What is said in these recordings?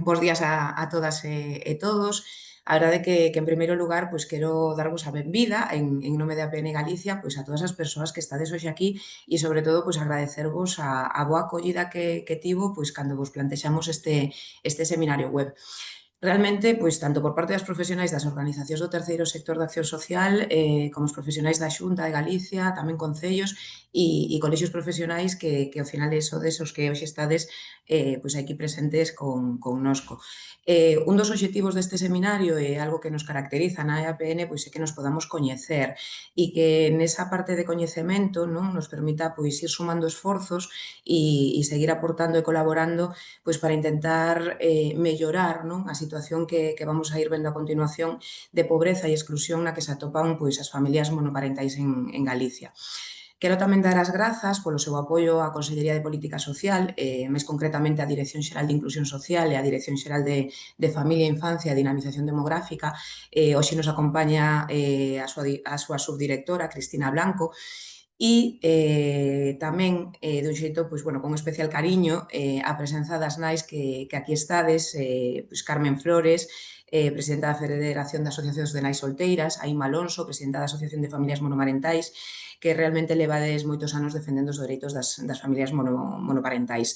Bos días a todas e todos. A verdade que en primeiro lugar, pois quero darvos a benvida en nome de APN Galicia, pois a todas as persoas que estades hoxe aquí e sobre todo, pois agradecervos a boa acollida que tivo, pois cando vos plantexamos este seminario web. Realmente, pois, tanto por parte das profesionais das organizacións do terceiro sector de acción social, como os profesionais da Xunta de Galicia, tamén concellos e colexios profesionais que ao final sodes os que hoxe estades pois aquí presentes connosco. Un dos obxectivos deste seminario é algo que nos caracteriza na EAPN, pois é que nos podamos coñecer e que nesa parte de coñecemento non nos permita pois ir sumando esforzos e seguir aportando e colaborando pois para intentar mellorar non a situación que vamos a ir vendo a continuación de pobreza e exclusión na que se atopan pois as familias monoparentais en Galicia. Quero tamén dar as grazas polo seu apoio á Consellería de Política Social, máis concretamente á Dirección Xeral de Inclusión Social e á Dirección Xeral de Familia, Infancia e Dinamización Demográfica. Hoxe nos acompaña a súa subdirectora, Cristina Blanco, e tamén, dun xeito, pois, bueno, con especial cariño, a presenza das nais que aquí estades, pois Carmen Flores, presidenta da Federación de Asociacións de Nais Solteiras, a Inma Alonso, presidenta da Asociación de Familias Monomarentais, que realmente levades moitos anos defendendo os dereitos das familias monoparentais.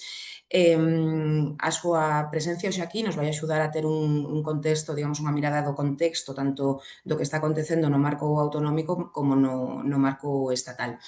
A súa presencia hoxe aquí nos vai axudar a ter un contexto, digamos, unha mirada do contexto, tanto do que está acontecendo no marco autonómico como no marco estatal.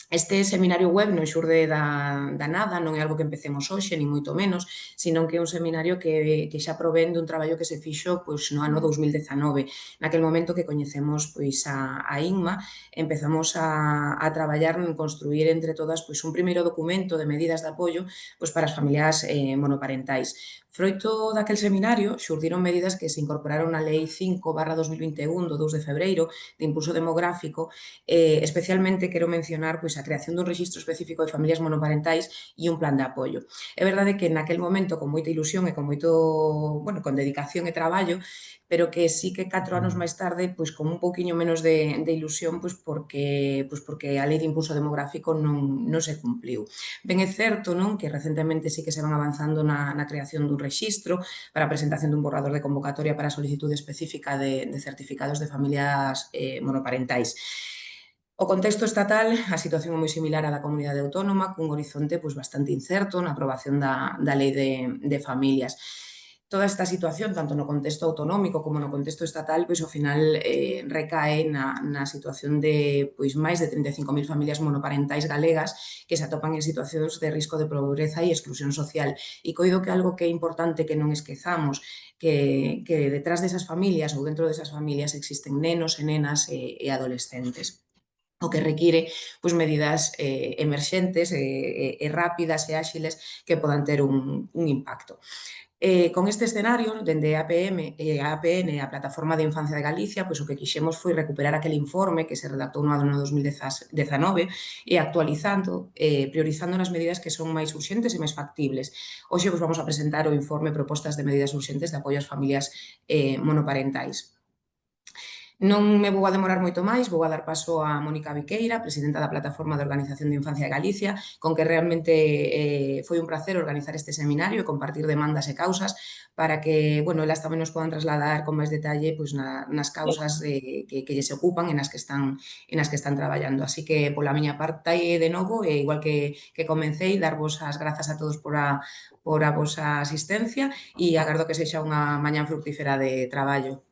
Este seminario web non xurde da nada, non é algo que empecemos hoxe, ni moito menos, senón que é un seminario que xa provén dun traballo que se fixo pois, no ano 2019. Naquel momento que coñecemos pois, a Inma, empezamos a traballar en construir entre todas pois, un primeiro documento de medidas de apoio pois, para as familias monoparentais. Froito daquel seminario, xurdiron medidas que se incorporaron na Lei 5/2021 do 2 de febreiro de impulso demográfico. Especialmente quero mencionar pois, a creación dun rexistro específico de familias monoparentais e un plan de apoio. É verdade que naquel momento, con moita ilusión e con bueno, con dedicación e traballo, pero que sí que 4 anos máis tarde, pois con un pouquiño menos de ilusión, pois porque a Lei de Impulso Demográfico non se cumpliu. Ben é certo non que recentemente sí que se van avanzando na creación dun rexistro para a presentación dun borrador de convocatoria para a solicitude específica de certificados de familias monoparentais. O contexto estatal, a situación é moi similar á da comunidade autónoma, cun horizonte pois, bastante incerto na aprobación da Lei de Familias. Toda esta situación, tanto no contexto autonómico como no contexto estatal, pois ao final recae na situación de pois máis de 35.000 familias monoparentais galegas que se atopan en situacións de risco de pobreza e exclusión social. E coido que algo que é importante que non esquezamos, que detrás desas familias ou dentro desas familias existen nenos e nenas e adolescentes, o que require pois, medidas emerxentes e rápidas e áxiles que podan ter un impacto. Con este escenario, dende a APN, a Plataforma de Infancia de Galicia, pois o que quixemos foi recuperar aquel informe que se redactou no ano 2019 e actualizando, priorizando nas medidas que son máis urxentes e máis factibles. Hoxe vos vamos a presentar o informe Propostas de medidas urxentes de apoio ás familias monoparentais. Non me vou a demorar moito máis, vou a dar paso a Mónica Viqueira, presidenta da Plataforma de Organización de Infancia de Galicia, con que realmente foi un placer organizar este seminario e compartir demandas e causas para que, bueno, elas tamén nos podan trasladar con máis detalle pois, nas causas que lles ocupan e nas que están traballando. Así que, pola miña parte, de novo, igual que comecei, darvos as grazas a todos por a vosa asistencia e agardo que sexa unha mañá fructífera de traballo.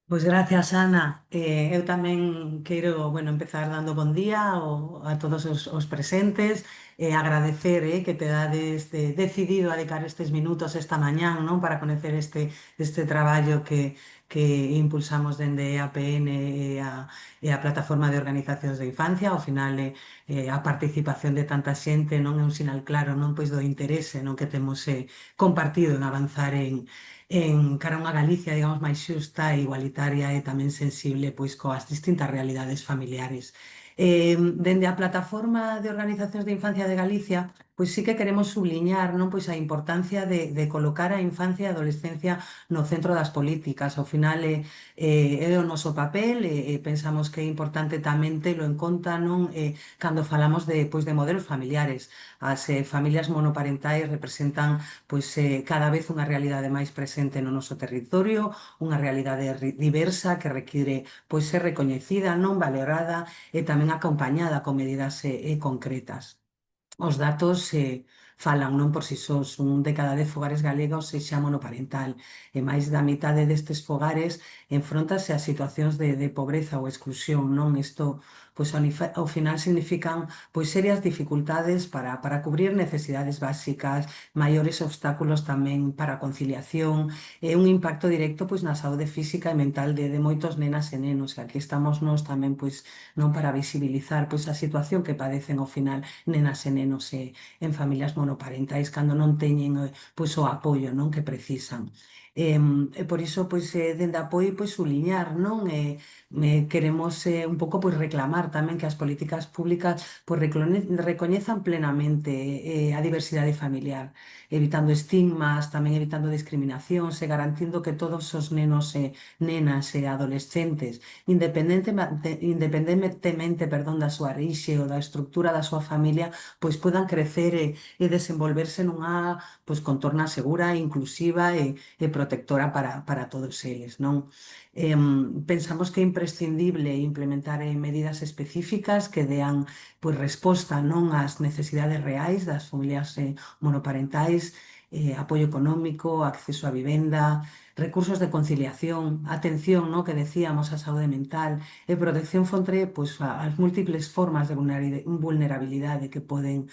Pois gracias, Ana. Eu tamén quero, bueno, empezar dando bon día a todos os presentes, agradecer que te dades decidido a dedicar estes minutos esta mañán, non, para conocer este traballo que impulsamos dende APN e a Plataforma de Organizacións de Infancia. Ao final, a participación de tanta xente non é un sinal claro, non, pois do interese non que temos compartido en avanzar en cara a unha Galicia, digamos, máis xusta, igualitaria e tamén sensible pois coas distintas realidades familiares. Dende a Plataforma de Organizacións de Infancia de Galicia, pois sí que queremos subliñar, non, pois a importancia de colocar a infancia e a adolescencia no centro das políticas. Ao final é o noso papel e pensamos que é importante tamén telo en conta, non, cando falamos pois, de modelos familiares. As familias monoparentais representan pois, cada vez unha realidade máis presente no noso territorio, unha realidade diversa que require pois, ser recoñecida, non valorada e tamén acompañada con medidas concretas. Os datos falan non por si sós. Un de cada 10 fogares galegos xa monoparental e máis da mitade destes fogares enfróntase a situacións de pobreza ou exclusión, non? Isto, pois, ao final significan pois serias dificultades para cubrir necesidades básicas, maiores obstáculos tamén para a conciliación e un impacto directo pois na saúde física e mental de moitos nenas e nenos. E aquí estamos nós tamén pois non para visibilizar pois a situación que padecen ao final nenas e nenos en familias monoparentais cando non teñen pois o apoio, non, que precisan. E por iso pois dende apoio pois suliñar, non, queremos un pouco pois reclamar tamén que as políticas públicas pois recoñezan plenamente a diversidade familiar, evitando estigmas, tamén evitando discriminacións e garantindo que todos os nenos e nenas e adolescentes, independentemente, perdón, da súa orixe ou da estructura da súa familia, pois podan crecer e desenvolverse nunha pois contorna segura, inclusiva e protectora para todos eles, non? Pensamos que é imprescindible implementar medidas específicas que dean pois resposta non ás necesidades reais das familias monoparentais, apoio económico, acceso á vivenda, recursos de conciliación, atención, no, que decíamos, á saúde mental e protección fronte pois, ás múltiples formas de vulnerabilidade que poden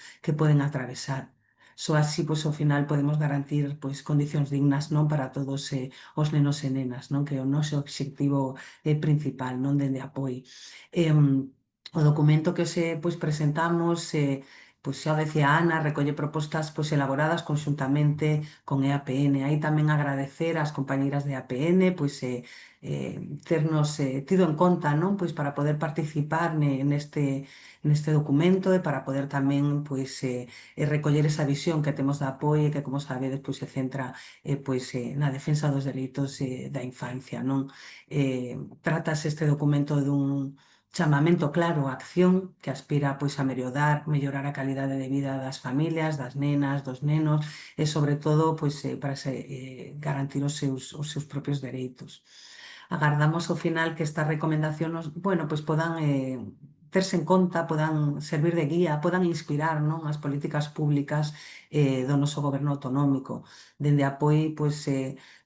atravesar. Só así, pois, ao final podemos garantir pois, condicións dignas non para todos os nenos e nenas, non, que é o noso obxectivo principal, non dende apoio. O documento que pois, presentamos pois xa decía Ana, recolle propostas pois, elaboradas conxuntamente con EAPN. Aí tamén agradecer ás compañeiras de EAPN pois, ternos tido en conta non pois, para poder participar neste documento e para poder tamén pois, recoller esa visión que temos de apoio e que, como sabedes, pois, se centra pois, na defensa dos dereitos da infancia. Non? Tratase este documento dun chamamento claro á acción que aspira pois, a mellorar a calidade de vida das familias, das nenas, dos nenos e, sobre todo, pois, para garantir os seus propios dereitos. Agardamos ao final que estas recomendacións, bueno, pois podan terse en conta, podan servir de guía, podan inspirar, non, as políticas públicas do noso goberno autonómico. Dende apoio, pois,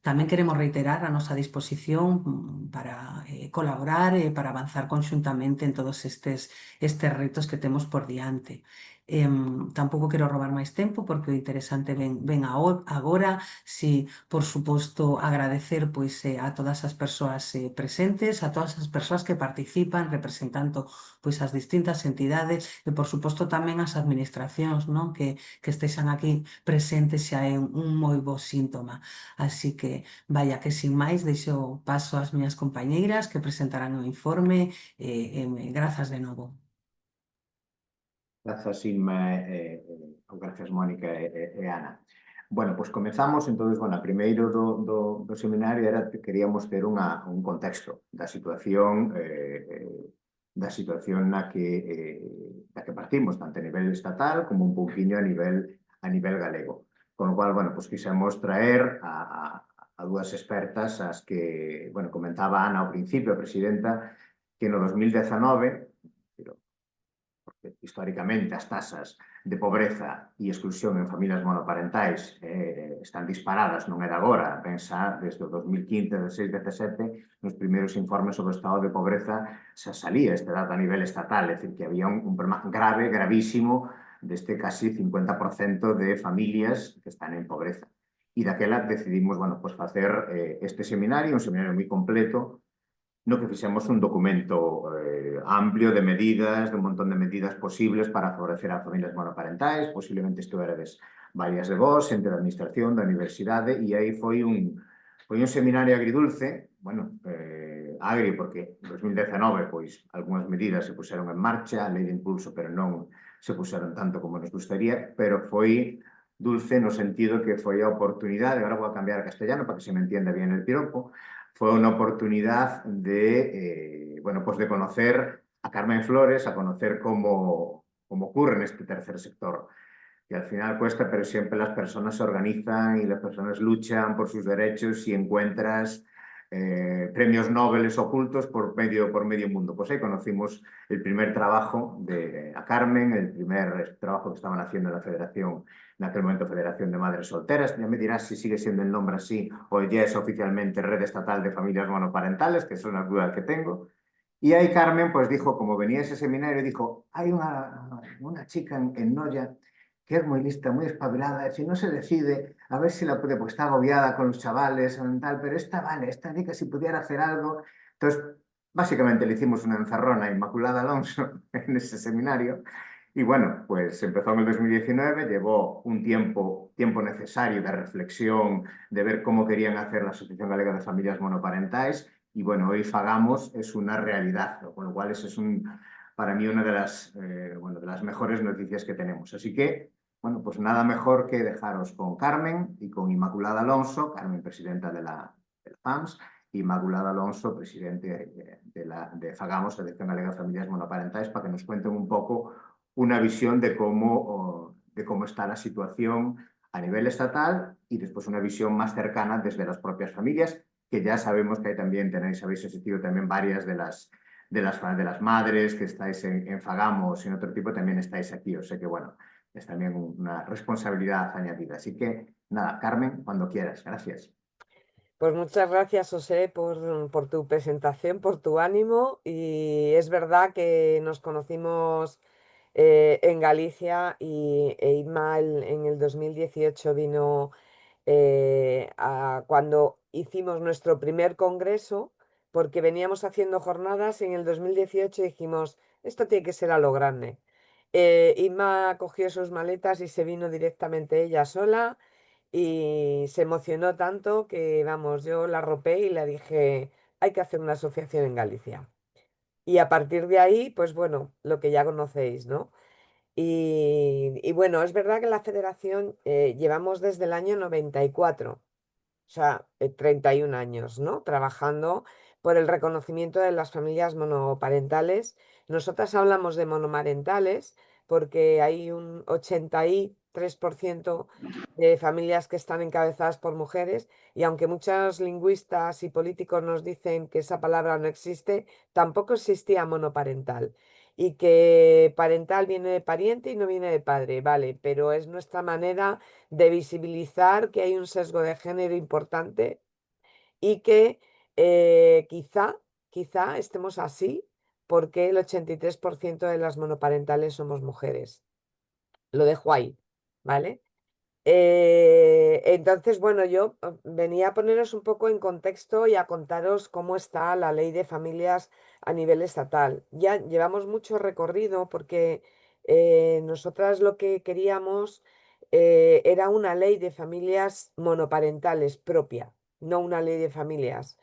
tamén queremos reiterar a nosa disposición para colaborar e para avanzar conxuntamente en todos estes retos que temos por diante. Tampouco quero roubar máis tempo porque o interesante ven agora. Si, por suposto, agradecer pois, a todas as persoas presentes, a todas as persoas que participan representando pois, as distintas entidades e, por suposto, tamén as administracións non? Que estexan aquí presentes xa é un moi bo síntoma. Así que, vaya, que sin máis deixo paso ás miñas compañeiras que presentarán o informe grazas de novo. Grazas, Inma, grazas, Mónica e Ana. Bueno, pois comezamos, entón, bueno, primeiro do seminario era que queríamos ter un contexto da situación na que partimos, tanto a nivel estatal como un pouquiño a nivel galego. Con o cual, bueno, pois quixemos traer a dúas expertas, as que, bueno, comentaba Ana ao principio, a presidenta, que no 2019, históricamente as tasas de pobreza e exclusión en familias monoparentais están disparadas, non é de agora, pensa desde o 2015, 16, 17, nos primeiros informes sobre o estado de pobreza xa salía este dato a nivel estatal, é dicir, que había un problema grave, gravísimo, deste casi 50% de familias que están en pobreza. E daquela decidimos, bueno, pues facer este seminario, un seminario moi completo, no que fixemos un documento amplio de medidas, de un montón de medidas posibles para favorecer a familias monoparentais, posiblemente estuverades varias de vos, entre a administración, da universidade, e aí foi un seminario agridulce, bueno, agrio porque en 2019, pois, algunhas medidas se puseron en marcha, a lei de impulso, pero non se puseron tanto como nos gustaría, pero foi dulce no sentido que foi a oportunidade, agora vou a cambiar a castellano para que se me entienda bien el piropo, foi unha oportunidad de, bueno, pues de conocer a Carmen Flores, a conocer cómo ocurre en este tercer sector. Y al final cuesta, pero siempre las personas se organizan y las personas luchan por sus derechos y encuentras premios Nobel ocultos por medio mundo. Pues ahí conocimos el primer trabajo de a Carmen, el primer trabajo que estaban haciendo en la Federación, en aquel momento Federación de Madres Solteras. Ya me dirás si sigue siendo el nombre así o ya es oficialmente Red Estatal de Familias Monoparentales, que es una duda que tengo. Y ahí Carmen pues dijo, como venía ese seminario, dijo, hay una chica en Noya que es muy lista, muy espabilada, si no se decide, a ver si la puede, porque está agobiada con los chavales o tal, pero esta vale, esta chica si pudiera hacer algo. Entonces, básicamente le hicimos una encerrona a Inmaculada Alonso en ese seminario. Y bueno, pues empezó en el 2019, llevó un tiempo necesario de reflexión, de ver cómo querían hacer la Asociación Galega de Familias Monoparentales. Y bueno, hoy Fagamos es una realidad, con lo cual es para mí una bueno, de las mejores noticias que tenemos. Así que, bueno, pues nada mejor que dejaros con Carmen y con Inmaculada Alonso, Carmen, presidenta de la PAMS, Inmaculada Alonso, presidente de Fagamos, Selección Galega de Familias Monoparentales, para que nos cuenten un poco una visión de cómo está la situación a nivel estatal y después una visión más cercana desde las propias familias, que ya sabemos que también habéis asistido también varias de las madres que estáis en Fagamos y en otro tipo también estáis aquí. O sea que, bueno, es también una responsabilidad añadida. Así que, nada, Carmen, cuando quieras. Gracias. Pues muchas gracias, José, por tu presentación, por tu ánimo. Y es verdad que nos conocimos en Galicia e Inma en el 2018 vino cuando hicimos nuestro primer congreso, porque veníamos haciendo jornadas y en el 2018 dijimos, esto tiene que ser a lo grande. Inma cogió sus maletas y se vino directamente ella sola y se emocionó tanto que, vamos, yo la arropé y le dije, hay que hacer una asociación en Galicia. Y a partir de ahí, pues bueno, lo que ya conocéis, ¿no? Y bueno, es verdad que la federación llevamos desde el año 94, o sea, 31 años, ¿no? Trabajando por el reconocimiento de las familias monoparentales. Nosotras hablamos de monomarentales porque hay un 83% de familias que están encabezadas por mujeres y aunque muchos lingüistas y políticos nos dicen que esa palabra no existe, tampoco existía monoparental. Y que parental viene de pariente y no viene de padre, vale, pero es nuestra manera de visibilizar que hay un sesgo de género importante y que quizá estemos así porque el 83% de las monoparentales somos mujeres. Lo dejo ahí, ¿vale? Entonces, bueno, yo venía a poneros un poco en contexto y a contaros cómo está la ley de familias a nivel estatal. Ya llevamos mucho recorrido porque nosotras lo que queríamos era una ley de familias monoparentales propia, no una ley de familias.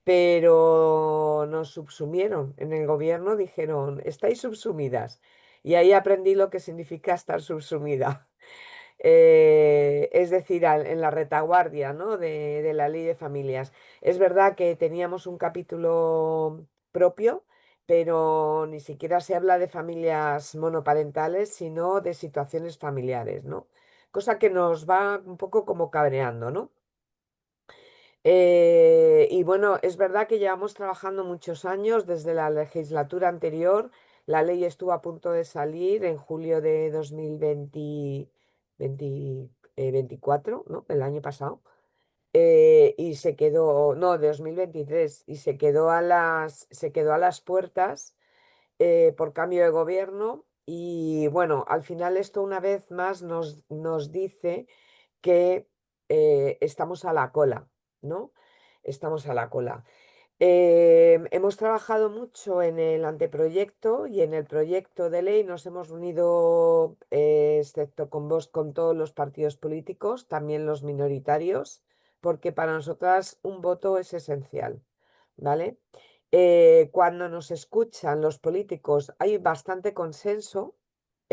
Pero nos subsumieron en el gobierno, dijeron, estáis subsumidas. Y ahí aprendí lo que significa estar subsumida. Es decir, en la retaguardia, ¿no? de la ley de familias. Es verdad que teníamos un capítulo propio, pero ni siquiera se habla de familias monoparentales, sino de situaciones familiares, ¿no? Cosa que nos va un poco como cabreando, ¿no? Y bueno, es verdad que llevamos trabajando muchos años desde la legislatura anterior. La ley estuvo a punto de salir en julio de 2024, ¿no? El año pasado. Y se quedó, no, de 2023, y se quedó a las puertas por cambio de gobierno. Y bueno, al final esto una vez más nos dice que estamos a la cola, ¿no? Estamos a la cola. Hemos trabajado mucho en el anteproyecto y en el proyecto de ley nos hemos unido, excepto con vos, con todos los partidos políticos, también los minoritarios, porque para nosotras un voto es esencial, ¿vale? Cuando nos escuchan los políticos hay bastante consenso,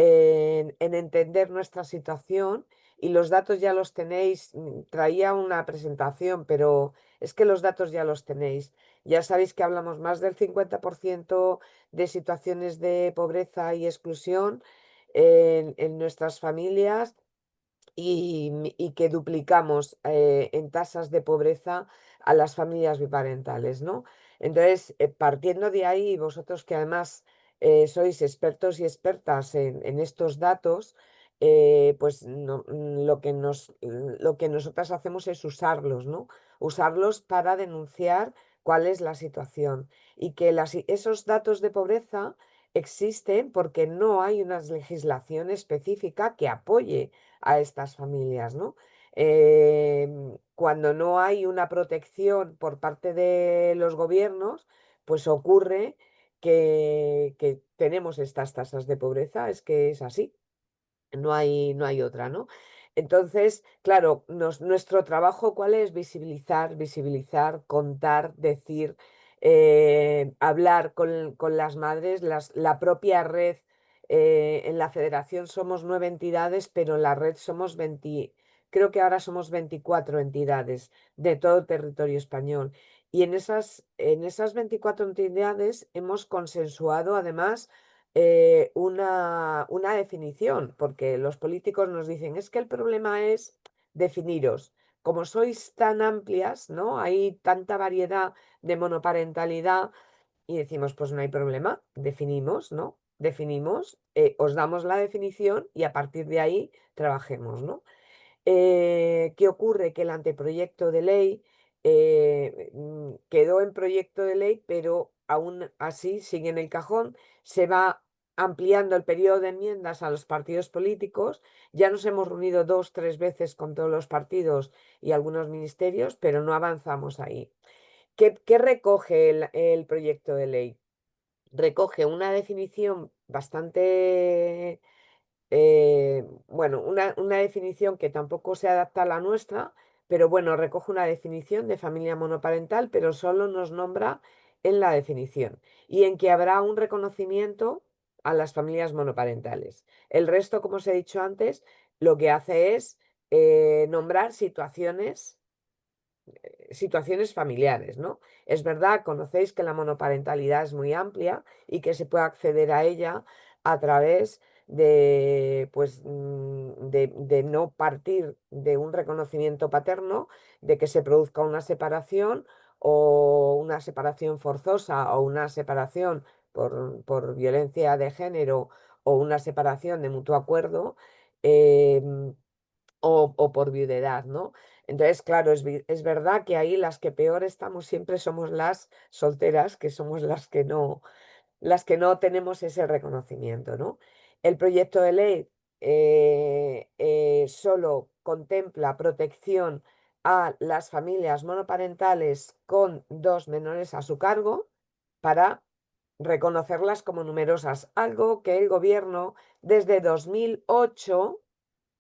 en entender nuestra situación, y los datos ya los tenéis. Traía una presentación, pero es que los datos ya los tenéis. Ya sabéis que hablamos más del 50% de situaciones de pobreza y exclusión en nuestras familias, y que duplicamos en tasas de pobreza a las familias biparentales, ¿no? Entonces, partiendo de ahí, vosotros que además sois expertos y expertas en estos datos, pues lo que nosotras hacemos es usarlos, ¿no? Usarlos para denunciar cuál es la situación, y que esos datos de pobreza existen porque no hay una legislación específica que apoye a estas familias, ¿no? Cuando no hay una protección por parte de los gobiernos, pues ocurre que tenemos estas tasas de pobreza. Es que es así, no hay otra, ¿no? Entonces, claro, nuestro trabajo, ¿cuál es? Visibilizar, visibilizar, contar, decir, hablar con las madres, la propia red. En la federación somos 9 entidades, pero en la red somos 20, creo que ahora somos 24 entidades de todo el territorio español. Y en esas 24 entidades hemos consensuado además una definición, porque los políticos nos dicen, es que el problema es definiros. Como sois tan amplias, ¿no? Hay tanta variedad de monoparentalidad, y decimos, pues no hay problema, definimos, ¿no? Definimos, os damos la definición y a partir de ahí trabajemos, ¿no? ¿Qué ocurre? Que el anteproyecto de ley quedó en proyecto de ley, pero aún así sigue en el cajón. Se va ampliando el periodo de enmiendas a los partidos políticos. Ya nos hemos reunido 2, 3 veces con todos los partidos y algunos ministerios, pero no avanzamos ahí. ¿Qué recoge el proyecto de ley? Recoge una definición bastante bueno, una definición que tampoco se adapta a la nuestra, pero bueno, recoge una definición de familia monoparental, pero solo nos nombra en la definición, y en que habrá un reconocimiento a las familias monoparentales. El resto, como os he dicho antes, lo que hace es nombrar situaciones familiares, ¿no? Es verdad, conocéis que la monoparentalidad es muy amplia y que se puede acceder a ella a través de, pues, de no partir de un reconocimiento paterno, de que se produzca una separación, o una separación forzosa, o una separación por violencia de género, o una separación de mutuo acuerdo. em, o por viudedad, ¿no? Entonces, claro, es verdad que ahí las que peor estamos siempre somos las solteras, que somos las que no tenemos ese reconocimiento, ¿no? El proyecto de ley solo contempla protección a las familias monoparentales con 2 menores a su cargo, para reconocerlas como numerosas, algo que el gobierno desde 2008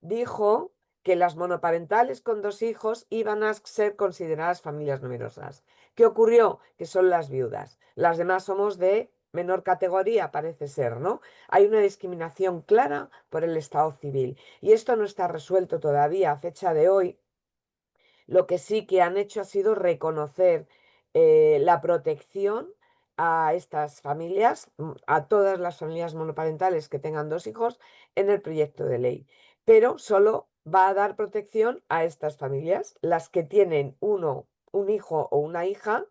dijo que las monoparentales con 2 hijos iban a ser consideradas familias numerosas. ¿Qué ocurrió? Que son las viudas. Las demás somos de menor categoría, parece ser, ¿no? Hay una discriminación clara por el estado civil, y esto no está resuelto todavía a fecha de hoy. Lo que sí que han hecho ha sido reconocer la protección a estas familias, a todas las familias monoparentales que tengan 2 hijos, en el proyecto de ley. Pero solo va a dar protección a estas familias, las que tienen un hijo o una hija,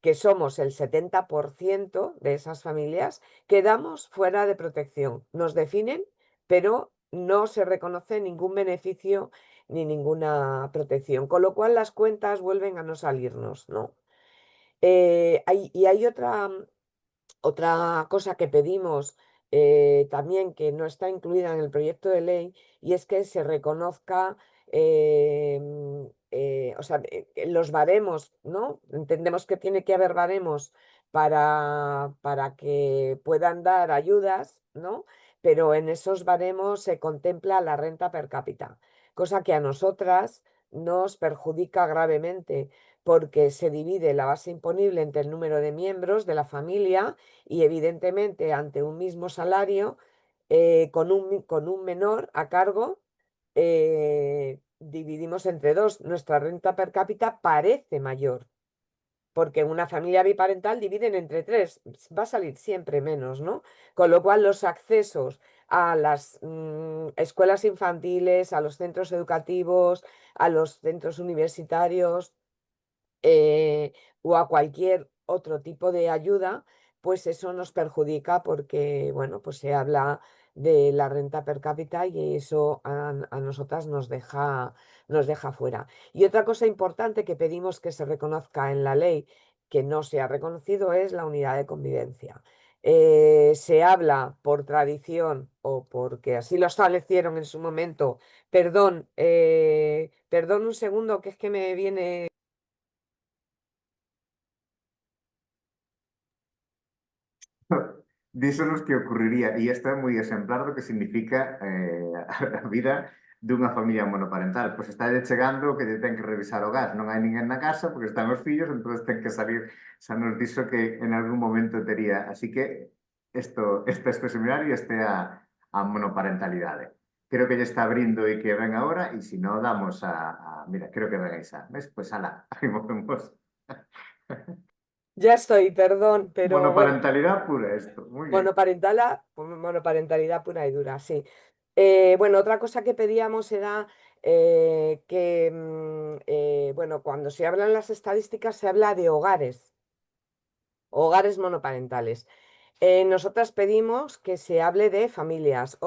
que somos el 70% de esas familias, quedamos fuera de protección. Nos definen, pero no se reconoce ningún beneficio ni ninguna protección, con lo cual las cuentas vuelven a no salirnos, ¿no? Hay otra cosa que pedimos también, que no está incluida en el proyecto de ley, y es que se reconozca, o sea, los baremos, ¿no? Entendemos que tiene que haber baremos para que puedan dar ayudas, ¿no? Pero en esos baremos se contempla la renta per cápita, cosa que a nosotras nos perjudica gravemente, porque se divide la base imponible entre el número de miembros de la familia, y evidentemente ante un mismo salario con un menor a cargo, dividimos entre dos. Nuestra renta per cápita parece mayor, porque una familia biparental dividen entre tres, va a salir siempre menos, ¿no? Con lo cual los accesos a las escuelas infantiles, a los centros educativos, a los centros universitarios, o a cualquier otro tipo de ayuda, pues eso nos perjudica porque, bueno, pues se habla de la renta per cápita y eso a nosotras nos deja fuera. Y otra cosa importante que pedimos que se reconozca en la ley, que no se ha reconocido, es la unidad de convivencia. Se habla por tradición o porque así lo establecieron en su momento. Perdón, perdón un segundo, que es que me viene... Díxonos que ocurriría, e isto é moi exemplar do que significa a vida dunha familia monoparental. Pois está chegando que lle ten que revisar o gas, non hai ninguén na casa porque están os fillos, entón ten que salir. Xa nos dixo que en algún momento tería. Así que este seminario este a monoparentalidade. Creo que lle está abrindo e que ven agora, e se non damos mira, creo que ven aí xa. Ves? Pois ala, aí movemos. Ya estoy, perdón, pero bueno, Monoparentalidad pura esto. Muy bien. monoparentalidad pura y dura, sí. Bueno, otra cosa que pedíamos era que, bueno, cuando se hablan las estadísticas se habla de hogares monoparentales. Nosotras pedimos que se hable de familias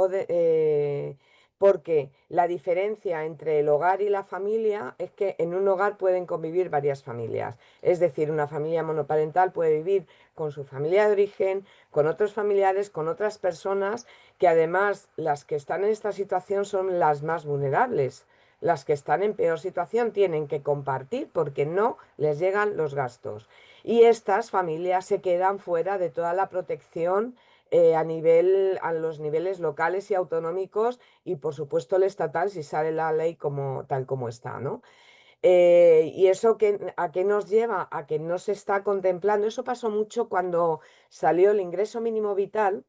porque la diferencia entre el hogar y la familia es que en un hogar pueden convivir varias familias. Es decir, una familia monoparental puede vivir con su familia de origen, con otros familiares, con otras personas, que además las que están en esta situación son las más vulnerables. Las que están en peor situación tienen que compartir porque no les llegan los gastos. Y estas familias se quedan fuera de toda la protección a los niveles locales y autonómicos y por supuesto el estatal si sale la ley tal como está, ¿no? ¿Y eso a qué nos lleva? A que no se está contemplando. Eso pasó mucho cuando salió el ingreso mínimo vital,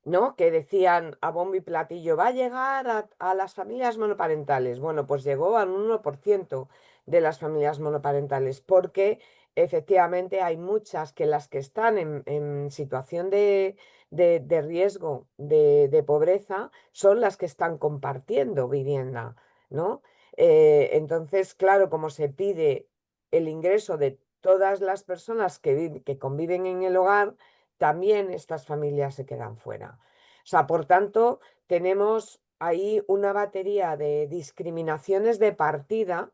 ¿no? Que decían a bombo y platillo, va a llegar a las familias monoparentales. Bueno, pues llegó al 1% de las familias monoparentales, porque efectivamente hay muchas que las que están en situación de riesgo de pobreza son las que están compartiendo vivienda, ¿no? Entonces, claro, como se pide el ingreso de todas las personas que conviven en el hogar, también estas familias se quedan fuera. O sea, por tanto, tenemos ahí una batería de discriminaciones de partida,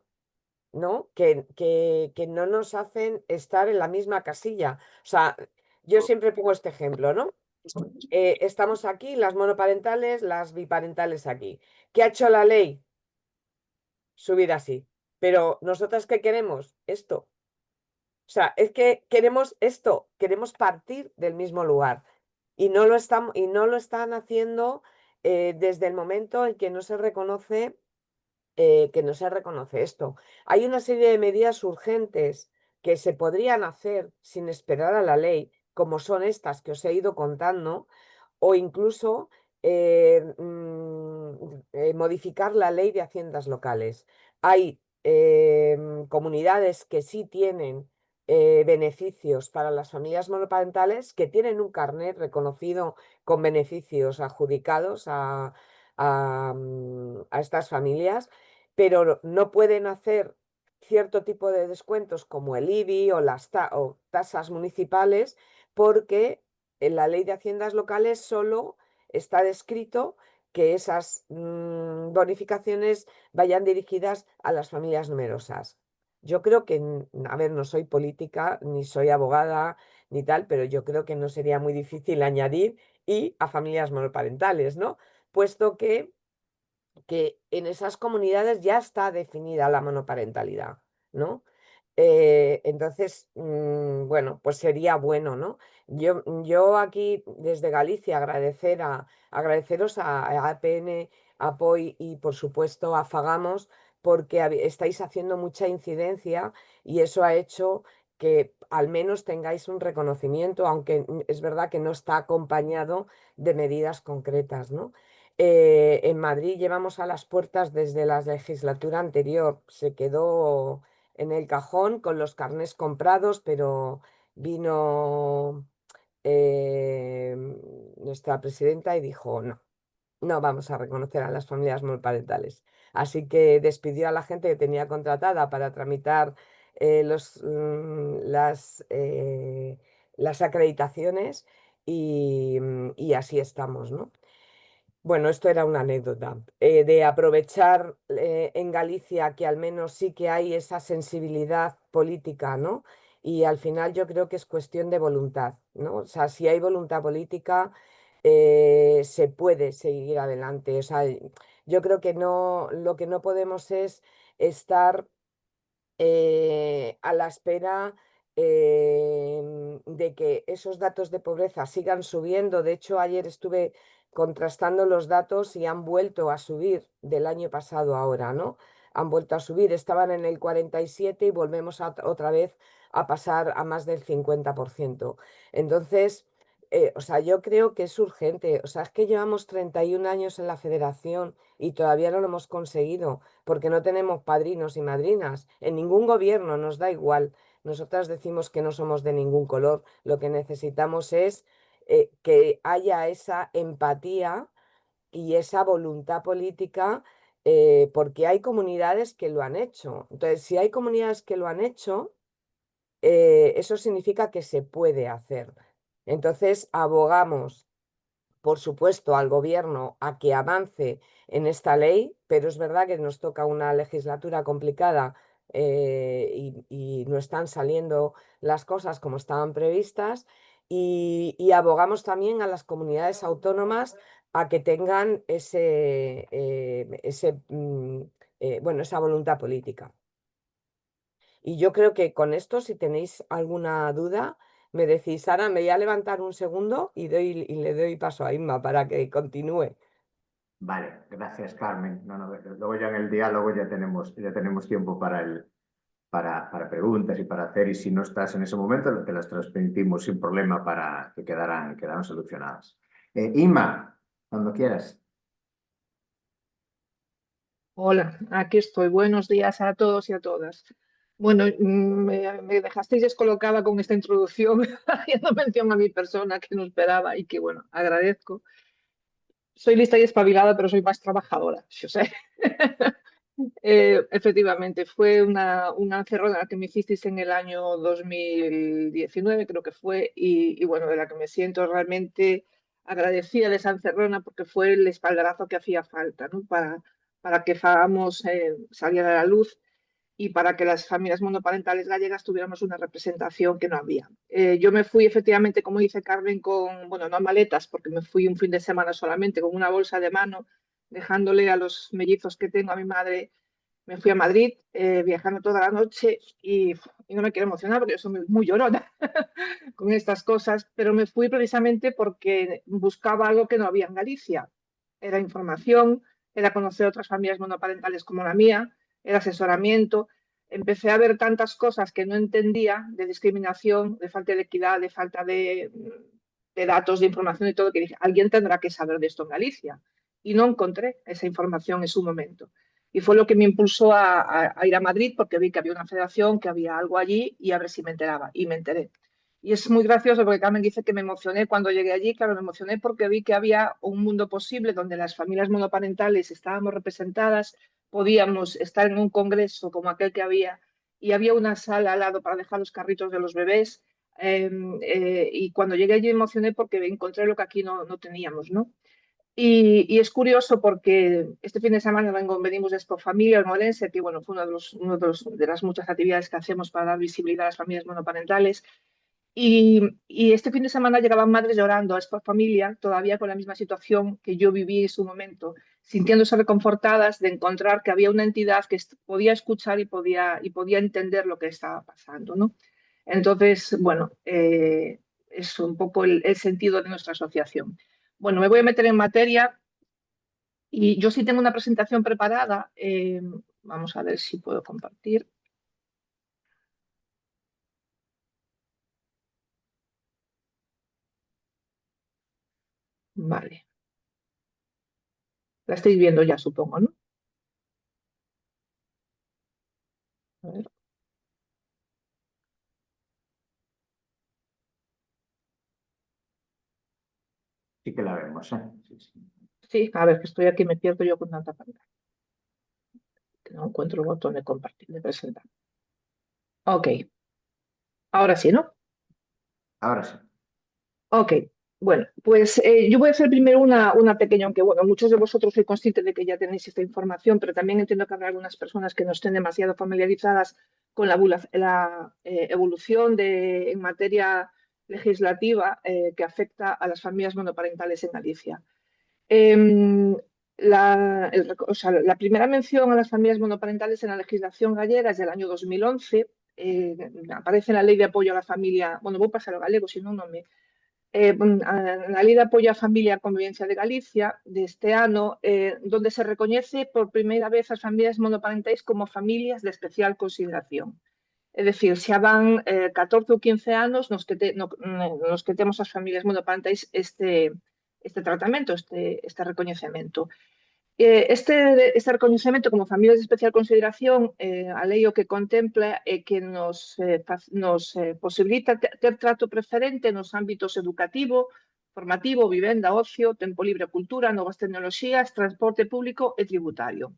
¿no? Que no nos hacen estar en la misma casilla. O sea, yo siempre pongo este ejemplo, ¿no? Estamos aquí, las monoparentales, las biparentales aquí. ¿Qué ha hecho la ley? Subir así. Pero nosotras, ¿qué queremos? Esto. O sea, es que queremos esto, queremos partir del mismo lugar y no lo están haciendo desde el momento en que no se reconoce esto. Hay una serie de medidas urgentes que se podrían hacer sin esperar a la ley, como son estas que os he ido contando, o incluso modificar la ley de haciendas locales. Hay comunidades que sí tienen beneficios para las familias monoparentales, que tienen un carnet reconocido con beneficios adjudicados a estas familias, pero no pueden hacer cierto tipo de descuentos como el IBI o o tasas municipales, porque en la ley de haciendas locales solo está descrito que esas bonificaciones vayan dirigidas a las familias numerosas. Yo creo que, a ver, no soy política, ni soy abogada, ni tal, pero yo creo que no sería muy difícil añadir y a familias monoparentales, ¿no? Puesto que en esas comunidades ya está definida la monoparentalidad, ¿no? Entonces, bueno, pues sería bueno, ¿no? Yo aquí desde Galicia agradeceros a APN, APOI y por supuesto a Fagamos porque estáis haciendo mucha incidencia y eso ha hecho que al menos tengáis un reconocimiento, aunque es verdad que no está acompañado de medidas concretas, ¿no? En Madrid llevamos a las puertas desde la legislatura anterior, se quedó en el cajón con los carnés comprados, pero vino nuestra presidenta y dijo no. No vamos a reconocer a las familias monoparentales. Así que despidió a la gente que tenía contratada para tramitar las acreditaciones y así estamos, ¿no? Bueno, esto era una anécdota de aprovechar en Galicia que al menos sí que hay esa sensibilidad política, ¿no? Y al final yo creo que es cuestión de voluntad, ¿no? O sea, si hay voluntad política, se puede seguir adelante. O sea, yo creo que no, lo que no podemos es estar a la espera de que esos datos de pobreza sigan subiendo. De hecho, ayer estuve contrastando los datos y han vuelto a subir del año pasado ahora, ¿no? Han vuelto a subir, estaban en el 47 y volvemos otra vez a pasar a más del 50%. Entonces, o sea, yo creo que es urgente. O sea, es que llevamos 31 años en la federación y todavía no lo hemos conseguido porque no tenemos padrinos y madrinas. En ningún gobierno nos da igual. Nosotras decimos que no somos de ningún color. Lo que necesitamos es que haya esa empatía y esa voluntad política, porque hay comunidades que lo han hecho. Entonces, si hay comunidades que lo han hecho, eso significa que se puede hacer. Entonces, abogamos por supuesto, al gobierno a que avance en esta ley, pero es verdad que nos toca una legislatura complicada y no están saliendo las cosas como estaban previstas. Y abogamos también a las comunidades autónomas a que tengan bueno, esa voluntad política. Y yo creo que con esto, si tenéis alguna duda, me decís, Sara, me voy a levantar un segundo y le doy paso a Inma para que continúe. Vale, gracias Carmen. No, no, luego ya en el diálogo ya tenemos tiempo para preguntas y para hacer, y si no estás en ese momento, te las transmitimos sin problema para que quedaran solucionadas. Inma, cuando quieras. Hola, aquí estoy. Buenos días a todos y a todas. Bueno, me dejasteis descolocada con esta introducción, haciendo mención a mi persona que no esperaba y que, bueno, agradezco. Soy lista y espabilada, pero soy más trabajadora, si os sé. Efectivamente, fue una encerrona que me hicisteis en el año 2019, creo que fue, y bueno, de la que me siento realmente agradecida de esa encerrona porque fue el espaldarazo que hacía falta, ¿no? Para que Fagamos saliera a la luz y para que las familias monoparentales gallegas tuviéramos una representación que no había. Yo me fui efectivamente, como dice Carmen, con, bueno, no maletas, porque me fui un fin de semana solamente, con una bolsa de mano, dejándole a los mellizos que tengo, a mi madre. Me fui a Madrid, viajando toda la noche y no me quiero emocionar porque yo soy muy llorona con estas cosas, pero me fui precisamente porque buscaba algo que no había en Galicia. Era información, era conocer otras familias monoparentales como la mía, era asesoramiento. Empecé a ver tantas cosas que no entendía de discriminación, de falta de equidad, de falta de datos, de información y todo, que dije, alguien tendrá que saber de esto en Galicia. Y no encontré esa información en su momento. Y fue lo que me impulsó a ir a Madrid porque vi que había una federación, que había algo allí y a ver si me enteraba. Y me enteré. Y es muy gracioso porque Carmen dice que me emocioné cuando llegué allí. Claro, me emocioné porque vi que había un mundo posible donde las familias monoparentales estábamos representadas, podíamos estar en un congreso como aquel que había y había una sala al lado para dejar los carritos de los bebés. Y cuando llegué allí me emocioné porque encontré lo que aquí no teníamos, ¿no? Y es curioso porque este fin de semana venimos de Expo Familia en Orense, que bueno, fue de las muchas actividades que hacemos para dar visibilidad a las familias monoparentales. Y este fin de semana llegaban madres llorando a Expo Familia, todavía con la misma situación que yo viví en su momento, sintiéndose reconfortadas de encontrar que había una entidad que podía escuchar y podía entender lo que estaba pasando, ¿no? Entonces, bueno, es un poco el sentido de nuestra asociación. Bueno, me voy a meter en materia y yo sí tengo una presentación preparada. Vamos a ver si puedo compartir. Vale. La estáis viendo ya, supongo, ¿no? A ver. Sí que la vemos, ¿eh? Sí. Sí, a ver, que estoy aquí, me pierdo yo con tanta pantalla. Que no encuentro el botón de compartir, de presentar. Ok, ahora sí, ¿no? Ahora sí. Ok, bueno, pues yo voy a hacer primero una pequeña, aunque bueno, muchos de vosotros soy consciente de que ya tenéis esta información, pero también entiendo que habrá algunas personas que no estén demasiado familiarizadas con la evolución en materia legislativa que afecta a las familias monoparentales en Galicia. Em, la primera mención a las familias monoparentales en la legislación gallega es del año 2011. Aparece en la Ley de Apoyo a la Familia. Bueno, voy a pasar ao galego, si no, no me. Na Lei de Apoio á Familia e a Convivencia de Galicia deste ano, donde se recoñece por primeira vez as familias monoparentais como familias de especial consideración. É dicir, xa van 14 ou 15 anos nos que temos as familias monoparentais este tratamento, este recoñecemento. Este recoñecemento como familias de especial consideración, a lei o que contempla é que nos posibilita ter trato preferente nos ámbitos educativo, formativo, vivenda, ocio, tempo libre, cultura, novas tecnoloxías, transporte público e tributario.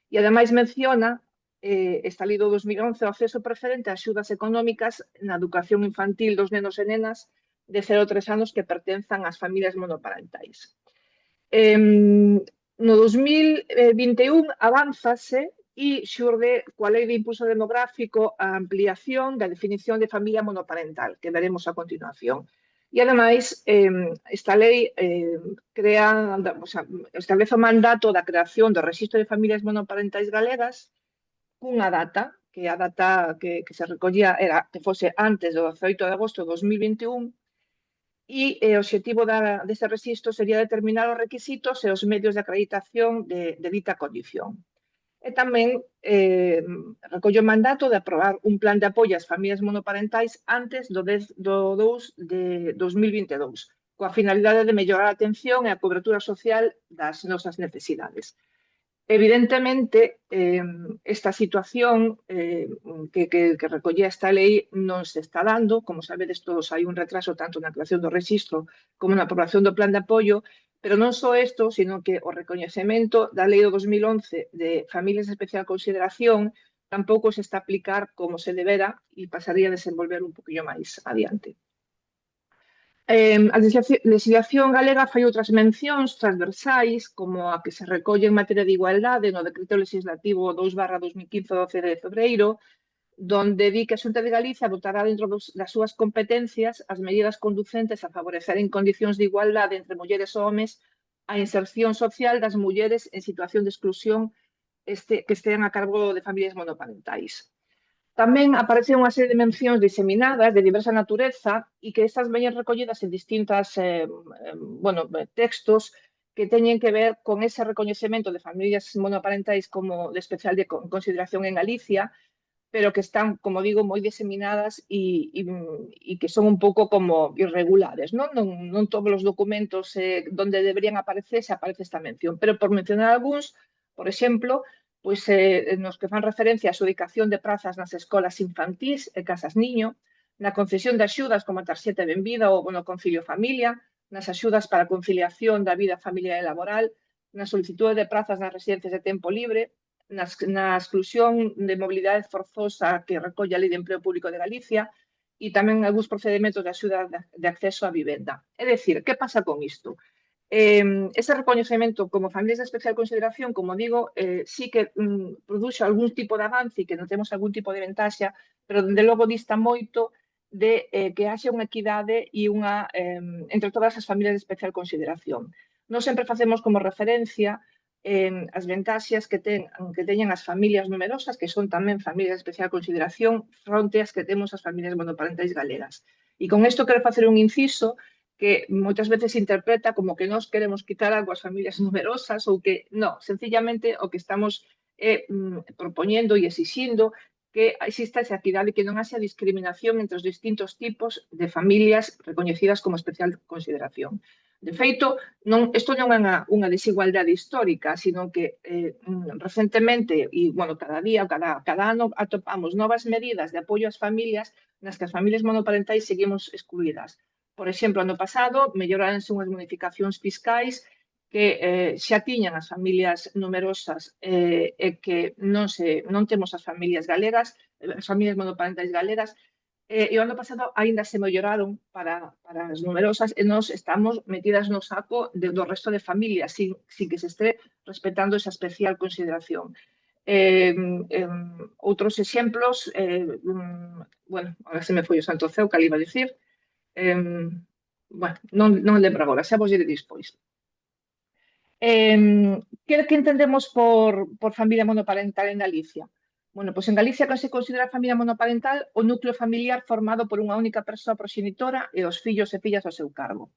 E ademais menciona esta lei do 2011 o acceso preferente a axudas económicas na educación infantil dos nenos e nenas de 0 a 3 anos que pertenzan ás familias monoparentais. No 2021 avánzase e xurde coa Lei de Impulso Demográfico a ampliación da definición de familia monoparental, que veremos a continuación. E, ademais, esta lei establece o mandato da creación do Rexistro de Familias Monoparentais Galegas cunha data, que a data que se recollía era que fose antes do 18 de agosto de 2021, e o obxectivo deste rexistro sería determinar os requisitos e os medios de acreditación de dita condición. E tamén recolle o mandato de aprobar un plan de apoio ás familias monoparentais antes do 2 de 2022, coa finalidade de mellorar a atención e a cobertura social das nosas necesidades. Evidentemente, esta situación que recollía esta lei non se está dando. Como sabedes todos, hai un retraso tanto na creación do rexistro como na aprobación do plan de apoio, pero non só isto, sino que o recoñecemento da lei do 2011 de familias de especial consideración tampouco se está a aplicar como se debera e pasaría a desenvolver un poquinho máis adiante. A legislación galega fai outras mencións transversais, como a que se recolle en materia de igualdade no Decreto Legislativo 2/2015 12 de febreiro, donde di que a Xunta de Galicia dotará dentro das súas competencias as medidas conducentes a favorecer en condicións de igualdade entre mulleres e homes a inserción social das mulleres en situación de exclusión que estean a cargo de familias monoparentais. Tamén aparecen unha serie de mencións diseminadas de diversa natureza e que estas veñen recollidas en distintos textos que teñen que ver con ese recoñecemento de familias monoparentais como de especial consideración en Galicia, pero que están, como digo, moi diseminadas e que son un pouco como irregulares, non? Non todos os documentos donde deberían aparecer se aparece esta mención, pero por mencionar algúns, por exemplo, pois nos que fan referencia á adxudicación de prazas nas escolas infantís e casas niño, na concesión de axudas como a tarxeta de benvida ou bono concilio familia, nas axudas para a conciliación da vida familiar e laboral, na solicitude de prazas nas residencias de tempo libre, na exclusión de mobilidade forzosa que recolle a Lei de Empleo Público de Galicia e tamén algúns procedementos de axuda de acceso á vivenda. É dicir, que pasa con isto? Ese recoñecemento como familias de especial consideración, como digo, sí que produxe algún tipo de avance e que non temos algún tipo de ventaxa, pero dende logo dista moito de que haxe unha equidade e entre todas as familias de especial consideración. Nós sempre facemos como referencia as ventaxas que teñen as familias numerosas, que son tamén familias de especial consideración, fronte as que temos as familias monoparentais galegas. E con isto quero facer un inciso que moitas veces se interpreta como que nós queremos quitar algo ás familias numerosas ou que, non, sencillamente o que estamos propoñendo e exixindo que exista esa equidade, que non haxa discriminación entre os distintos tipos de familias recoñecidas como especial consideración. De feito, isto non é unha desigualdade histórica, sino que recentemente, e cada día, cada ano, atopamos novas medidas de apoio ás familias nas que as familias monoparentais seguimos excluídas. Por exemplo, ano pasado, melloráronse unhas bonificacións fiscais que xa tiñan as familias numerosas e que non temos as familias galegas, as familias monoparentais galegas, e o ano pasado aínda se melloraron para as numerosas e nós estamos metidas no saco do resto de familias sin que se este respetando esa especial consideración. Outros exemplos, agora se me foi o santo ceo, que iba a dicir, non lembro agora, xa vos diré despois. Que entendemos por familia monoparental en Galicia? Bueno, pois en Galicia se considera familia monoparental o núcleo familiar formado por unha única persoa proxenitora e os fillos e fillas ao seu cargo.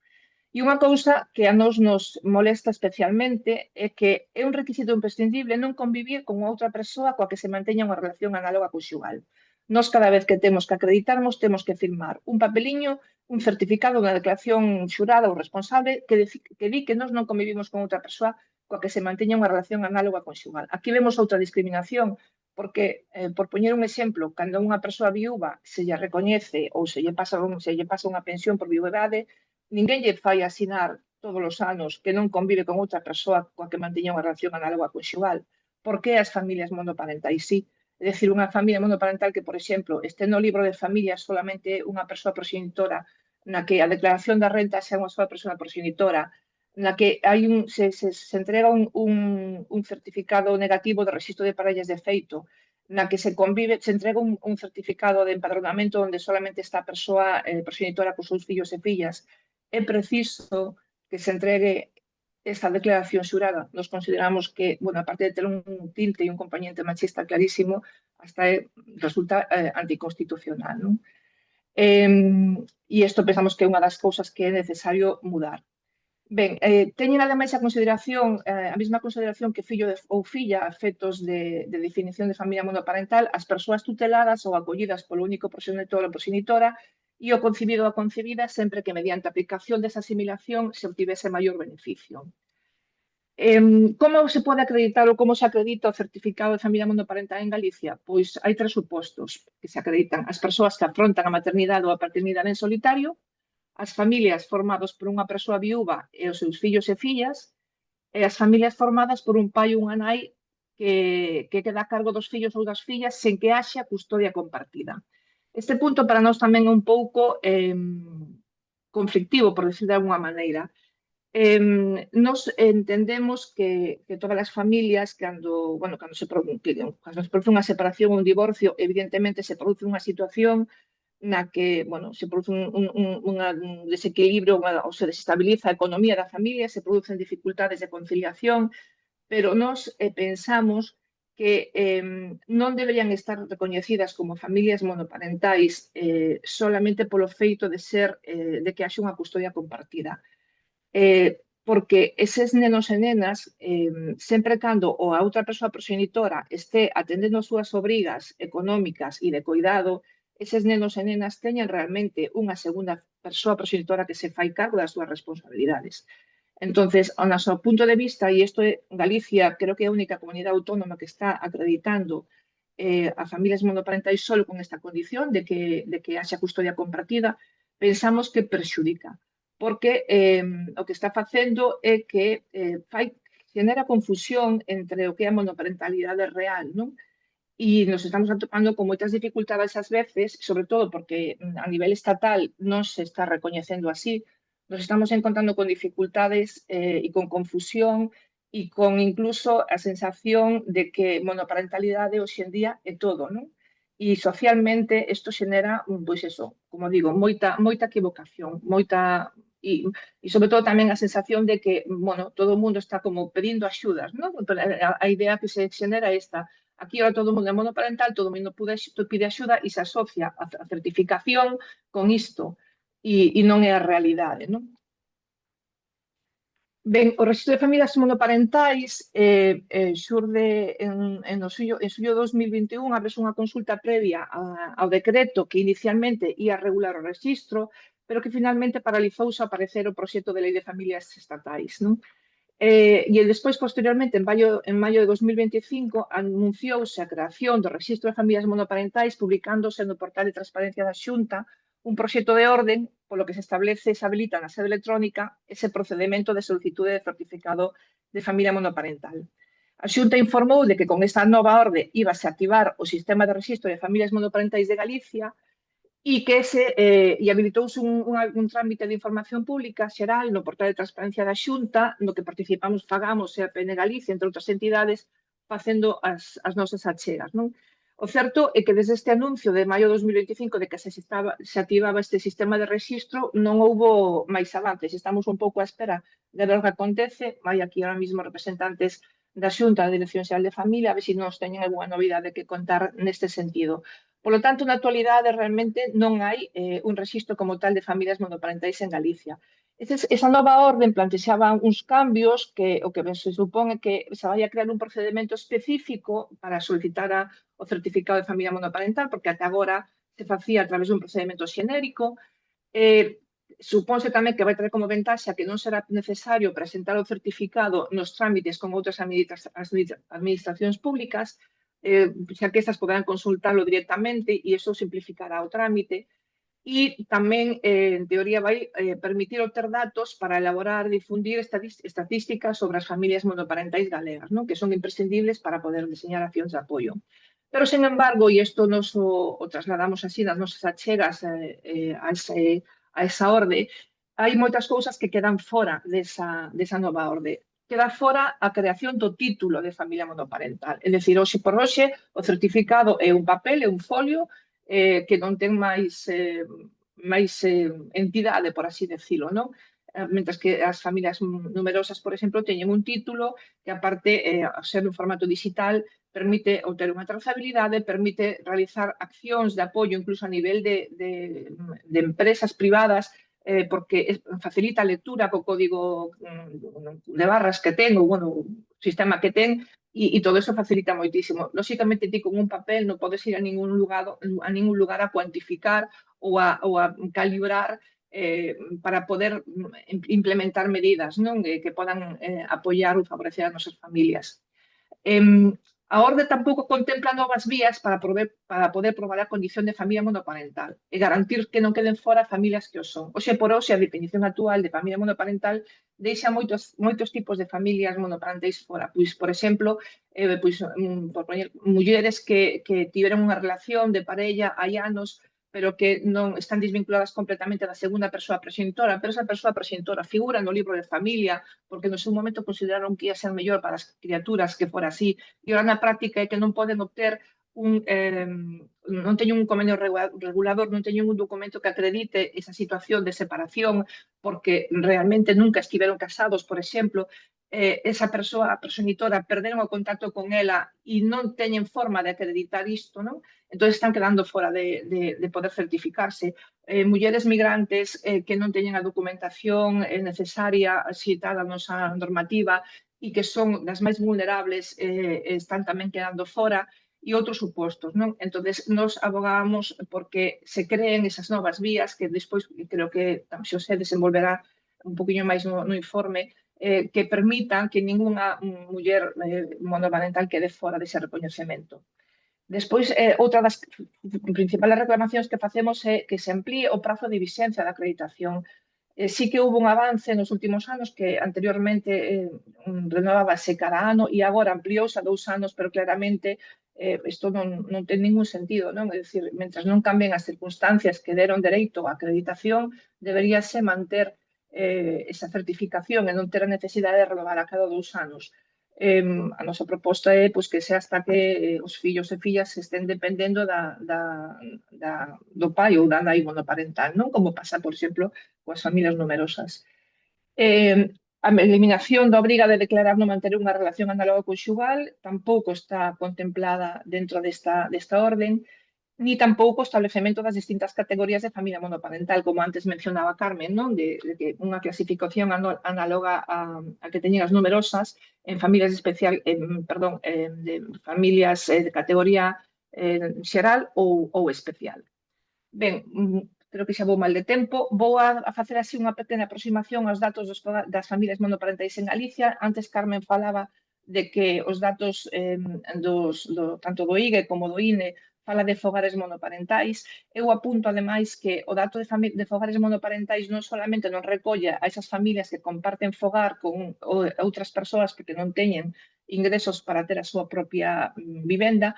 E unha cousa que a nos molesta especialmente é que é un requisito imprescindible non convivir con outra persoa coa que se manteña unha relación análoga conxugal. Nós cada vez que temos que acreditarmos temos que firmar un papeliño, un certificado, unha declaración xurada ou responsable que di que nós non convivimos con outra persoa coa que se manteña unha relación análoga conxugal. Aquí vemos outra discriminación porque, por poñer un exemplo, cando unha persoa viúva se lle recoñece ou se lle pasa unha pensión por viuvedade, ninguén lle fai asinar todos os anos que non convive con outra persoa coa que manteña unha relación análoga conxugal. Por que as familias monoparentais sí? É dicir, unha familia monoparental que, por exemplo, este no libro de familia solamente unha persoa proxenitora, na que a declaración da renta xa unha soa persoa proxenitora, na que se entrega un certificado negativo de rexistro de parellas de feito, na que se entrega un certificado de empadronamento onde solamente está a persoa proxenitora cos seus fillos e fillas. É preciso que se entregue esta declaración xurada. Nos consideramos que, aparte de ter un tinte e un componente machista clarísimo, hasta resulta anticonstitucional. E isto pensamos que é unha das cousas que é necesario mudar. Ben, teñen ademais a mesma consideración que fillo ou filla a efectos de definición de familia monoparental as persoas tuteladas ou acollidas polo único proxenitor ou proxenitora e o concibido ou a concebida sempre que mediante a aplicación desa asimilación se obtivese maior beneficio. Como se pode acreditar ou como se acredita o certificado de familia monoparental en Galicia? Pois hai 3 supostos que se acreditan. As persoas que afrontan a maternidade ou a paternidade en solitario, as familias formadas por unha persoa viúva e os seus fillos e fillas, e as familias formadas por un pai ou unha nai que queda a cargo dos fillos ou das fillas sen que haxa custodia compartida. Este punto para nós tamén é un pouco conflictivo, por decir de alguma maneira. Nos entendemos que todas as familias, cando se produce unha separación ou un divorcio, evidentemente se produce unha situación na que se produce un desequilibrio ou se desestabiliza a economía da familia, se producen dificultades de conciliación, pero nós pensamos que non deberían estar recoñecidas como familias monoparentais solamente polo feito de que haxe unha custodia compartida. Porque eses nenos e nenas, sempre cando a outra persoa proxenitora este atendendo as súas obrigas económicas e de cuidado, eses nenos e nenas teñen realmente unha segunda persoa proxenitora que se fai cargo das súas responsabilidades. Entonces, ao noso punto de vista, e isto é Galicia, creo que é a única comunidade autónoma que está acreditando a familias monoparentais só con esta condición de que haxa custodia compartida, pensamos que perxudica, porque o que está facendo é que genera confusión entre o que é a monoparentalidade real, non? E nos estamos atopando con moitas dificultades ás veces, sobre todo porque a nivel estatal non se está recoñecendo así, nos estamos encontrando con dificultades e con confusión e con incluso a sensación de que monoparentalidade hoxe en día é todo, non? E socialmente isto xenera, pois eso, como digo, moita equivocación, e sobre todo tamén a sensación de que, todo o mundo está como pedindo axudas, non? A idea que se xenera é esta. Aquí ahora todo o mundo é monoparental, todo o mundo pide axuda e se asocia a certificación con isto e non é a realidade, non? Ben, o rexistro de familias monoparentais xurde en xullo 2021, abres unha consulta previa ao decreto que inicialmente ia regular o rexistro, pero que finalmente paralizouse ao aparecer o proxecto de lei de familias estatais, non? E despois, posteriormente, en maio de 2025, anunciouse a creación do rexistro de familias monoparentais publicándose no portal de transparencia da Xunta un proxecto de orden polo que se establece e se habilita na sede electrónica ese procedemento de solicitude de certificado de familia monoparental. A Xunta informou de que con esta nova orde íbase a activar o sistema de rexistro de familias monoparentais de Galicia e que habilitouse un trámite de información pública xeral no portal de transparencia da Xunta, no que participamos, Fagamos e a PN Galicia, entre outras entidades, facendo as nosas achegas, non? O certo é que desde este anuncio de maio de 2025 de que se activaba este sistema de rexistro non houbo máis avances. Estamos un pouco á espera de ver o que acontece. Vai aquí ahora mesmo representantes da Xunta da Dirección Xeral de Familia a ver se nos teñen algunha novidade que contar neste sentido. Polo tanto, na actualidade realmente non hai un rexistro como tal de familias monoparentais en Galicia. Esa nova orden plantexaba uns cambios que o que se supón é que se vai a crear un procedimento específico para solicitar o certificado de familia monoparental, porque ata agora se facía a través dun procedimento xenérico. Supónse tamén que vai traer como ventaxa que non será necesario presentar o certificado nos trámites con outras administracións públicas, xa que estas poderán consultarlo directamente e iso simplificará o trámite. E tamén, en teoría, vai permitir obter datos para elaborar e difundir estatísticas sobre as familias monoparentais galegas, non? Que son imprescindibles para poder diseñar accións de apoio. Pero, sen embargo, e isto nos o trasladamos así nas nosas achegas a esa orde, hai moitas cousas que quedan fora desa nova orde. Queda fora a creación do título de familia monoparental. É dicir, hoxe por hoxe, o certificado é un papel, é un folio, que non ten máis entidade, por así decirlo, non? Mentres que as familias numerosas, por exemplo, teñen un título que, aparte, ao ser un formato digital, permite obter unha trazabilidade, permite realizar accións de apoio incluso a nivel de empresas privadas, porque facilita a lectura co código de barras que ten, ou, bueno, o sistema que ten, e todo eso facilita moitísimo. Lóxicamente, ti con un papel non podes ir a ningún lugar a cuantificar ou a calibrar para poder implementar medidas, non? Que podan apoiar ou favorecer as nosas familias. A orde tampouco contempla novas vías para poder probar a condición de familia monoparental e garantir que non queden fora familias que o son. Hoxe por hoxe, a definición actual de familia monoparental deixa moitos tipos de familias monoparentais fora. Pois, por exemplo, por poñer, mulleres que tiveron unha relación de parella hai anos, pero que non están desvinculadas completamente da segunda persoa prexenitora, pero esa persoa prexenitora figura no libro de familia porque no seu momento consideraron que ia ser mellor para as criaturas que fora así, e ora na práctica é que non poden obter non teñen un convenio regulador, non teñen un documento que acredite esa situación de separación porque realmente nunca estiveron casados, por exemplo, esa persoa, a progenitora, perderon o contacto con ela e non teñen forma de acreditar isto, non? Entón están quedando fora de poder certificarse. Mulleres migrantes que non teñen a documentación necesaria citada na nosa normativa e que son das máis vulnerables están tamén quedando fora, e outros supostos, non? Entón, nos abogábamos porque se creen esas novas vías que despois creo que Xosé desenvolverá un poquinho máis no informe, que permitan que ningunha muller monoparental quede fora dese recoñecemento. Despois, outra das principales reclamacións que facemos é que se amplíe o prazo de vixencia da acreditación. Sí que houve un avance nos últimos anos que anteriormente renovábase cada ano e agora ampliouse a 2 anos, pero claramente isto non ten ningún sentido, non? É dicir, mentras non cambien as circunstancias que deron dereito á acreditación, deberíase manter esa certificación e non ter a necesidade de renovar a cada 2 anos. A nosa proposta é que sea hasta que os fillos e fillas estén dependendo do pai ou da nai monoparental, non? Como pasa, por exemplo, coas familias numerosas. A eliminación da obriga de declarar non manter unha relación análoga conxugal tampouco está contemplada dentro desta orden. ni tampouco o establecemento das distintas categorías de familia monoparental, como antes mencionaba Carmen, non? De que unha clasificación análoga a que teñen as numerosas en familias de familias de categoría xeral ou especial. Ben, creo que xa vou mal de tempo. Vou a facer así unha pequena aproximación aos datos das familias monoparentais en Galicia. Antes Carmen falaba de que os datos tanto do IGE como do INE fala de fogares monoparentais. Eu apunto, ademais, que o dato de fogares monoparentais non solamente non recolle a esas familias que comparten fogar con outras persoas porque non teñen ingresos para ter a súa propia vivenda,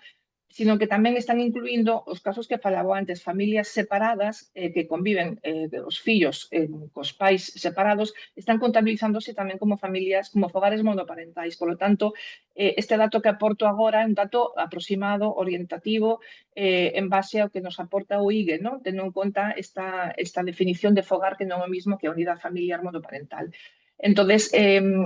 sino que tamén están incluindo os casos que falaba antes, familias separadas que conviven os fillos cos pais separados, están contabilizándose tamén como familias, como fogares monoparentais. Por lo tanto, este dato que aporto agora é un dato aproximado, orientativo, en base ao que nos aporta o IGE, ¿no? Tendo en conta esta definición de fogar que non é o mismo que a unidade familiar monoparental. Entonces,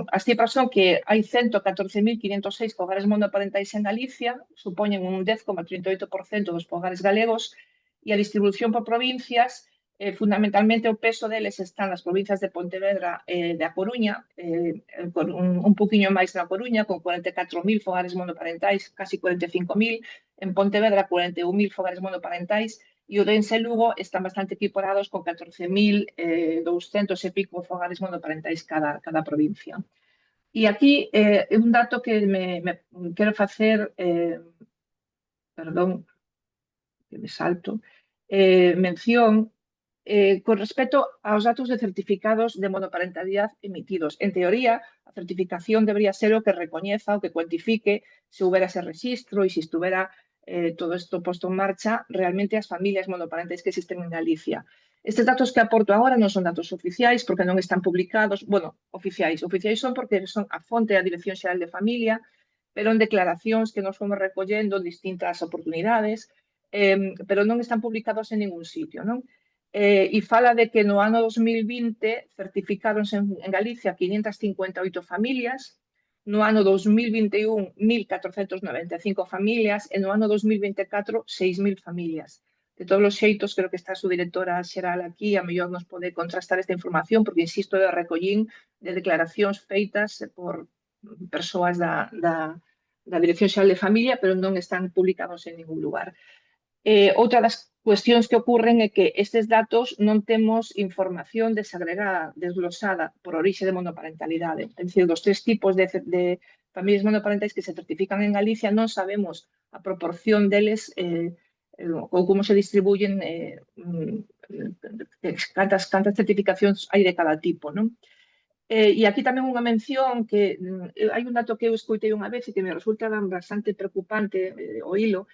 as cifras son que hai 114.506 fogares monoparentais en Galicia, supoñen un 10,38% dos fogares galegos, e a distribución por provincias, fundamentalmente o peso deles está nas provincias de Pontevedra e de A Coruña, un poquinho máis na Coruña, con 44.000 fogares monoparentais, casi 45.000, en Pontevedra 41.000 fogares monoparentais, e Ourense e Lugo están bastante equiparados con 14.200 e pico fogares monoparentais cada provincia. E aquí é un dato que me quero facer, perdón, que me salto, mención con respecto aos datos de certificados de monoparentalidade emitidos. En teoría, a certificación debería ser o que recoñeza, o que cuantifique se houbera ese registro e se estuvera todo isto posto en marcha realmente as familias monoparentais que existen en Galicia. Estes datos que aporto agora non son datos oficiais porque non están publicados, bueno, oficiais son porque son a fonte da Dirección Xeral de Familia, pero en declaracións que nos fomos recollendo en distintas oportunidades, pero non están publicados en ningún sitio, non? E fala de que no ano 2020 certificáronse en Galicia 558 familias, no ano 2021 1.495 familias e no ano 2024 6.000 familias. De todos os xeitos, creo que está a subdirectora xeral aquí, a mellor nos pode contrastar esta información, porque, insisto, eu recollín de declaracións feitas por persoas da Dirección Xeral de Familia, pero non están publicados en ningún lugar. Outra das cuestións que ocorren é que estes datos non temos información desagregada, desglosada por orixe de monoparentalidade. É dicir, dos tres tipos de familias monoparentais que se certifican en Galicia non sabemos a proporción deles ou como se distribuyen cantas certificacións hai de cada tipo, non? E aquí tamén unha mención que hai un dato que eu escoitei unha vez e que me resulta bastante preocupante oílo,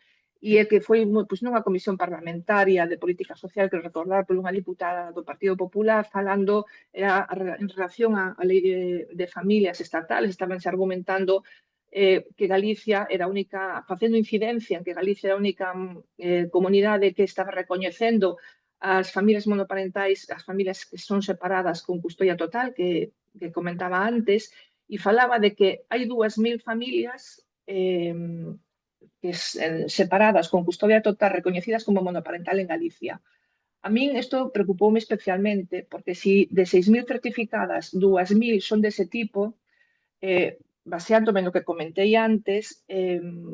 e é que foi nunha comisión parlamentaria de política social, que recordar por unha diputada do Partido Popular, falando en relación á lei de familias estatales, estabanse argumentando que Galicia era a única, facendo incidencia en que Galicia era a única comunidade que estaba recoñecendo as familias monoparentais, as familias que son separadas con custodia total, que comentaba antes, e falaba de que hai 2.000 familias separadas con custodia total recoñecidas como monoparental en Galicia. A min isto preocupoume especialmente porque se de 6.000 certificadas 2.000 son dese tipo, baseándome no que comentei antes,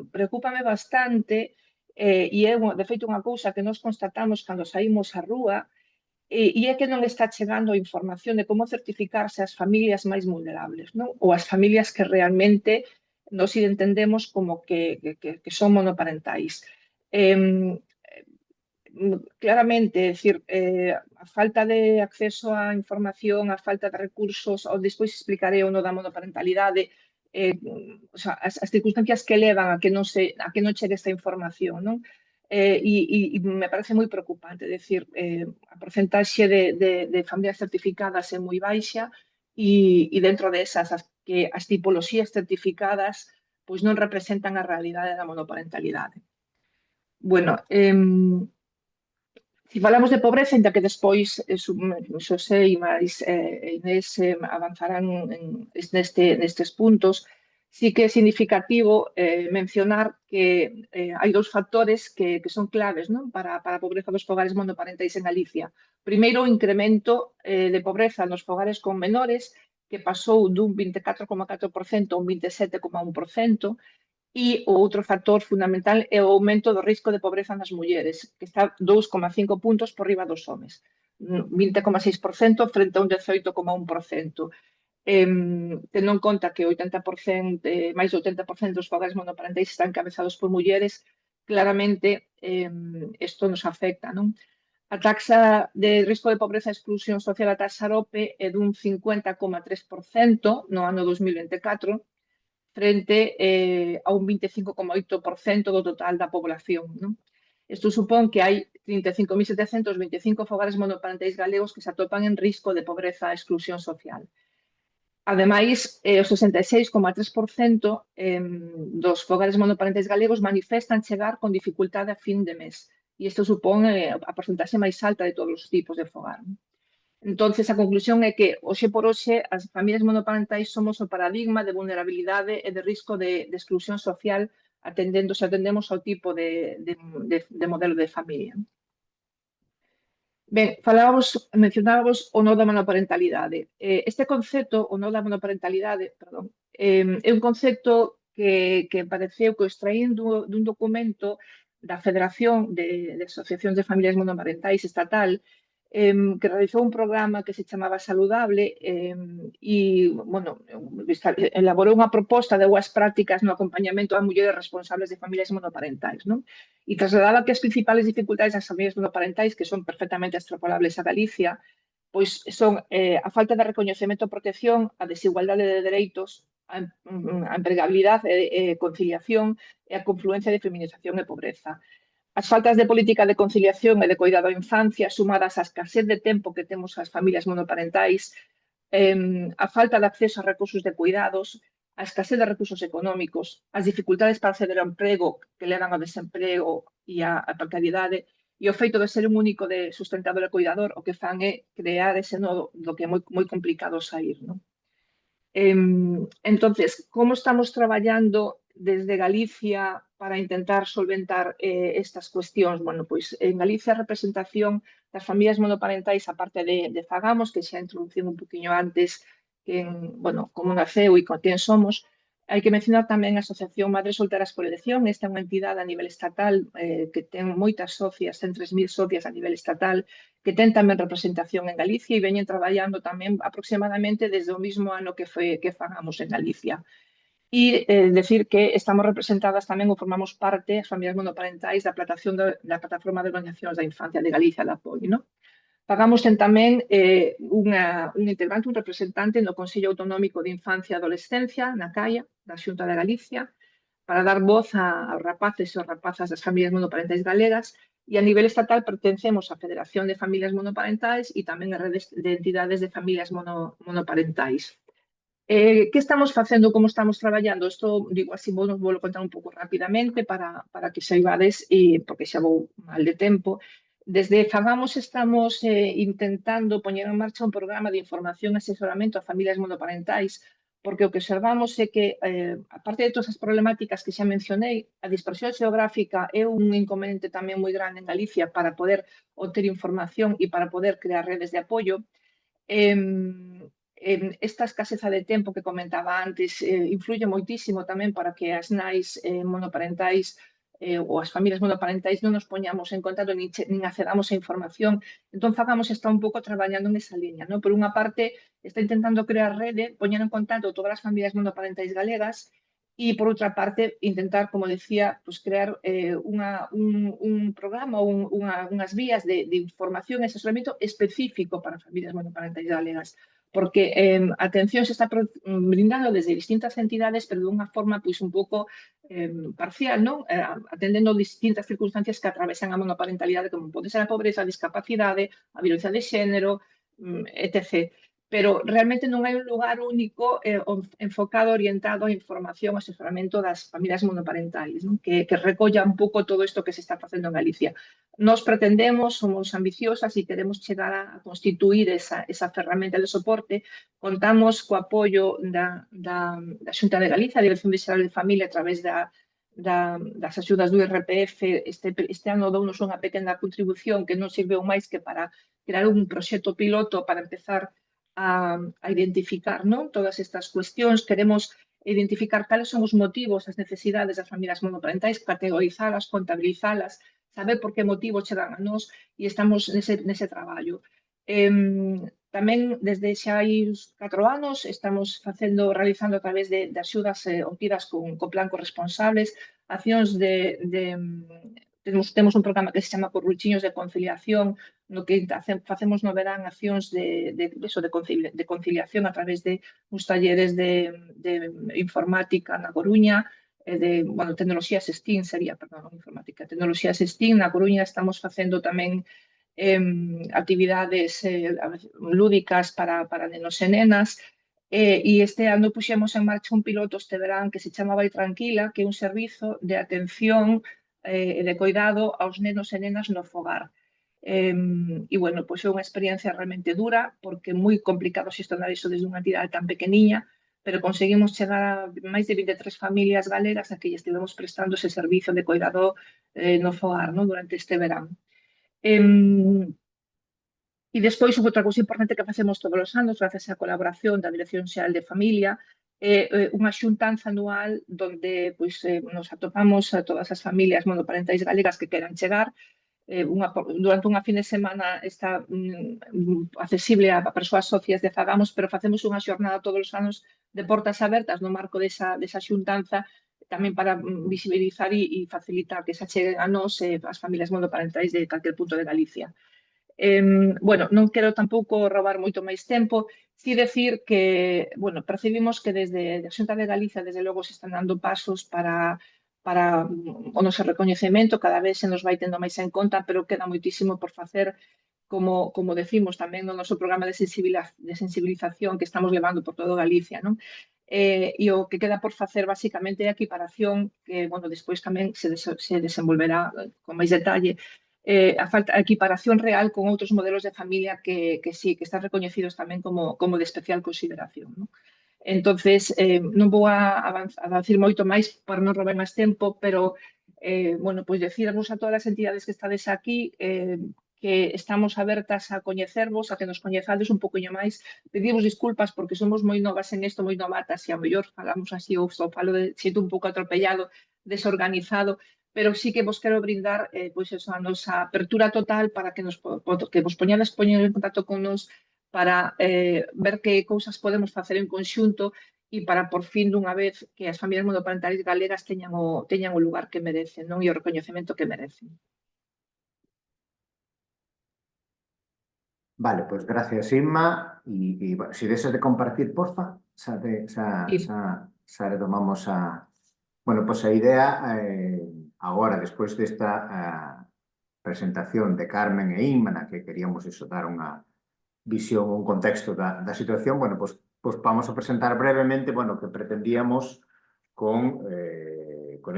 preocúpame bastante e é, de feito, unha cousa que nos constatamos cando saímos á rúa e é que non está chegando a información de como certificarse as familias máis vulnerables, non? Ou as familias que realmente nos entendemos como que son monoparentais. Claramente, é dicir, a falta de acceso á información, a falta de recursos, ou despois explicarei o no da monoparentalidade, as circunstancias que levan a que non chegue esta información, non? E me parece moi preocupante, é dicir, a porcentaxe de familias certificadas é moi baixa e dentro desas as tipoloxías certificadas pois non representan a realidade da monoparentalidade. Bueno, se falamos de pobreza, ainda que despois Xosé e máis Inés avanzarán nestes puntos, Sí que é significativo mencionar que hai dous factores que son claves, non? para a pobreza dos fogares monoparentais en Galicia. Primeiro, o incremento de pobreza nos fogares con menores, que pasou dun 24,4% a un 27,1%, e o outro factor fundamental é o aumento do risco de pobreza nas mulleres, que está 2,5 puntos por riba dos homes, 20,6% frente a un 18,1%. Tendo en conta que 80%, máis do 80% dos fogares monoparentais están encabezados por mulleres, claramente isto nos afecta, non? A taxa de risco de pobreza e exclusión social, a taxa AROPE, é dun 50,3% no ano 2024, frente a un 25,8% do total da población, non? Isto supón que hai 35.725 fogares monoparentais galegos que se atopan en risco de pobreza e exclusión social. Ademais, o 66,3% dos fogares monoparentais galegos manifestan chegar con dificultade a fin de mes. E isto supón a porcentaxe máis alta de todos os tipos de fogar. Entonces, a conclusión é que, hoxe por hoxe, as familias monoparentais somos o paradigma de vulnerabilidade e de risco de exclusión social atendemos ao tipo de modelo de familia. Ben, mencionábamos o nó da monoparentalidade. Este concepto, o nó da monoparentalidade, perdón, é un concepto que pareceu que o extraín dun documento da Federación de Asociacións de Familias Monoparentais estatal, que realizou un programa que se chamaba Saludable e, bueno, elaborou unha proposta de boas prácticas no acompañamento a mulleres responsables de familias monoparentais, non? E trasladaba que as principales dificultades das familias monoparentais, que son perfectamente extrapolables a Galicia, pois son a falta de recoñecemento e protección, a desigualdade de dereitos, a empregabilidade e conciliación e a confluencia de feminización e pobreza. As faltas de política de conciliación e de cuidado á infancia, sumadas á escasez de tempo que temos as familias monoparentais, a falta de acceso a recursos de cuidados, a escasez de recursos económicos, as dificultades para acceder ao emprego que levan ao desemprego e á precariedade, e o feito de ser un único de sustentador e cuidador, o que fan é crear ese nodo do que é moi complicado sair, non? Entonces, como estamos traballando desde Galicia para intentar solventar estas cuestións? Bueno, pois en Galicia a representación das familias monoparentais, a parte de Fagamos, que xa introducín un poquinho antes, que, bueno, como naceu e con quen somos, hai que mencionar tamén a Asociación Madres Solteras por Elección. Esta é unha entidade a nivel estatal que ten moitas socias, ten 3.000 socias a nivel estatal, que ten tamén representación en Galicia e veñen traballando tamén aproximadamente desde o mismo ano que Fagamos en Galicia. E decir que estamos representadas tamén ou formamos parte, as familias monoparentais, da Plataforma de Organizacións da Infancia de Galicia, da POI, non? Fagamos ten tamén un integrante, un representante no Consello Autonómico de Infancia e Adolescencia, na CAIA, da Xunta de Galicia, para dar voz aos rapaces e aos rapazas das familias monoparentais galegas, e a nivel estatal pertencemos á Federación de Familias Monoparentais e tamén a redes de entidades de familias monoparentais. Que estamos facendo, como estamos traballando? Isto, digo así, vou contar un pouco rapidamente para que saibades, porque xa vou mal de tempo. Desde Fagamos estamos intentando poñer en marcha un programa de información e asesoramento a familias monoparentais, porque o que observamos é que, aparte de todas as problemáticas que xa mencionei, a dispersión xeográfica é un inconveniente tamén moi grande en Galicia para poder obter información e para poder crear redes de apoio. Esta escaseza de tempo que comentaba antes influye moitísimo tamén para que as nais monoparentais ou as familias monoparentais non nos poñamos en contacto nin accedamos a información. Entón, Fagamos está un pouco traballando nesa liña, non? Por unha parte, está intentando crear rede, poñer en contacto todas as familias monoparentais galegas e, por outra parte, intentar, como decía, pues, crear un programa ou unhas vías de información e asesoramento específico para familias monoparentais galegas, porque a atención se está brindando desde distintas entidades, pero dunha forma pois un pouco parcial, non? Atendendo distintas circunstancias que atravesan a monoparentalidade, como pode ser a pobreza, a discapacidade, a violencia de xénero, etc. Pero realmente non hai un lugar único enfocado, orientado á información e asesoramento das familias monoparentais, non? Que recolla un pouco todo isto que se está facendo en Galicia. Nós pretendemos, somos ambiciosas e queremos chegar a constituir esa ferramenta de soporte. Contamos co apoio da Xunta de Galicia, a Dirección Xeral de Familia, a través das axudas do IRPF. Este ano dounos unha pequena contribución que non sirveu máis que para crear un proxecto piloto para empezar a identificar, non, todas estas cuestións. Queremos identificar cales son os motivos, as necesidades das familias monoparentais, categorizalas, contabilizalas, saber por que motivo chegan a nós, e estamos nese traballo. Tamén, desde xa hai uns 4 anos, estamos realizando a través de axudas obtidas con plan corresponsables, accións temos un programa que se chama Corruchiños de Conciliación, no que facemos no verán accións de conciliación a través de uns talleres de informática na Coruña, tecnoloxías STEAM sería, perdón, informática, tecnoloxías STEAM. Na Coruña estamos facendo tamén actividades lúdicas para nenos e nenas, e este ano puxemos en marcha un piloto este verán que se chama Vai Tranquila, que é un servizo de atención e de cuidado aos nenos e nenas no fogar. E, bueno, pois é unha experiencia realmente dura, porque é moi complicado xestionar iso desde unha entidade tan pequeniña, pero conseguimos chegar a máis de 23 familias galegas a que estivemos prestando ese servizo de cuidado no fogar, non, durante este verán. E despois, outra cousa importante que facemos todos os anos, gracias á colaboración da Dirección Xeral de Familia, é unha xuntanza anual onde nos atopamos a todas as familias monoparentais galegas que queran chegar. Durante unha fin de semana está accesible a persoas socias de Fagamos, pero facemos unha xornada todos os anos de portas abertas no marco desa xuntanza, tamén para visibilizar e facilitar que se acheguen a nós as familias monoparentais de calquer punto de Galicia. Bueno, non quero tampouco roubar moito máis tempo, si decir que, bueno, percibimos que desde a Xunta de Galicia, desde logo, se están dando pasos para o noso recoñecemento, cada vez se nos vai tendo máis en conta, pero queda moitísimo por facer, como decimos tamén no noso programa de sensibilización que estamos levando por todo Galicia, non? E o que queda por facer basicamente é a equiparación, que, bueno, despois tamén se desenvolverá con máis detalle, a equiparación real con outros modelos de familia que sí, que están recoñecidos tamén como de especial consideración, non? Entonces, non vou a dicir moito máis para non roubar máis tempo, pero, bueno, pois decirvos a todas as entidades que estades aquí que estamos abertas a coñecervos, a que nos coñezades un poquinho máis. Pedimos disculpas porque somos moi novas en isto, moi novatas, e ao mellor falamos así, ou falo de xeito un pouco atropellado, desorganizado, pero sí que vos quero brindar pois eso, a nosa apertura total para que vos poñades en contacto con nos, para ver que cousas podemos facer en conxunto e para, por fin, dunha vez, que as familias monoparentais galegas teñan o lugar que merecen, non, e o recoñecemento que merecen. Vale, pois gracias, Inma. E bueno, se desas de compartir, porfa, xa retomamos a... Bueno, pois a idea, agora, despois desta presentación de Carmen e Inma, na que queríamos dar unha visión, un contexto da situación, bueno, pois vamos a presentar brevemente, bueno, que pretendíamos con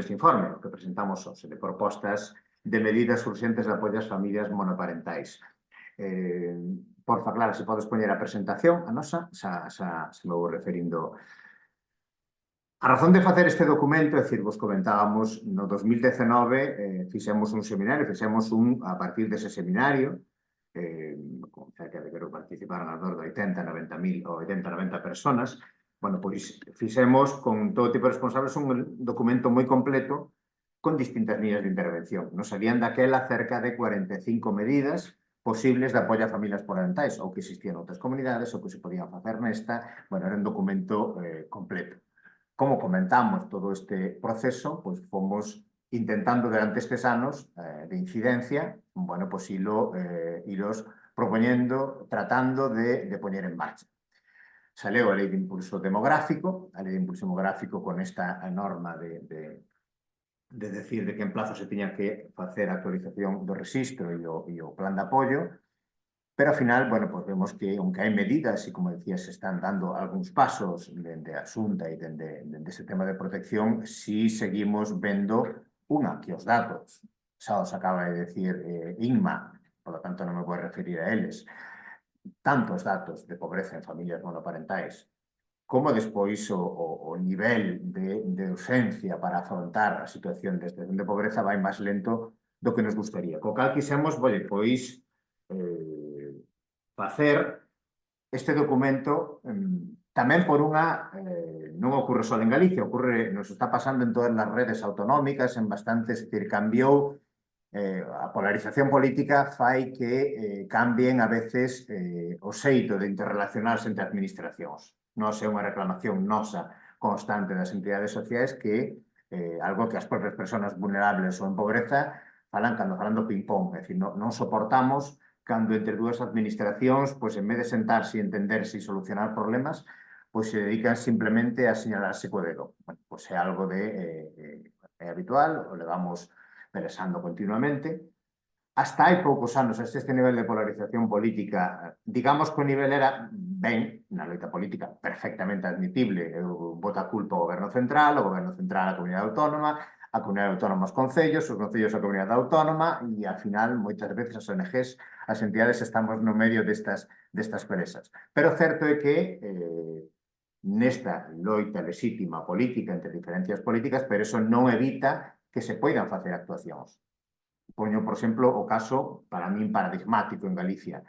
este informe, que presentamos hoxe, de propostas de medidas urxentes de apoio ás familias monoparentais. Porfa, Clara, se podes poñer a presentación, a nosa, xa me vou referindo. A razón de facer este documento, é dicir, vos comentábamos, no 2019 fixemos un seminario, a partir dese seminario, con cerca de que participaron alrededor de 80-90 personas. Bueno, pois fixemos con todo tipo de responsables un documento moi completo con distintas líneas de intervención. Nos salían daquela cerca de 45 medidas posibles de apoio a familias monoparentais, ou que existían outras comunidades, ou que se podían facer nesta. Bueno, era un documento completo. Como comentamos todo este proceso, pois fomos intentando durante estes anos de incidencia, bueno, pois iros propoñendo, tratando de poñer en marcha. Saleu a Lei de Impulso Demográfico, con esta norma de decir de que en plazo se tiña que facer a actualización do rexistro e o plan de apoio, pero ao final, bueno, pues vemos que, aunque hai medidas, e como decía, se están dando algúns pasos dende a Xunta e dende ese tema de protección, si seguimos vendo, que os datos xa os acaba de decir Inma, por lo tanto non me vou referir a eles, tantos datos de pobreza en familias monoparentais, como despois o nivel de urxencia para afrontar a situación de pobreza vai máis lento do que nos gustaría. Co cal quixemos, pois, facer este documento tamén por unha, non ocorre só en Galicia, nos está pasando en todas as redes autonómicas, en bastantes, cambiou, a polarización política fai que cambien a veces o xeito de interrelacionarse entre administracións. Non é unha reclamación nosa constante das entidades sociais que algo que as propias persoas vulnerables ou en pobreza falan cando falan do ping-pong, é dicir, non soportamos cando entre dúas administracións, pois en vez de sentarse e entenderse e solucionar problemas, pois se dedican simplemente a señalarse co dedo. Bueno, pois é algo é habitual, o levamos pelesando continuamente. Hasta hai poucos anos, este nivel de polarización política, digamos que o nivel era ben, na loita política, perfectamente admitible. Eu boto a culpa ao goberno central a comunidade autónoma, a comunidade autónoma aos concellos, os concellos a comunidade autónoma, e, ao final, moitas veces as ONGs, as entidades, estamos no medio destas perezas. Pero certo é que nesta loita lexítima política entre diferencias políticas, pero eso non evita que se poidan facer actuacións. Poño, por exemplo, o caso, para min, paradigmático en Galicia.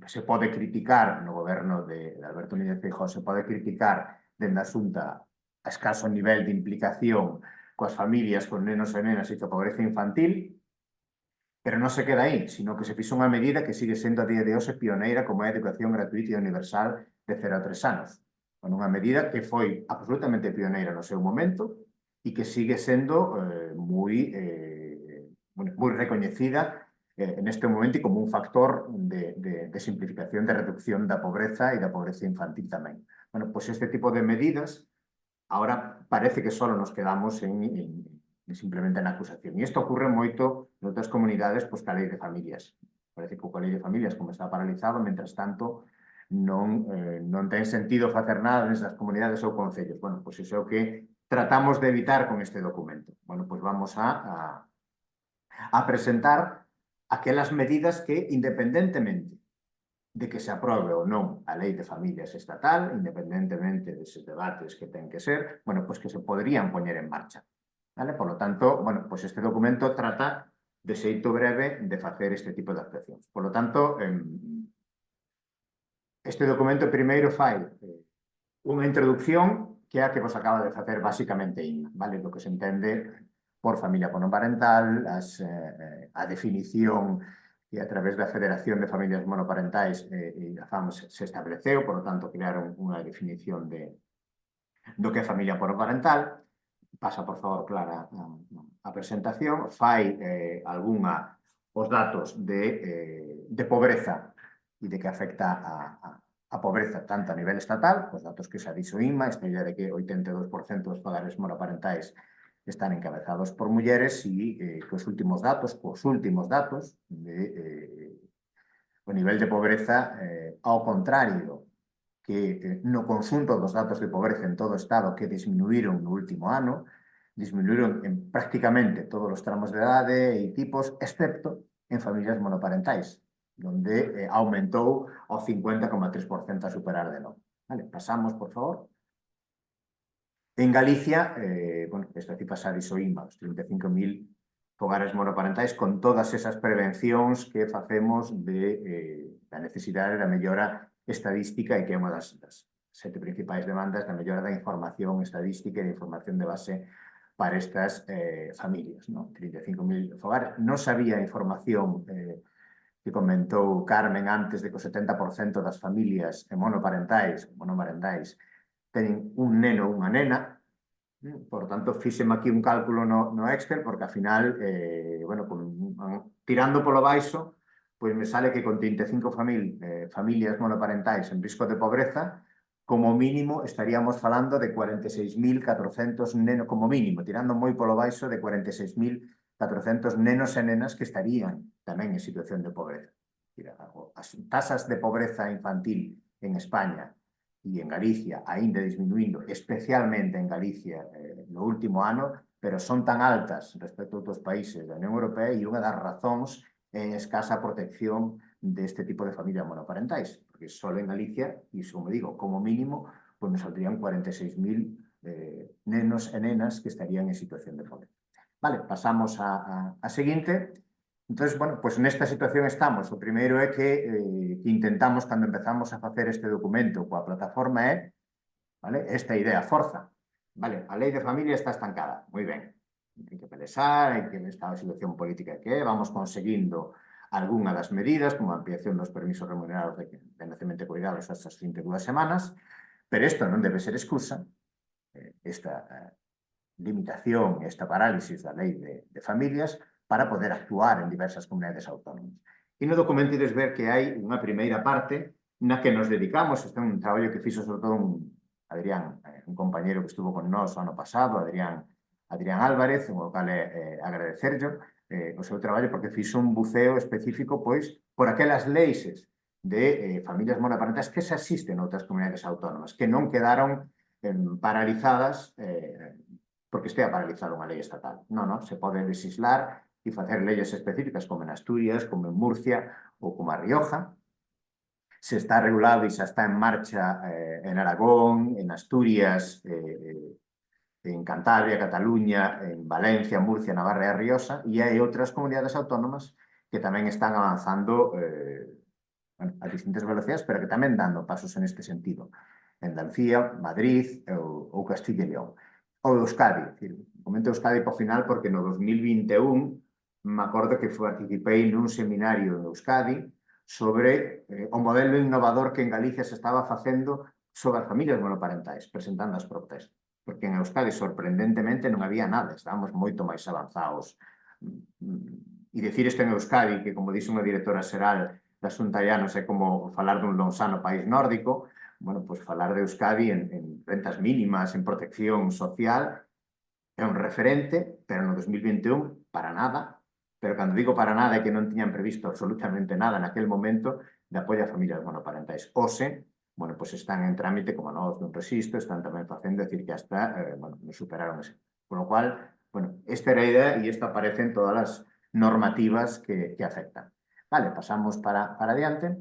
Se pode criticar no goberno de Alberto Núñez Feijóo, se pode criticar dende a Xunta a escaso nivel de implicación coas familias, con nenos e nenas e coa pobreza infantil, pero non se queda aí, sino que se fixo unha medida que sigue sendo a día de hoxe pioneira, como é a educación gratuita e universal de 0 a 3 anos. Unha medida que foi absolutamente pioneira no seu momento e que sigue sendo moi recoñecida en este momento e como un factor de simplificación, de reducción da pobreza e da pobreza infantil tamén. Bueno, pois este tipo de medidas ahora parece que só nos quedamos simplemente na acusación. E isto ocurre moito en outras comunidades pois ca lei de familias. Parece que coa lei de familias, como está paralizado, mentras tanto, non ten sentido facer nada nestas comunidades ou concellos. Bueno, pois iso é o que tratamos de evitar con este documento. Bueno, pois vamos a presentar aquelas medidas que, independentemente de que se aprobe ou non a lei de familias estatal, independentemente deses debates que ten que ser, bueno, pois que se poderían poñer en marcha. Vale? Por lo tanto, bueno, pois este documento trata de xeito breve de facer este tipo de actuacións. Por lo tanto, este documento primeiro fai unha introducción que é a que vos acaba de facer basicamente Inma, vale? Do que se entende por familia monoparental, a definición que a través da Federación de Familias Monoparentais e a FAMS se estableceu, por lo tanto, crearon unha definición do que é familia monoparental. Pasa, por favor, Clara, a presentación. Fai os datos de pobreza e de que afecta a pobreza tanto a nivel estatal, os datos que xa dixo Inma, esta idea de que 82% dos fogares monoparentais están encabezados por mulleres e cos últimos datos o nivel de pobreza, ao contrario que no conxunto dos datos de pobreza en todo o Estado que disminuíron no último ano, disminuíron en prácticamente todos os tramos de idade e tipos, excepto en familias monoparentais, onde aumentou ao 50,3% a superar de novo. Vale, pasamos, por favor. En Galicia, bueno, esta cifra xa dixo Inma, os 35.000 fogares monoparentais con todas esas prevencións que facemos da necesidade da mellora estadística e que é unha das 7 principais demandas da mellora da información estadística e da información de base para estas familias. 35.000 fogares. Non sabía a información que comentou Carmen antes de que o 70% das familias monoparentais teñen un neno ou unha nena. Por tanto, fíxeme aquí un cálculo no Excel, porque, ao final, bueno, tirando polo baixo, pois me sale que con 35 familias monoparentais en risco de pobreza, como mínimo estaríamos falando de 46.400 nenos, como mínimo, tirando moi polo baixo, de 46.400 nenos e nenas que estarían tamén en situación de pobreza. As tasas de pobreza infantil en España e en Galicia, aínda disminuindo, especialmente en Galicia no último ano, pero son tan altas respecto a outros países da Unión Europea e unha das razóns é a escasa protección deste tipo de familias monoparentais, porque só en Galicia, e iso me digo, como mínimo, pues nos saldrían 46.000 nenos e nenas que estarían en situación de pobreza. Vale, pasamos a seguinte. Entonces, bueno, pues nesta situación estamos. O primeiro é que intentamos, cando empezamos a facer este documento coa plataforma, é, vale, esta idea, forza. Vale, a lei de familia está estancada. Moi ben. Hai que pelesar, hai que estar a situación política que é, vamos conseguindo algunha das medidas, como a ampliación dos permisos remunerados de nacemento e cuidados hasta as 32 semanas, pero isto non debe ser excusa, esta limitación, esta parálisis da lei de familias para poder actuar en diversas comunidades autónomas. E no documento ides ver que hai unha primeira parte na que nos dedicamos, este é un traballo que fixo sobre todo Adrián, un compañero que estuvo con nós o ano pasado, Adrián Álvarez, o cal é agradecerlo o seu traballo porque fixo un buceo específico pois por aquelas leis de familias monoparentais que se existen noutras comunidades autónomas, que non quedaron paralizadas porque estea paralizada unha lei estatal. Non, se pode legislar e facer leyes específicas como en Asturias, como en Murcia ou como a Rioja. Se está regulado e xa está en marcha en Aragón, en Asturias, en Cantabria, Cataluña, en Valencia, Murcia, Navarra e a Rioxa, e hai outras comunidades autónomas que tamén están avanzando a distintas velocidades, pero que tamén dando pasos en este sentido. Andalucía, Madrid ou Castilla e León. Ou Euskadi, comento Euskadi por final porque no 2021 me acordo que participei nun seminario en Euskadi sobre o modelo innovador que en Galicia se estaba facendo sobre as familias monoparentais, presentando as propuestas. Porque en Euskadi, sorprendentemente, non había nada, estábamos moito máis avanzados. E dicir isto en Euskadi, que como dixe unha directora xeral da Xunta de Llanos é como falar dun lonsano país nórdico, bueno, pues falar de Euskadi en rentas mínimas, en protección social, é un referente, pero no 2021 para nada, pero cando digo para nada é que non tiñan previsto absolutamente nada naquel momento de apoio a familias monoparentais. Ose, bueno, pues están en trámite como novos dun registro, están tamén facendo, decir que hasta, bueno, nos superaron ese. Por lo cual, bueno, esta era a idea e isto aparece en todas as normativas que afectan. Vale, pasamos para adiante.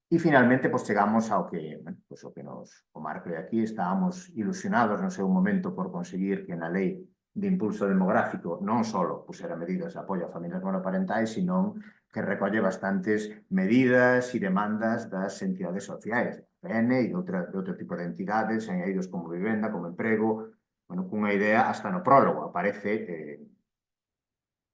E finalmente, pues, chegamos ao que, bueno, pues, o que o Marco de aquí estábamos ilusionados no seu momento por conseguir que na lei de impulso demográfico non só pusera medidas de apoio a familias monoparentais, sino que recolle bastantes medidas e demandas das entidades sociais, PN e de outro tipo de entidades, en eidos como vivenda, como emprego, bueno, cunha idea, hasta no prólogo aparece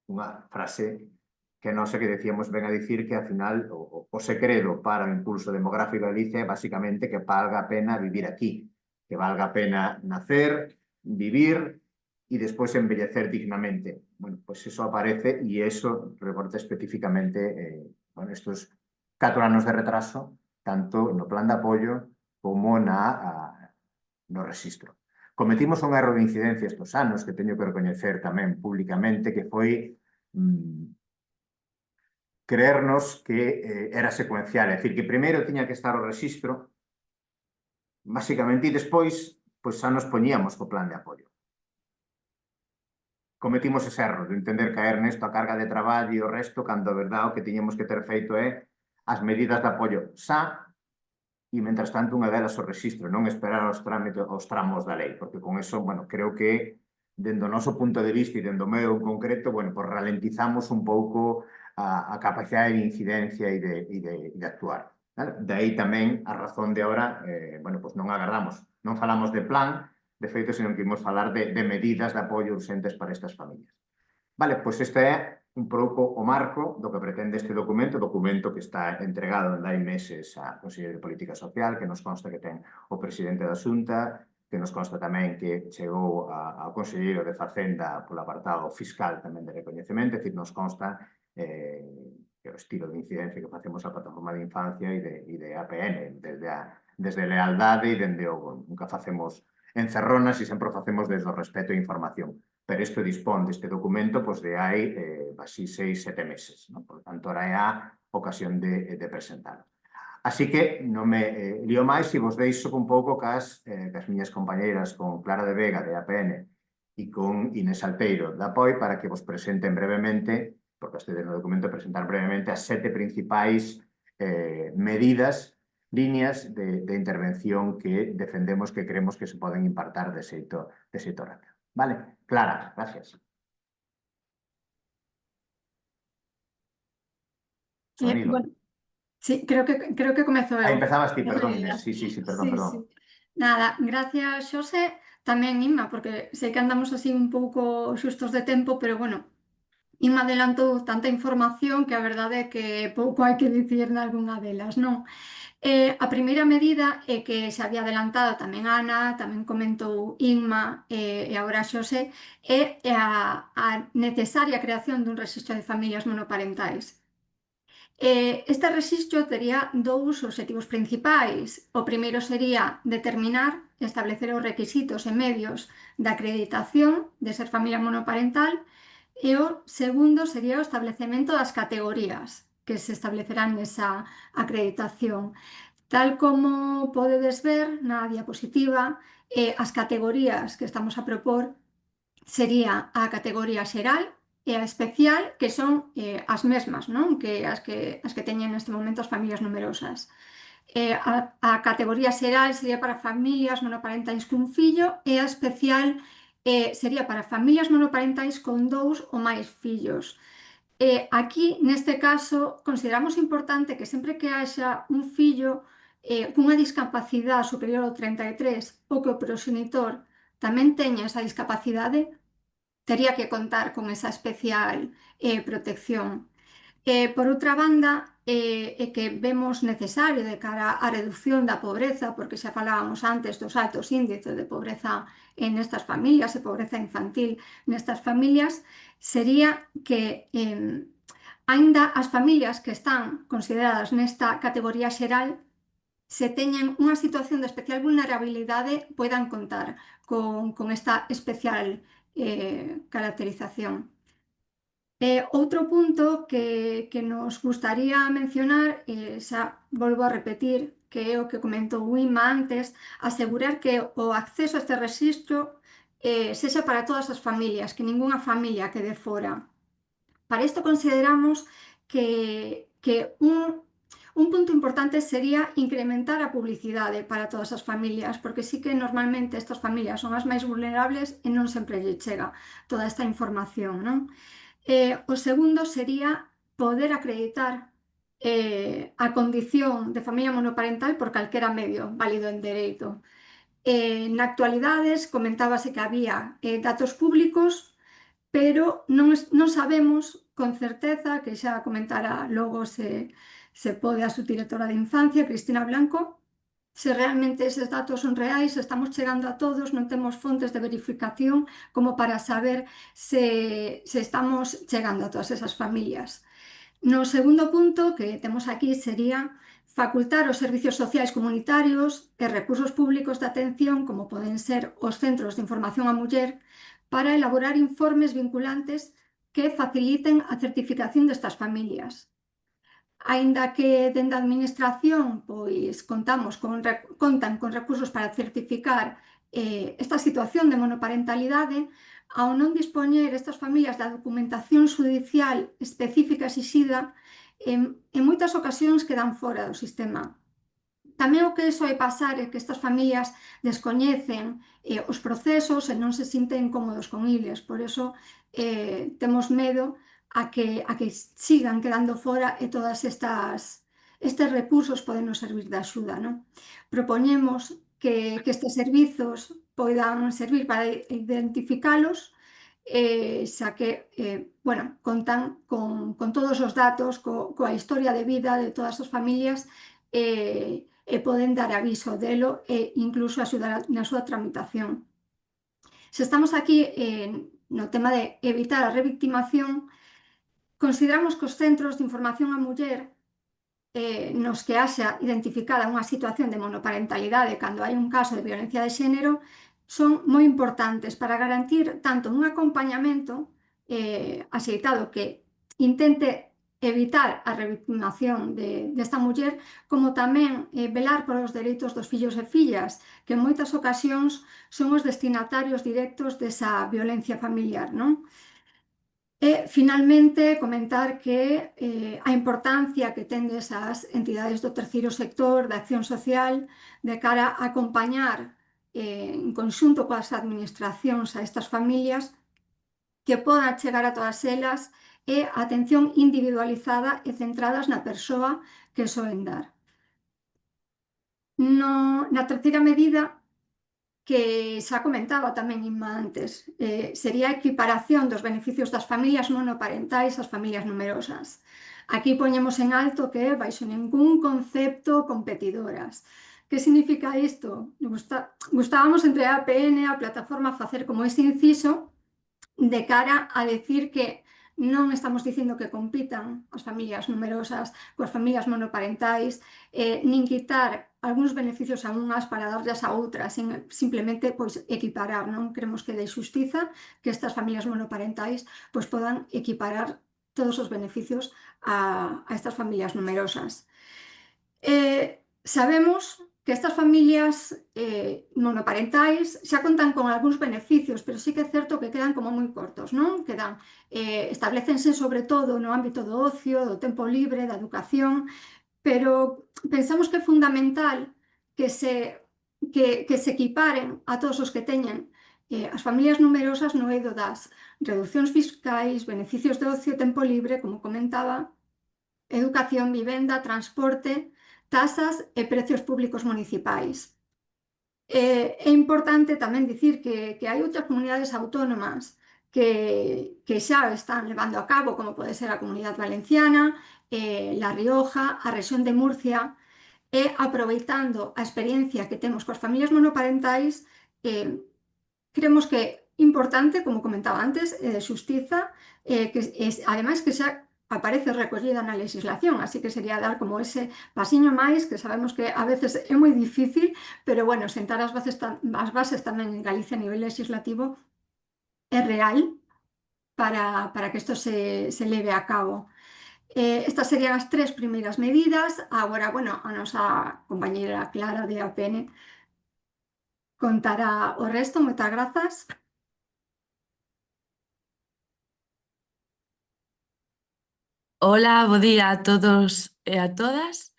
unha frase que non sei que decíamos ben a dicir que, ao final, o segredo para o impulso demográfico de Galicia é basicamente que valga a pena vivir aquí, que valga a pena nacer, vivir e despois envellecer dignamente. Bueno, pues eso aparece e eso reporta especificamente bueno, estos 4 anos de retraso, tanto no plan de apoio como no registro. Cometimos un erro de incidencia estes anos que teño que recoñecer tamén públicamente, que foi creernos que era secuencial, é dicir, que primeiro tiña que estar o registro, basicamente, e despois, pois xa nos poñíamos co plan de apoio. Cometimos ese erro de entender caer nesto a carga de traballo e o resto, cando a verdade o que tiñamos que ter feito é as medidas de apoio xa e, mentras tanto, unha delas o registro, non esperar os tramos da lei, porque con eso, bueno, creo que dende o noso punto de vista e dende o meu en concreto, bueno, pues ralentizamos un pouco a capacidade de incidencia e de actuar. De aí tamén a razón de ahora, bueno, pues non agardamos, non falamos de plan, de feito, senón que imos falar de medidas de apoio urgentes para estas familias. Vale, pois este é un pouco o marco do que pretende este documento que está entregado en 10 meses á Consellería de Política Social, que nos consta que ten o presidente da Xunta, que nos consta tamén que chegou ao Conselleiro de Facenda polo apartado fiscal tamén de recoñecemento, é dicir, nos consta que o estilo de incidencia que facemos a plataforma de infancia e de APN, desde lealdade e dende o nunca facemos encerronas e sempre facemos desde o respeto e información. Pero isto dispón deste documento de hai así 6-7 meses. Por tanto, ahora é a ocasión de presentarlo. Así que non me lío máis e vos deixo un pouco cas miñas compañeiras, con Clara de Vega, de APN, e con Inés Alpeiro da APOI para que vos presenten brevemente, porque este no documento presentar brevemente as 7 principais medidas, líneas de intervención que defendemos que creemos que se poden impartar de xeito rápido. Vale, Clara, gracias. Sonilo. Bueno, sí, creo que comezo eu. Empezabas ti, En perdón, realidad. Inés. Sí, perdón, perdón. Sí. Nada, gracias, Xosé, tamén Inma, porque sei que andamos así un pouco xustos de tempo, pero bueno, Inma adelantou tanta información que a verdade é que pouco hai que dicir nalgunha delas, non? A primeira medida é que se había adelantado tamén Ana, tamén comentou Inma e agora Xosé, é a necesaria creación dun rexistro de familias monoparentais. Este rexistro tería dous obxectivos principais. O primeiro sería determinar e establecer os requisitos e medios da acreditación de ser familia monoparental e o segundo sería o establecemento das categorías que se establecerán nesa acreditación. Tal como podedes ver na diapositiva, as categorías que estamos a propor sería a categoría xeral e a especial, que son as mesmas, non? As que teñen neste momento as familias numerosas. A categoría xeral sería para familias monoparentais cun fillo e a especial sería para familias monoparentais con 2 ou máis fillos. Aquí, neste caso, consideramos importante que sempre que haxa un fillo cunha discapacidade superior ao 33 ou que o proxenitor tamén teña esa discapacidade, tería que contar con esa especial protección. Por outra banda, é que vemos necesario de cara á reducción da pobreza, porque xa falábamos antes dos altos índices de pobreza en estas familias e pobreza infantil nestas familias, sería que aínda as familias que están consideradas nesta categoría xeral se teñen unha situación de especial vulnerabilidade poidan contar con esta especial caracterización. Outro punto que nos gustaría mencionar, xa volvo a repetir, que é o que comentou Inma antes, asegurar que o acceso a este rexistro sexa para todas as familias, que ningunha familia quede fora. Para isto consideramos que un punto importante sería incrementar a publicidade para todas as familias, porque sí que normalmente estas familias son as máis vulnerables e non sempre lle chega toda esta información, non? O segundo sería poder acreditar a condición de familia monoparental por calquera medio válido en dereito. Na actualidades comentábase que había datos públicos, pero non sabemos con certeza, que xa comentara logo se pode a subdirectora de Infancia, Cristina Blanco, se realmente eses datos son reais, se estamos chegando a todos, non temos fontes de verificación como para saber se estamos chegando a todas esas familias. No segundo punto que temos aquí sería facultar os servicios sociais comunitarios e recursos públicos de atención, como poden ser os centros de información á muller, para elaborar informes vinculantes que faciliten a certificación destas familias. Aínda que dende a Administración pois contan con recursos para certificar esta situación de monoparentalidade, ao non dispoñer estas familias da documentación xudicial específica exixida, en moitas ocasións quedan fora do sistema. Tamén o que soe pasar é que estas familias descoñecen os procesos e non se sinten cómodos con iles, por iso temos medo a que sigan quedando fora e todas estes recursos poden nos servir de axuda, non? Propoñemos que estes servizos poidan servir para identificalos, xa que contan con todos os datos, coa historia de vida de todas as familias e poden dar aviso delo e incluso axudar na súa tramitación. Se estamos aquí no tema de evitar a revictimación, consideramos que os centros de información á muller nos que haxa identificada unha situación de monoparentalidade cando hai un caso de violencia de xénero son moi importantes para garantir tanto un acompañamento axeitado que intente evitar a revictimación desta muller, como tamén velar polos dereitos dos fillos e fillas, que en moitas ocasións son os destinatarios directos desa violencia familiar, non? E, finalmente, comentar que a importancia que tenden esas entidades do terceiro sector, da acción social, de cara a acompañar en conxunto coas administracións a estas familias, que podan chegar a todas elas e a atención individualizada e centradas na persoa que soen dar. Na terceira medida, que xa comentaba tamén Inma antes, sería a equiparación dos beneficios das familias monoparentais ás familias numerosas. Aquí poñemos en alto que baixo ningún concepto competidoras. Que significa isto? Gustábamos entre a APN e a plataforma facer como ese inciso de cara a decir que non estamos dicindo que compitan as familias numerosas coas familias monoparentais, nin quitar algúns beneficios a unhas para darlles a outras, simplemente pois equiparar, non queremos que de xustiza que estas familias monoparentais pois podan equiparar todos os beneficios a estas familias numerosas. Sabemos que estas familias monoparentais xa contan con algúns beneficios, pero sí que é certo que quedan como moi cortos, non? Establecense sobre todo no ámbito do ocio, do tempo libre, da educación, pero pensamos que é fundamental que se equiparen a todos os que teñen as familias numerosas no eido das reduccións fiscais, beneficios de ocio e tempo libre, como comentaba, educación, vivenda, transporte, tasas e precios públicos municipais. É importante tamén dicir que hai outras comunidades autónomas que xa están levando a cabo, como pode ser a Comunidade Valenciana, La Rioja, a rexión de Murcia, e aproveitando a experiencia que temos coas familias monoparentais, creemos que é importante, como comentaba antes, de xustiza, ademais que xa aparece recollida na legislación, así que sería dar como ese pasiño máis, que sabemos que a veces é moi difícil, pero bueno, sentar as bases tamén en Galicia a nivel legislativo é real para que isto se leve a cabo. Estas serían as 3 primeiras medidas. Agora, bueno, a nosa compañeira Clara de APN contará o resto. Moitas grazas. Ola, bo día a todos e a todas.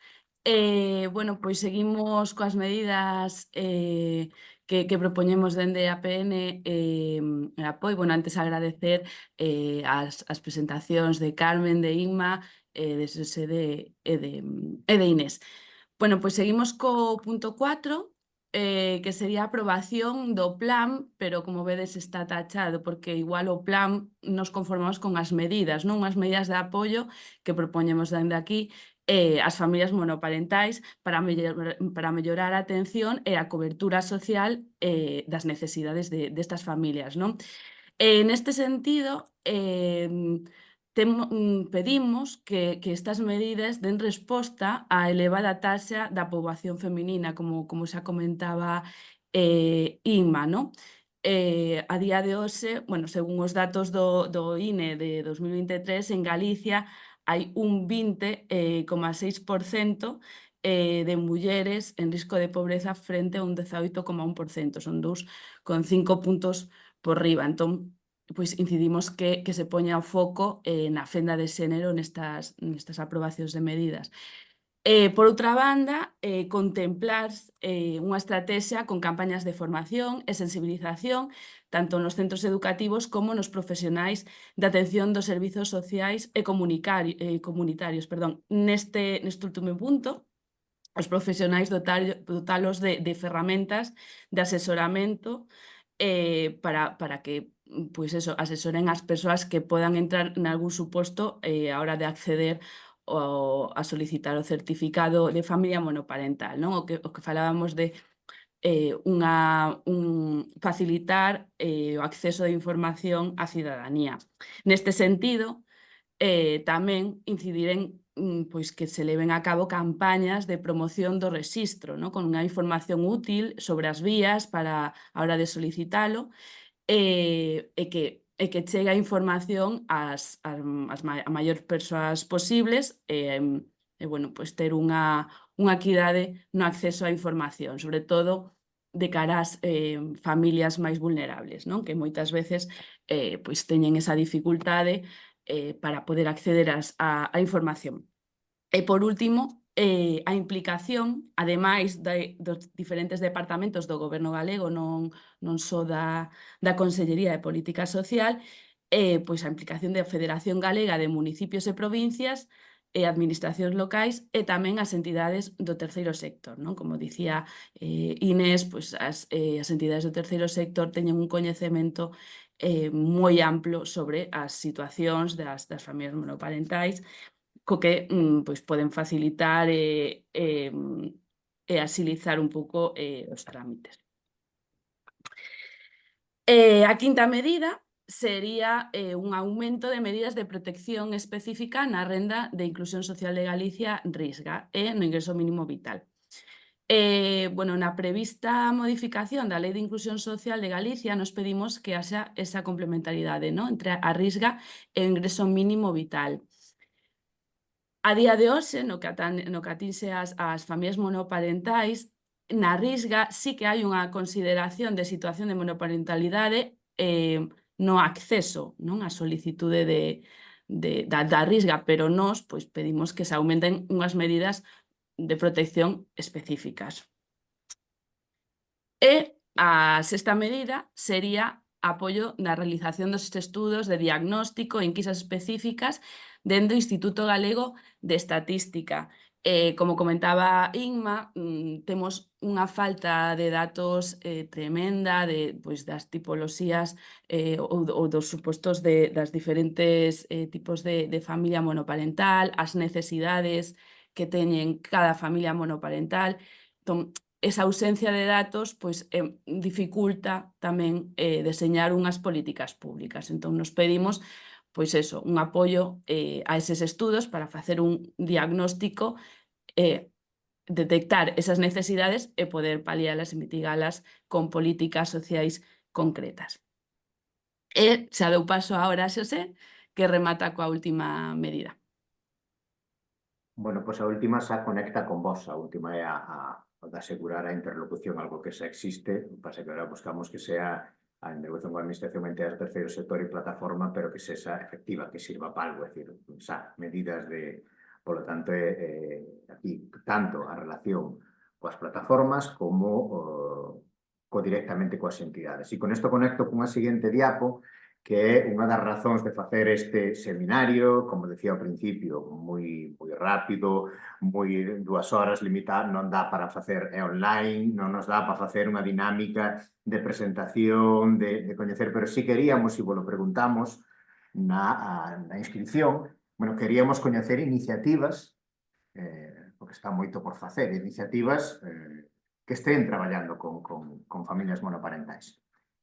Bueno, pois seguimos coas medidas que propoñemos dende a APN e apoio. Bueno, antes agradecer as presentacións de Carmen, de Inma, de SSD e de Inés. Bueno, pois seguimos co punto 4, que sería a aprobación do plan, pero como vedes está tachado, porque igual o plan nos conformamos con as medidas, non? As medidas de apoio que propoñemos dende aquí as familias monoparentais para mellorar a atención e a cobertura social das necesidades destas familias, non? Neste sentido, pedimos que estas medidas den resposta á elevada taxa da poboación feminina, como xa comentaba Inma, non? A día de hoxe, bueno, según os datos do INE de 2023, en Galicia hai un 20,6% de mulleres en risco de pobreza frente a un 18,1%, son 2,5 puntos por riba. Entón, pois incidimos que se poña o foco na fenda de xénero nestas aprobacións de medidas. Por outra banda, contemplar unha estratexia con campañas de formación e sensibilización tanto nos centros educativos como nos profesionais de atención dos servizos sociais e comunitarios. Neste último punto, os profesionais dotalos de ferramentas de asesoramento para que pois eso, asesoren as persoas que podan entrar nalgún suposto a hora de acceder a solicitar o certificado de familia monoparental, non? O que falábamos de facilitar o acceso de información á cidadanía. Neste sentido, tamén incidir en pois que se leven a cabo campañas de promoción do rexistro, non? Con unha información útil sobre as vías para a hora de solicitalo, e que e que chegue a información a maior persoas posibles e bueno, pois ter unha equidade no acceso á información, sobre todo de cara ás familias máis vulnerables, non? Que moitas veces pois teñen esa dificultade para poder acceder á información. E, por último, a implicación, ademais dos diferentes departamentos do Goberno galego, non só da Consellería de Política Social, pois a implicación da Federación Galega de Municipios e Provincias e administracións locais e tamén as entidades do terceiro sector, non? Como dicía Inés, pois as entidades do terceiro sector teñen un coñecemento moi amplo sobre as situacións das familias monoparentais, co que pois poden facilitar e axilizar un pouco os trámites. A quinta medida sería un aumento de medidas de protección específica na renda de inclusión social de Galicia, RISGA, e no ingreso mínimo vital. Bueno, na prevista modificación da Lei de Inclusión Social de Galicia nos pedimos que haxa esa complementariedade, non? Entre a RISGA e o ingreso mínimo vital. A día de hoxe, no que atinxe as familias monoparentais, na RISGA sí que hai unha consideración de situación de monoparentalidade no acceso, non? A solicitude da RISGA, pero nós pois pedimos que se aumenten unhas medidas de protección específicas. E a sexta medida sería apoio na realización dos estudos de diagnóstico e enquisas específicas dentro do Instituto Galego de Estatística. Como comentaba Inma, temos unha falta de datos tremenda das tipoloxías ou dos supostos das diferentes tipos de familia monoparental, as necesidades que teñen cada familia monoparental. Entón, esa ausencia de datos pois dificulta tamén deseñar unhas políticas públicas. Entón, nos pedimos pois eso, un apoio a eses estudos para facer un diagnóstico, detectar esas necesidades e poder palialas e mitigalas con políticas sociais concretas. E xa dou paso agora a Xosé, que remata coa última medida. Bueno, pois a última xa conecta con vos, a última é a de asegurar a interlocución, algo que xa existe, pasa que agora buscamos que sea a interlocución con a administración, entidades, terceiro sector e plataforma, pero que sexa efectiva, que sirva para algo, é dicir, xa, medidas de... Por lo tanto, aquí, tanto a relación coas plataformas como directamente coas entidades. E con isto conecto cunha seguinte diapo, que é unha das razóns de facer este seminario, como decía ao principio, moi rápido, 2 horas limitadas, non dá para facer online, non nos dá para facer unha dinámica de presentación, de coñecer, pero sí queríamos, e vos lo preguntamos na inscripción, bueno, queríamos coñecer iniciativas, porque está moito por facer, iniciativas que estén traballando con familias monoparentais.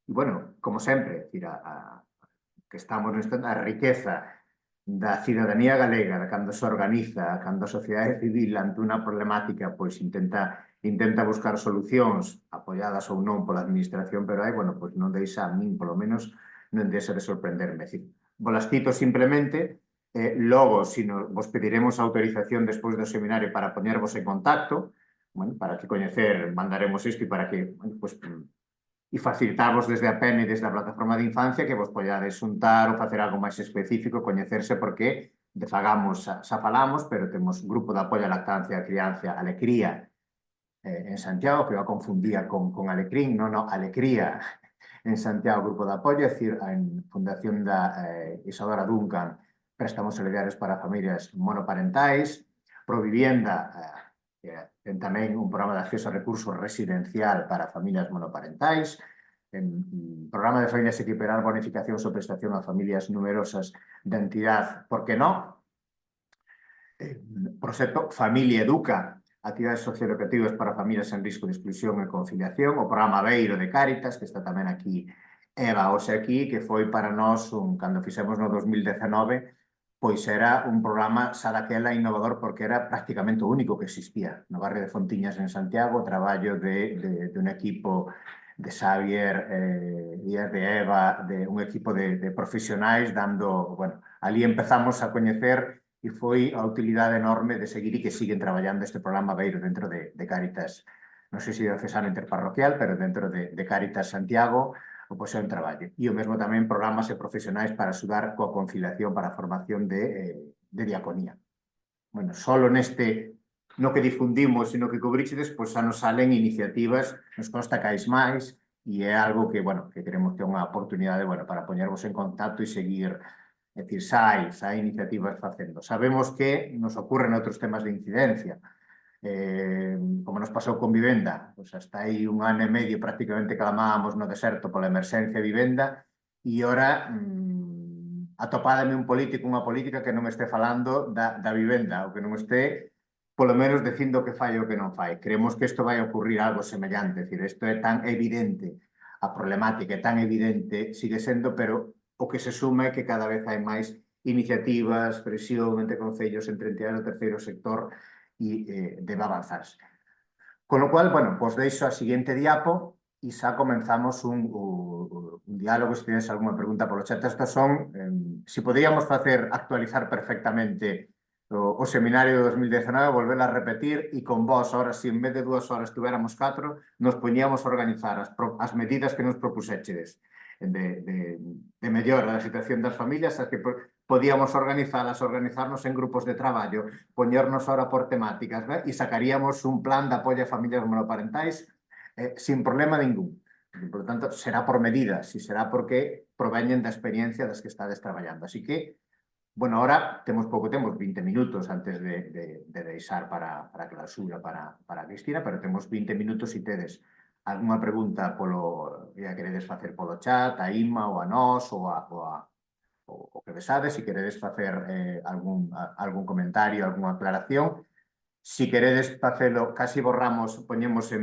E, bueno, como sempre, que estamos na riqueza da cidadanía galega, cando se organiza, cando a sociedade civil ante unha problemática, pois intenta buscar solucións apoiadas ou non pola administración, pero aí, bueno, pois non deixa a min, polo menos, non deixa de sorprenderme. Vos las cito simplemente, logo, vos pediremos autorización despois do seminario para poñervos en contacto, bueno, para que coñecer, mandaremos isto e para que, bueno, pois, e facilitarvos desde a PEN e desde a plataforma de infancia que vos pollades xuntar ou facer algo máis específico, coñecerse, porque de Fagamos xa falamos, pero temos grupo de apoio á lactancia, a crianza, Alecría, en Santiago, que eu a confundía con Alecrín, non, Alecría, en Santiago, grupo de apoio, é dicir, en Fundación da Isadora Duncan, préstamos solidarios para familias monoparentais, Provivienda, ten tamén un programa de acceso a recursos residencial para familias monoparentais, programa de familias equiparar bonificacións ou prestación a familias numerosas de entidade, por que non? Proxecto Familia Educa, actividades socioeducativas para familias en risco de exclusión e conciliación, o programa Beiro de Cáritas, que está tamén aquí Eva hoxe aquí, que foi para nós, cando fixemos no 2019, pois era un programa xa daquela innovador porque era prácticamente o único que existía no barrio de Fontiñas en Santiago, o traballo de un equipo de Xavier e de Eva, de un equipo de profesionais dando, bueno, ali empezamos a coñecer e foi a utilidade enorme de seguir e que siguen traballando este programa Beiro dentro de Cáritas, non sei se diocesano interparroquial, pero dentro de Cáritas Santiago, o pois é un traballo. E o mesmo tamén programas e profesionais para axudar coa conciliación para a formación de diaconía. Bueno, solo neste no que difundimos e no que cobrichedes, pois xa nos salen iniciativas, nos consta que hai máis, e é algo que, bueno, que queremos ter unha oportunidade, bueno, para poñervos en contacto e seguir, é dicir, xa hai iniciativas facendo. Sabemos que nos ocurren outros temas de incidencia, como nos pasou con vivenda, pois hasta aí 1 ano e medio prácticamente clamábamos no deserto pola emerxencia de vivenda, e ora atopádame un político, unha política que non este falando da vivenda, ou que non este polo menos dicindo que fai ou que non fai. Creemos que isto vai ocurrir algo semellante, é dicir, isto é tan evidente, a problemática é tan evidente, sigue sendo, pero o que se suma é que cada vez hai máis iniciativas, presión entre concellos, entre entidades do terceiro sector, e debe avanzarse. Con lo cual, bueno, pues deixo a seguinte diapo e xa comenzamos un diálogo, se tenéis alguna pregunta polo chat. Estos son, se podíamos actualizar perfectamente o seminario de 2019, volver a repetir, e con vos, ahora, si en vez de 2 horas tuviéramos 4, nos poñíamos a organizar as medidas que nos propuséchedes de mellora da situación das familias, as que podíamos organizarnos en grupos de traballo, poñernos ahora por temáticas, e sacaríamos un plan de apoio a familias monoparentais sin problema ningún. Por lo tanto, será por medidas, e será porque proveñen da experiencia das que estades traballando. Así que, bueno, ahora temos 20 minutos antes de deixar para a clausura para Cristina, pero temos 20 minutos se tedes algunha pregunta que queredes facer polo chat, a Inma ou a nós ou o que besades, se queredes facer algún comentario, algunha aclaración. Se queredes facelo, casi borramos, poñemos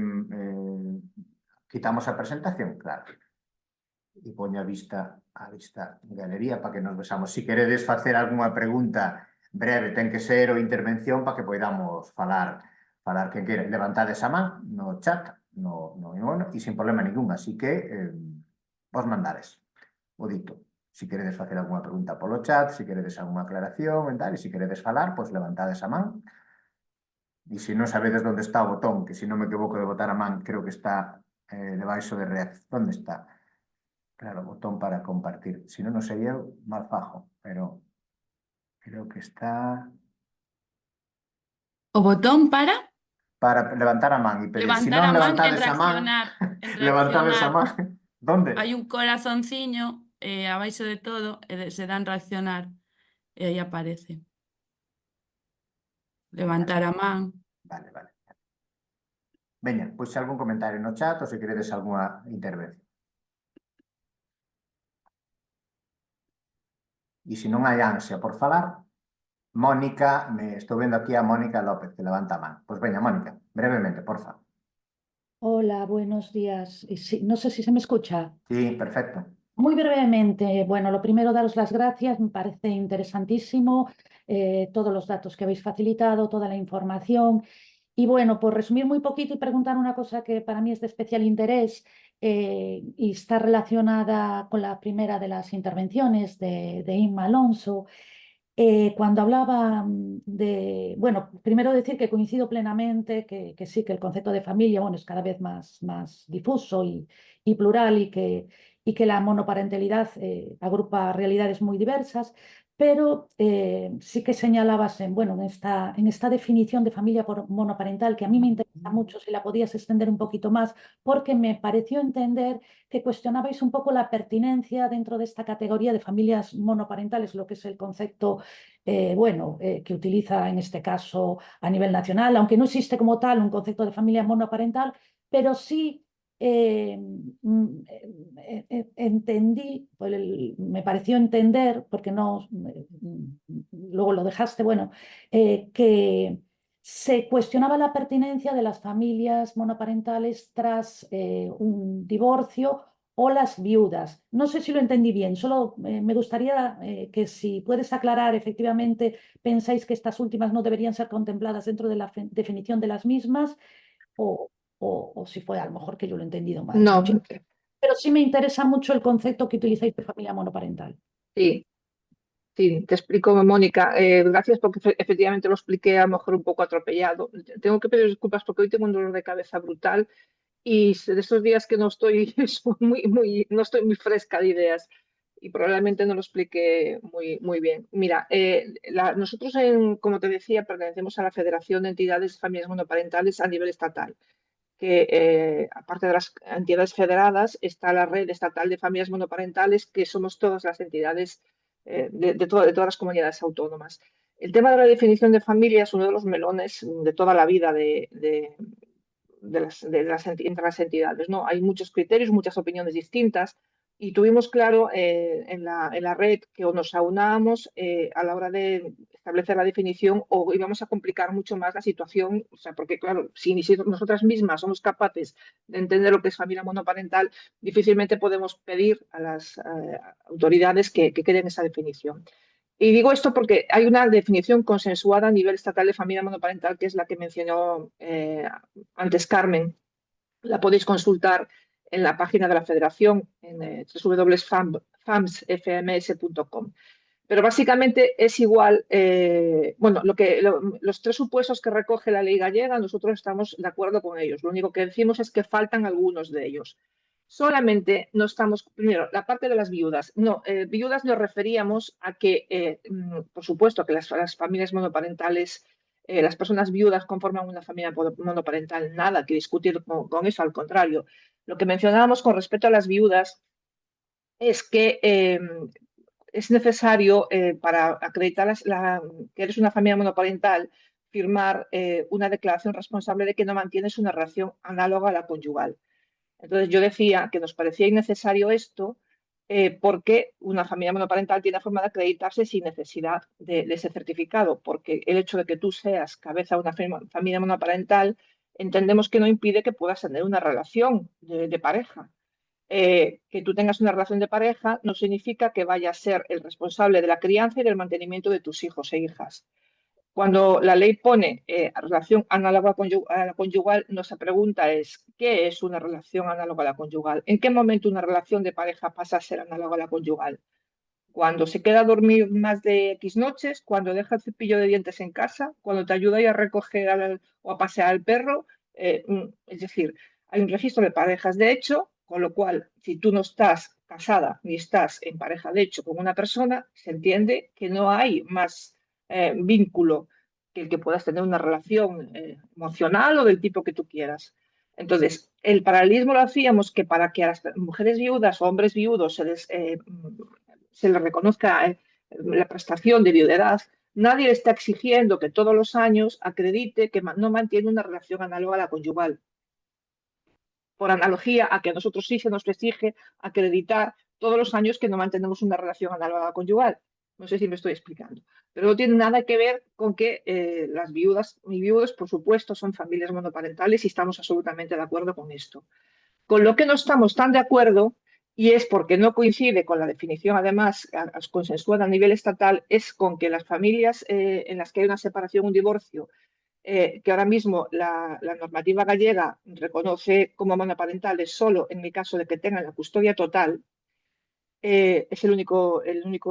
quitamos a presentación, claro. E poño a vista galería para que nos besamos. Se queredes facer algunha pregunta breve, ten que ser o intervención para que poidamos falar quen quere. Levantades a man no chat, e sin problema ningún. Así que vos mandades o dito. Se queredes facer algunha pregunta polo chat, se queredes algunha aclaración, e se queredes falar, pois levantades a man. E se non sabedes onde está o botón, que se non me equivoco de botar a man, creo que está debaixo de reacción. Onde está? Claro, botón para compartir. Se non sei eu, mal fajo, pero creo que está... O botón para levantar a man. Se levantar non a man en levantades a man, levantades a man. Donde? Hai un corazonciño abaixo de todo e se dan reaccionar e aí aparece. Levantar a man. Vale. Veña, pois algún comentario no chat ou se queredes algunha intervención. E se non hai ansia por falar, Mónica, estou vendo aquí a Mónica López, que levanta a man. Pois veña, Mónica, brevemente, porfa. Hola, buenos días. No sé si se me escucha. Sí, perfecto. Muy brevemente, bueno, lo primero, daros las gracias, me parece interesantísimo todos los datos que habéis facilitado, toda la información. Y bueno, por resumir muy poquito y preguntar una cosa que para mí es de especial interés y está relacionada con la primera de las intervenciones de Inma Alonso. Cuando hablaba de, bueno, primero decir que coincido plenamente que sí, que el concepto de familia, bueno, es cada vez más difuso y plural y que la monoparentalidad agrupa realidades muy diversas, pero sí que señalabas en esta definición de familia monoparental, que a mí me interesa mucho, si la podías extender un poquito más, porque me pareció entender que cuestionabais un poco la pertinencia dentro de esta categoría de familias monoparentales, lo que es el concepto que utiliza en este caso a nivel nacional, aunque no existe como tal un concepto de familia monoparental, pero sí entendí, me pareció entender, porque no, luego lo dejaste, que se cuestionaba la pertinencia de las familias monoparentales tras un divorcio o las viudas. No sé si lo entendí bien, solo me gustaría que si puedes aclarar, efectivamente, pensáis que estas últimas no deberían ser contempladas dentro de la definición de las mismas o o si fue a lo mejor que yo lo he entendido mal. No, Pero sí me interesa mucho el concepto que utilizáis de familia monoparental. sí, sí, te explico, Mónica. Gracias porque efectivamente lo expliqué a lo mejor un poco atropellado. Tengo que pedir disculpas porque hoy tengo un dolor de cabeza brutal y de estos días que no estoy no estoy muy fresca de ideas y probablemente no lo expliqué muy bien. Mira, nosotros, como te decía, pertenecemos a la Federación de Entidades de Familias Monoparentales a nivel estatal, que aparte de las entidades federadas está la Red Estatal de Familias Monoparentales, que somos todas las entidades de todas las comunidades autónomas. El tema de la definición de familia es uno de los melones de toda la vida entre las entidades, ¿no? Hay muchos criterios, muchas opiniones distintas y tuvimos claro en la red que o nos aunábamos a la hora de establecer la definición o íbamos a complicar mucho más la situación, o sea, porque claro, si nosotras mismas somos capaces de entender lo que es familia monoparental, difícilmente podemos pedir a las autoridades que queden esa definición. Y digo esto porque hay una definición consensuada a nivel estatal de familia monoparental, que es la que mencionó antes Carmen. La podéis consultar en la página de la Federación, en www.famsfms.com. Pero básicamente es igual, bueno, los tres supuestos que recoge la ley gallega, nosotros estamos de acuerdo con ellos. Lo único que decimos es que faltan algunos de ellos. Solamente no estamos, primero, la parte de las viudas. No, viudas nos referíamos a que, por supuesto, que las familias monoparentales, las personas viudas conforman una familia monoparental, nada que discutir con eso, al contrario. Lo que mencionábamos con respecto a las viudas es que es necesario, para acreditar que eres una familia monoparental, firmar una declaración responsable de que no mantienes una relación análoga a la conyugal. Entonces yo decía que nos parecía innecesario esto porque una familia monoparental tiene forma de acreditarse sin necesidad de ese certificado, porque el hecho de que tú seas cabeza de una familia monoparental entendemos que no impide que puedas tener una relación de pareja. Que tú tengas una relación de pareja no significa que vayas a ser el responsable de la crianza y del mantenimiento de tus hijos e hijas. Cuando la ley pone relación análoga a la conyugal, nuestra pregunta es, ¿qué es una relación análoga a la conyugal? ¿En qué momento una relación de pareja pasa a ser análoga a la conyugal? Cuando se queda a dormir más de X noches, cuando deja el cepillo de dientes en casa, cuando te ayuda a ir a recoger o a pasear al perro. Es decir, hay un registro de parejas de hecho, con lo cual, si tú no estás casada ni estás en pareja de hecho con una persona, se entiende que no hay más vínculo que el que puedas tener una relación emocional o del tipo que tú quieras. Entonces, el paralelismo lo hacíamos que para que a las mujeres viudas o hombres viudos se les reconozca la prestación de viudedad, nadie le está exigiendo que todos los años acredite que no mantiene una relación análoga a la conyugal. Por analogía a que a nosotros sí se nos exige acreditar todos los años que no mantenemos una relación análoga a la conyugal. No sé si me estoy explicando. Pero no tiene nada que ver con que las viudas y viudos, por supuesto, son familias monoparentales y estamos absolutamente de acuerdo con esto. Con lo que no estamos tan de acuerdo, y es porque no coincide con la definición, además, consensuada a nivel estatal, es con que las familias en las que hay una separación o un divorcio, que ahora mismo la normativa gallega reconoce como monoparentales solo en el caso de que tengan la custodia total, es el único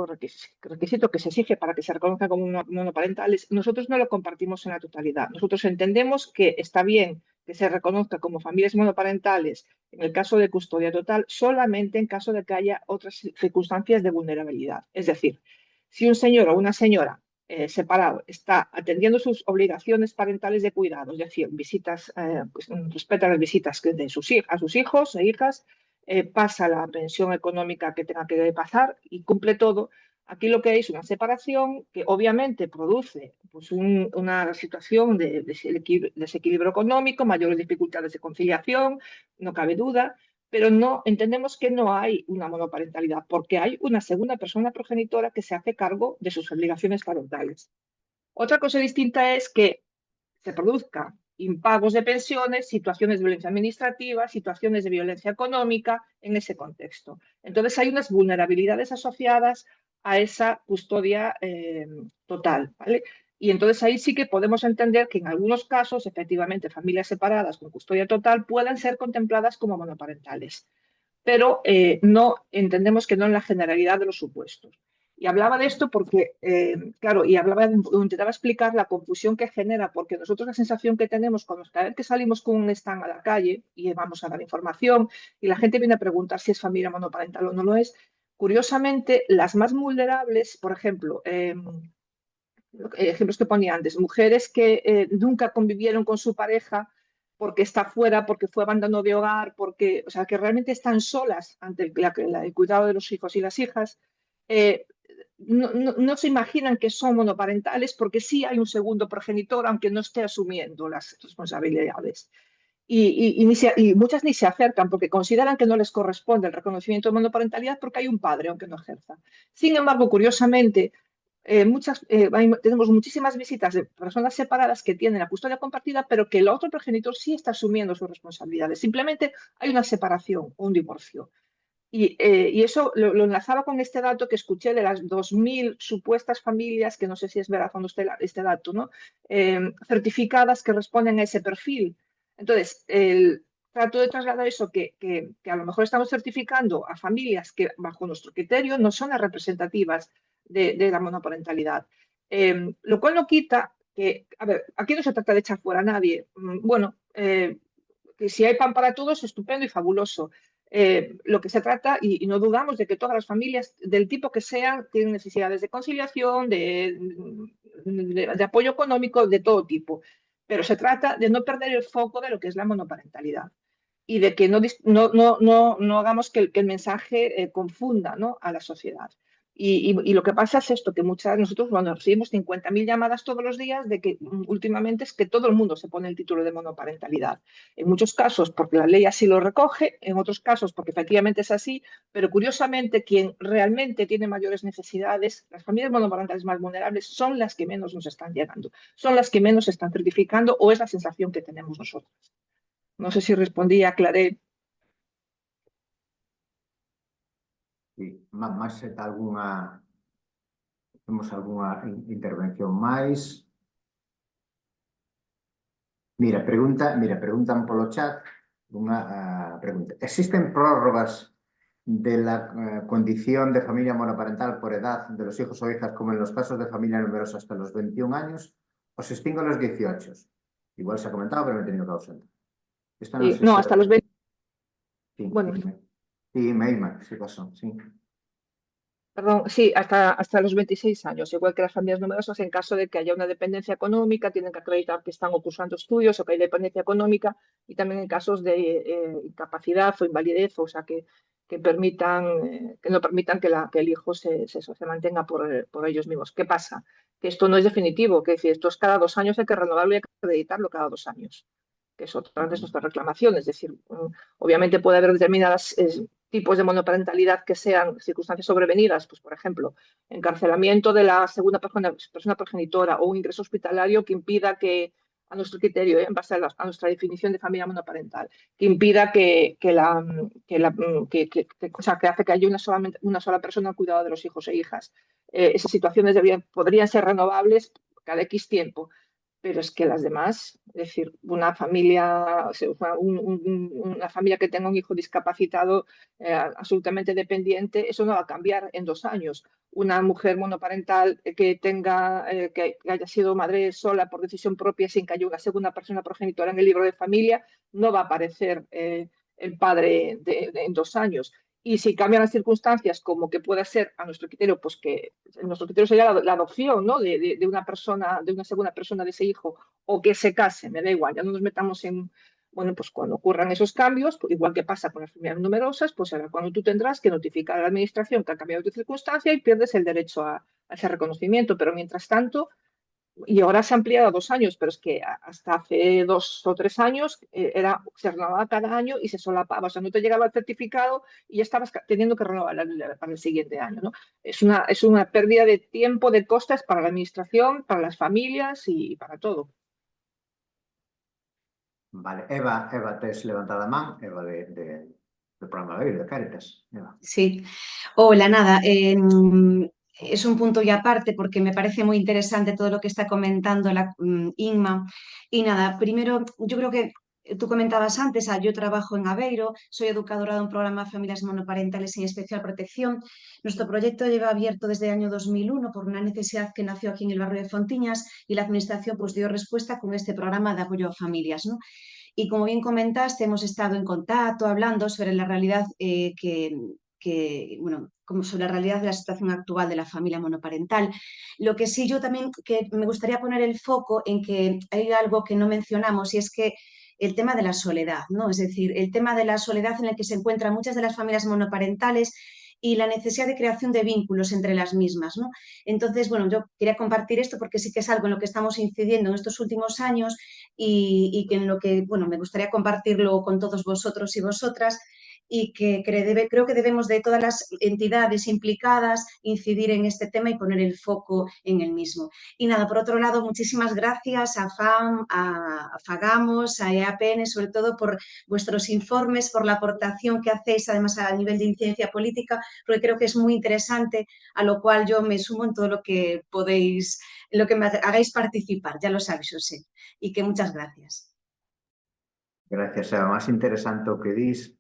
requisito que se exige para que se reconozca como monoparentales. Nosotros no lo compartimos en la totalidad. Nosotros entendemos que está bien que se reconozca como familias monoparentales en el caso de custodia total solamente en caso de que haya otras circunstancias de vulnerabilidad. Es decir, si un señor o una señora separado está atendiendo sus obligaciones parentales de cuidado, es decir, visitas, respeta las visitas a sus hijos e hijas, pasa la pensión económica que tenga que pasar y cumple todo. Aquí lo que hay es una separación que obviamente produce pues, una situación de desequilibrio económico, mayores dificultades de conciliación, no cabe duda, pero no entendemos que no hay una monoparentalidad porque hay una segunda persona progenitora que se hace cargo de sus obligaciones parentales. Otra cosa distinta es que se produzca impagos de pensiones, situaciones de violencia administrativa, situaciones de violencia económica en ese contexto. Entonces hay unas vulnerabilidades asociadas a esa custodia total, ¿vale? Y entonces ahí sí que podemos entender que en algunos casos, efectivamente, familias separadas con custodia total puedan ser contempladas como monoparentales, pero no entendemos que no en la generalidad de los supuestos. Y hablaba de esto porque, claro, y intentaba explicar la confusión que genera, porque nosotros la sensación que tenemos cuando cada vez que salimos con un stand a la calle y vamos a dar información y la gente viene a preguntar si es familia monoparental o no lo es, curiosamente, las más vulnerables, por ejemplo, ejemplos que ponía antes, mujeres que nunca convivieron con su pareja porque está fuera, porque fue abandono de hogar, porque, o sea, que realmente están solas ante el cuidado de los hijos y las hijas, no se imaginan que son monoparentales porque sí hay un segundo progenitor, aunque no esté asumiendo las responsabilidades. Y muchas ni se acercan porque consideran que no les corresponde el reconocimiento de monoparentalidad porque hay un padre, aunque no ejerza. Sin embargo, curiosamente, tenemos muchísimas visitas de personas separadas que tienen la custodia compartida, pero que el otro progenitor sí está asumiendo sus responsabilidades. Simplemente hay una separación o un divorcio. Y eso lo enlazaba con este dato que escuché de las 2.000 supuestas familias, que no sé si es verdad cuando este dato, ¿no? Certificadas que responden a ese perfil. Entonces, trato de trasladar eso, que a lo mejor estamos certificando a familias que, bajo nuestro criterio, no son las representativas de la monoparentalidad. Lo cual no quita que, a ver, aquí no se trata de echar fuera a nadie. Bueno, que si hay pan para todos, estupendo y fabuloso. Lo que se trata, y no dudamos de que todas las familias, del tipo que sean, tienen necesidades de conciliación, de apoyo económico, de todo tipo. Pero se trata de no perder el foco de lo que es la monoparentalidad y de que no hagamos que el mensaje confunda, ¿no?, a la sociedad. Y lo que pasa es esto, que nosotros cuando recibimos 50.000 llamadas todos los días de que últimamente es que todo el mundo se pone el título de monoparentalidad. En muchos casos porque la ley así lo recoge, en otros casos porque efectivamente es así, pero curiosamente quien realmente tiene mayores necesidades, las familias monoparentales más vulnerables, son las que menos nos están llegando, son las que menos se están certificando, o es la sensación que tenemos nosotros. No sé si respondí, aclaré. Sí, máis temos algunha intervención máis. Mira, preguntan polo chat unha pregunta. Existen prórrogas de la condición de familia monoparental por edad de los hijos o hijas como en los casos de familia numerosa hasta los 21 años o se extingue a los 18? Igual se ha comentado, pero me he tenido que ausentar. Esto no sé No, si... hasta los 20. Sí, Bueno, sí, Meima, sí pasó, sí. perdón, sí, hasta los 26 años, igual que las familias numerosas, en caso de que haya una dependencia económica, tienen que acreditar que están cursando estudios o que hay dependencia económica, y también en casos de incapacidad o invalidez, o sea, que no permitan que el hijo se mantenga por ellos mismos. ¿Qué pasa? Que esto no es definitivo, que es decir, esto es cada 2 años, hay que renovarlo y hay que acreditarlo cada 2 años, que es otra de nuestras reclamaciones. Es decir, obviamente puede haber determinadas tipos de monoparentalidad que sean circunstancias sobrevenidas, pues por ejemplo, encarcelamiento de la segunda persona progenitora o un ingreso hospitalario que impida que, a nuestro criterio, en base a nuestra definición de familia monoparental, que impida que hace que haya una sola persona al cuidado de los hijos e hijas. Esas situaciones podrían ser renovables cada X tiempo, pero es que las demás, es decir, una familia que tenga un hijo discapacitado absolutamente dependiente, eso no va a cambiar en 2 años. Una mujer monoparental que haya sido madre sola por decisión propia sin que haya una segunda persona progenitora en el libro de familia, no va a aparecer el padre en 2 años. Y si cambian las circunstancias, como que pueda ser a nuestro criterio, pues que nuestro criterio sería la adopción, ¿no?, de una persona, de una segunda persona de ese hijo, o que se case, me da igual, ya no nos metamos en, bueno, pues cuando ocurran esos cambios, pues igual que pasa con las familias numerosas, pues será cuando tú tendrás que notificar a la administración que ha cambiado tu circunstancia y pierdes el derecho a ese reconocimiento. Pero mientras tanto, y ahora se ha ampliado a 2 años, pero es que hasta hace 2 o 3 años se renovaba cada año y se solapaba. O sea, no te llegaba el certificado y ya estabas teniendo que renovar para el siguiente año, ¿no? Es una pérdida de tiempo, de costes para la administración, para las familias y para todo. Vale, Eva, tes levantada a man, Eva del programa de Cáritas. Eva. Sí, hola, nada. es un punto y aparte porque me parece muy interesante todo lo que está comentando la Inma. Y nada, primero yo creo que tú comentabas antes, yo trabajo en Aveiro, soy educadora de un programa de familias monoparentales en especial protección. Nuestro proyecto lleva abierto desde el año 2001 por una necesidad que nació aquí en el barrio de Fontiñas y la administración pues dio respuesta con este programa de apoyo a familias, ¿no? Y como bien comentaste, hemos estado en contacto hablando sobre la realidad como sobre la realidad de la situación actual de la familia monoparental. Lo que sí yo también que me gustaría poner el foco en que hay algo que no mencionamos y es que el tema de la soledad, ¿no? Es decir, el tema de la soledad en el que se encuentran muchas de las familias monoparentales y la necesidad de creación de vínculos entre las mismas, ¿no? Entonces, bueno, yo quería compartir esto porque sí que es algo en lo que estamos incidiendo en estos últimos años y que en lo que, bueno, me gustaría compartirlo con todos vosotros y vosotras y que creo que debemos de todas las entidades implicadas incidir en este tema y poner el foco en el mismo. Y nada, por otro lado, muchísimas gracias a FAM, a Fagamos, a EAPN, sobre todo por vuestros informes, por la aportación que hacéis, además a nivel de incidencia política, porque creo que es muy interesante, a lo cual yo me sumo en todo lo que podéis, en lo que me hagáis participar, ya lo sabéis, José, y que muchas gracias. Gracias, Eva. Máis interesante o que dis.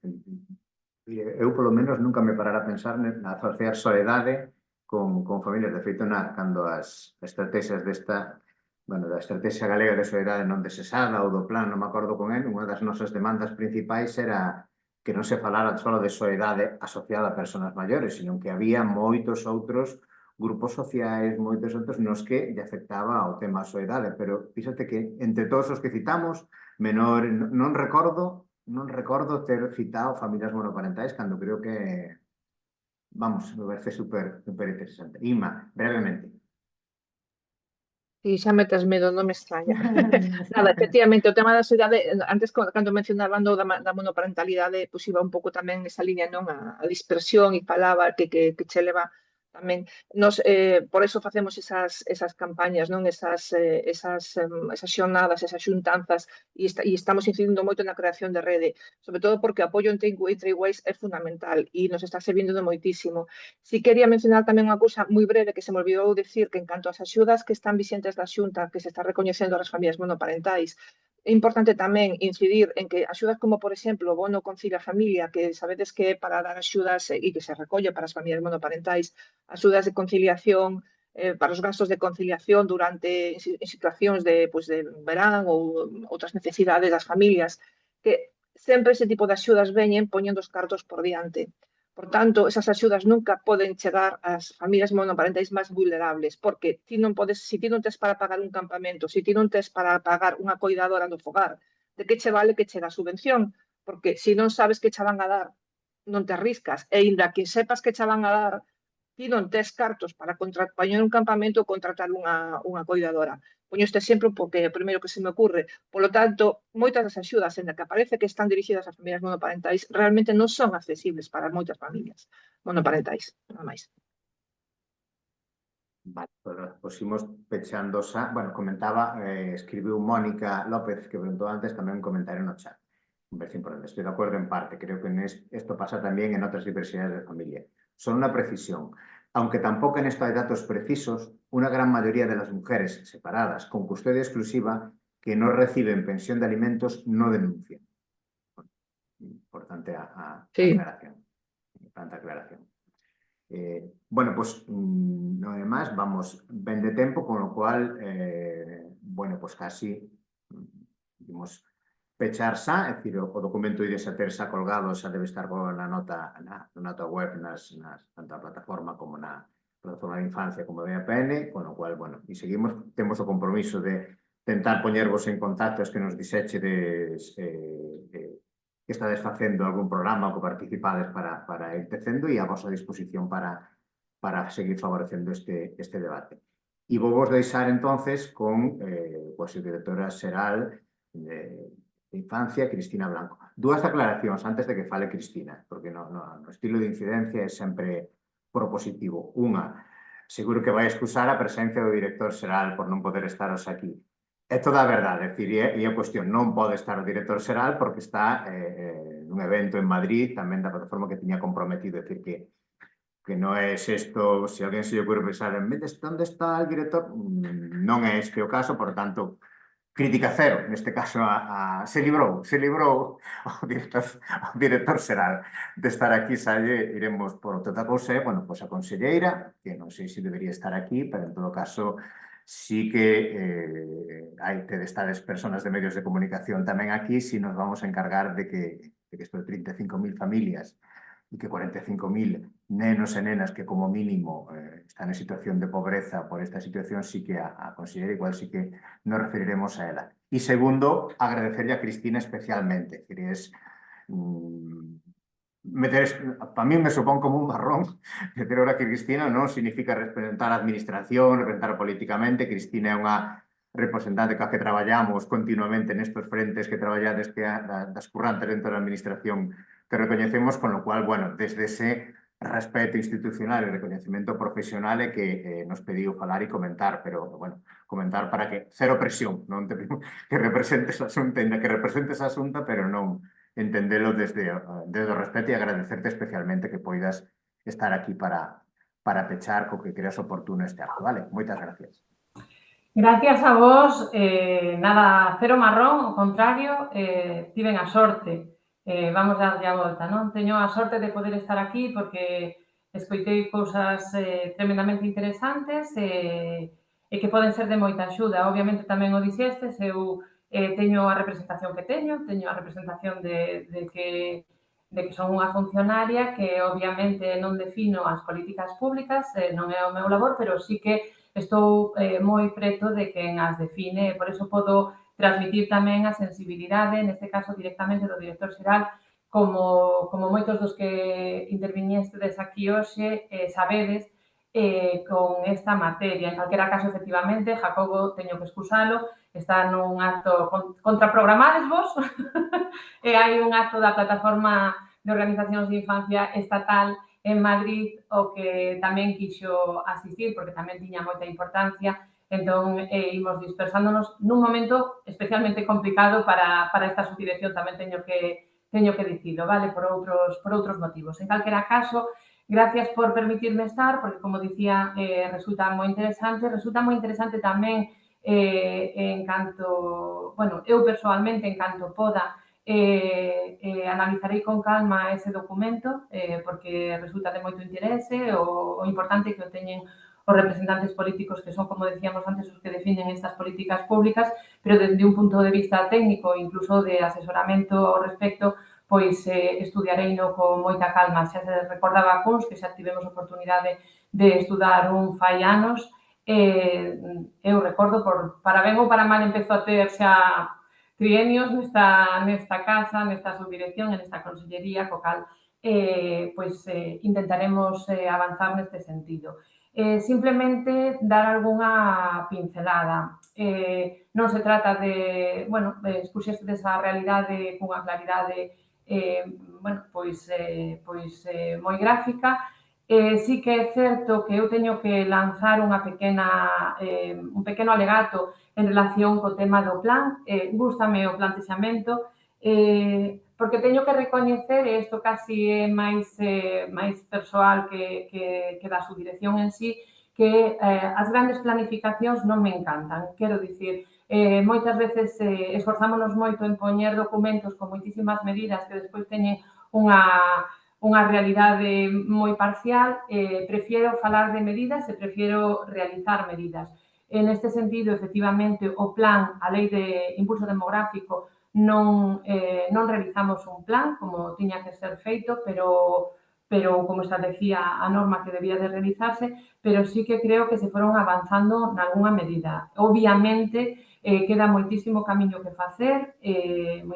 Eu, polo menos, nunca me parara a pensar na asociar soledade con familias. De feito, cando as estrategias desta, da estrategia galega de soledade non desesada ou do plan, non me acordo con ele, unha das nosas demandas principais era que non se falara só de soledade asociada a persoas maiores, sino que había moitos outros grupos sociais, moitos outros nos que lle afectaba o tema da soledade, pero fíxate que entre todos os que citamos, non recordo ter citado familias monoparentais cando creo que, vamos, me parece super interesante. Inma, brevemente. Sí, xa metes medo, non me extraña. Nada, efectivamente, o tema da soidade, antes, cando mencionaban da monoparentalidade, pois iba un pouco tamén nesa liña, non? A dispersión e falaba que che leva tamén. Nos, por eso facemos esas campañas, non? Esas xornadas, esas xuntanzas, e estamos incidindo moito na creación de rede, sobre todo porque o apoio entre iguais é fundamental e nos está servindo de moitísimo. Si quería mencionar tamén unha cousa moi breve que se me olvidou decir, que en canto ás axudas que están vixentes da Xunta, que se está recoñecendo as familias monoparentais, é importante tamén incidir en que axudas como, por exemplo, o bono Concilia Familia, que sabedes que é para dar axudas e que se recolle para as familias monoparentais, axudas de conciliación, para os gastos de conciliación durante en situacións de verán ou outras necesidades das familias, que sempre ese tipo de axudas veñen poñendo os cartos por diante. Por tanto, esas axudas nunca poden chegar ás familias monoparentais máis vulnerables, porque ti non podes, se ti non tes para pagar un campamento, se ti non tes para pagar unha coidadora no fogar, de que che vale que che dá subvención? Porque se non sabes que che van a dar, non te arriscas. E inda que sepas que che van a dar, ti non tes cartos para poñer un campamento ou contratar unha coidadora. Poño este exemplo porque é o primeiro que se me ocurre. Polo tanto, moitas das axudas en que aparece que están dirixidas a familias monoparentais realmente non son accesibles para moitas familias monoparentais. Nada máis. Vale, pois imos pechando xa. Bueno, comentaba, escribiu Mónica López, que preguntou antes, tamén un comentario no chat. Un vez importante, estoy de acuerdo en parte. Creo que esto pasa también en otras diversidades de familia. Son una precisión. Aunque tampoco en esto hay datos precisos, una gran mayoría de las mujeres separadas con custodia exclusiva que no reciben pensión de alimentos no denuncian. Importante aclaración. Importante aclaración. Bueno, pues no hay más, vamos ben de tempo, con lo cual, bueno, pues casi dimos pechar xa, é dicir, o documento ides a ter xa colgado, xa debe estar na nota web, tanto a plataforma como na plataforma de infancia como de EAPN, con lo cual, bueno, e seguimos, temos o compromiso de tentar poñervos en contacto que nos dixéchedes que estades facendo algún programa ou que participades para ir tecendo e a vosa disposición para seguir favorecendo este debate. E vou vos deixar entonces con a subdirectora xeral de Infancia, Cristina Blanco. Dúas aclaracións antes de que fale Cristina, porque no estilo de incidencia é sempre propositivo. Unha, seguro que vai excusar a presencia do director xeral por non poder estaros aquí. É toda a verdade, é dicir, e a cuestión, non pode estar o director xeral porque está nun evento en Madrid, tamén da plataforma que tiña comprometido, é dicir, que que non é isto, se alguén se lle ocurre pensar en onde está o director, non é este o caso, por tanto, crítica cero, neste caso se librou o director xeral de estar aquí, salle, iremos por outra cousa, bueno, pois a conselleira, que non sei se debería estar aquí, pero en todo caso sí que hai tedestades personas de medios de comunicación tamén aquí, si nos vamos a encargar de que estos 35.000 familias e que 45.000 nenos e nenas que como mínimo están en situación de pobreza por esta situación, sí que a conselleira igual sí que nos referiremos a ela. E segundo, agradecerle a Cristina especialmente, que es para mí me supón como un marrón meter ahora que Cristina non significa representar a administración, representar políticamente. Cristina é unha representante ca que traballamos continuamente nestes frentes que traballades que das currantes dentro da administración que recoñecemos, con lo cual, bueno, desde ese respeto institucional e recoñecemento profesional é que nos pediu falar e comentar, pero, bueno, comentar para que cero presión, non te pedimos que representes a Xunta, ainda que representes a Xunta, pero non entendelo desde o respeto e agradecerte especialmente que poidas estar aquí para pechar co que creas oportuno este acto, vale? Moitas gracias. Gracias a vos, nada, cero marrón, ao contrario, tiven a sorte, vamos darlle a volta, non? Teño a sorte de poder estar aquí porque escoitei cousas tremendamente interesantes e que poden ser de moita axuda. Obviamente tamén o dixestes, eu teño a representación que teño a representación de que son unha funcionaria que obviamente non defino as políticas públicas, non é o meu labor, pero sí que estou moi preto de quen as define e por iso podo transmitir tamén a sensibilidade, neste caso directamente do director xeral, como moitos dos que interviñestes aquí hoxe sabedes con esta materia. En calquera caso, efectivamente, Jacobo, teño que excusalo, está nun acto contraprogramades vos e hai un acto da plataforma de organizacións de infancia estatal en Madrid o que tamén quixo asistir porque tamén tiña moita importancia, entón imos dispersándonos nun momento especialmente complicado para esta subdirección, tamén teño que dicilo, vale, por outros motivos. En calquera caso, gracias por permitirme estar, porque, como dicía, resulta moi interesante tamén en canto, bueno, eu persoalmente, en canto poda, analizarei con calma ese documento porque resulta de moito interese o importante que o teñen os representantes políticos que son, como decíamos antes, os que definen estas políticas públicas, pero desde un punto de vista técnico, incluso de asesoramento ao respecto, pois estudiareino con moita calma. Xa se recordaba a Cuns, que xa tivemos oportunidade de estudar un fai anos, eu recordo, para ben ou para mal, empezo a ter xa trienios nesta casa, nesta subdirección, nesta consellería, co cal intentaremos avanzar neste sentido. Simplemente dar algunha pincelada. Non se trata de, bueno, expuxeste desa realidade cunha claridade moi gráfica. Sí que é certo que eu teño que lanzar un pequeno alegato en relación co tema do plan. Gústame o plantexamento porque teño que recoñecer, e isto casi é máis persoal que da subdirección en sí, que as grandes planificacións non me encantan. Quero dicir, moitas veces esforzámonos moito en poñer documentos con moitísimas medidas que despois teñen unha realidade moi parcial. Prefiero falar de medidas e prefiero realizar medidas. En este sentido, efectivamente, o plan, a Lei de Impulso Demográfico, non realizamos un plan como tiña que ser feito, pero como establecía a norma que debía de realizarse, pero sí que creo que se foron avanzando nalgúna medida. Obviamente, queda moitísimo camiño que facer, en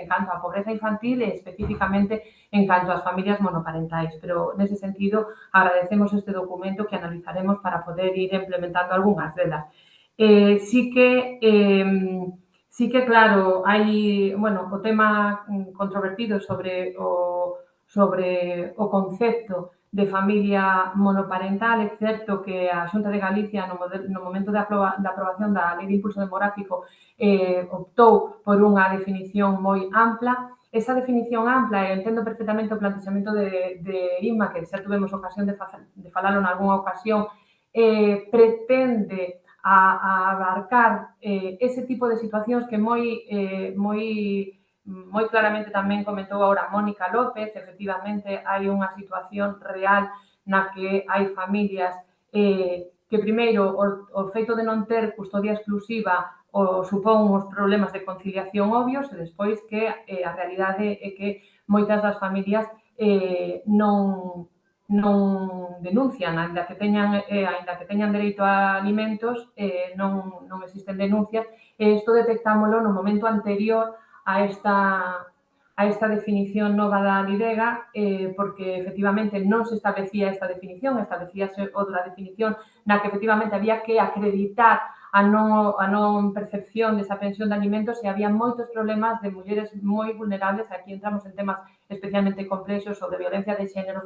canto á pobreza infantil e especificamente en canto ás familias monoparentais, pero nese sentido agradecemos este documento que analizaremos para poder ir implementando algunhas delas. Sí que, claro, hai, bueno, o tema controvertido sobre o concepto de familia monoparental. É certo que a Xunta de Galicia, no momento da aprobación da Lei de Impulso Demográfico, optou por unha definición moi ampla. esa definición ampla, e entendo perfectamente o plantexamento de Inma, que xa tuvemos ocasión de falalo nalgúna ocasión, pretende a abarcar ese tipo de situacións que moi claramente tamén comentou agora Mónica López. Efectivamente, hai unha situación real na que hai familias que primeiro o feito de non ter custodia exclusiva supón uns problemas de conciliación obvios e despois que a realidade é que moitas das familias non denuncian, ainda que teñan dereito a alimentos, non existen denuncias, e isto detectámolo no momento anterior a esta definición nova da LIDEGA, porque efectivamente non se establecía esta definición, establecíase outra definición na que efectivamente había que acreditar a non percepción desa pensión de alimentos, e había moitos problemas de mulleres moi vulnerables. Aquí entramos en temas especialmente complexos sobre violencia de xénero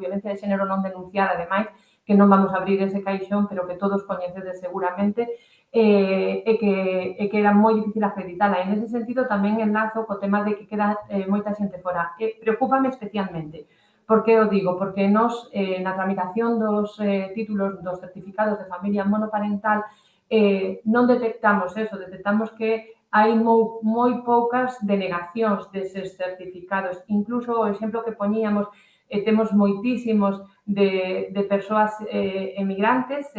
non denunciada, ademais, que non vamos a abrir ese caixón, pero que todos coñecedes seguramente, e que era moi difícil acreditala. En ese sentido, tamén enlazo co tema de que queda moita xente fora. Preocúpame especialmente. Por que o digo? Porque nos, na tramitación dos títulos dos certificados de familia monoparental, non detectamos eso, detectamos que hai moi poucas denegacións deses certificados. Incluso o exemplo que poñíamos, temos moitísimos de persoas emigrantes,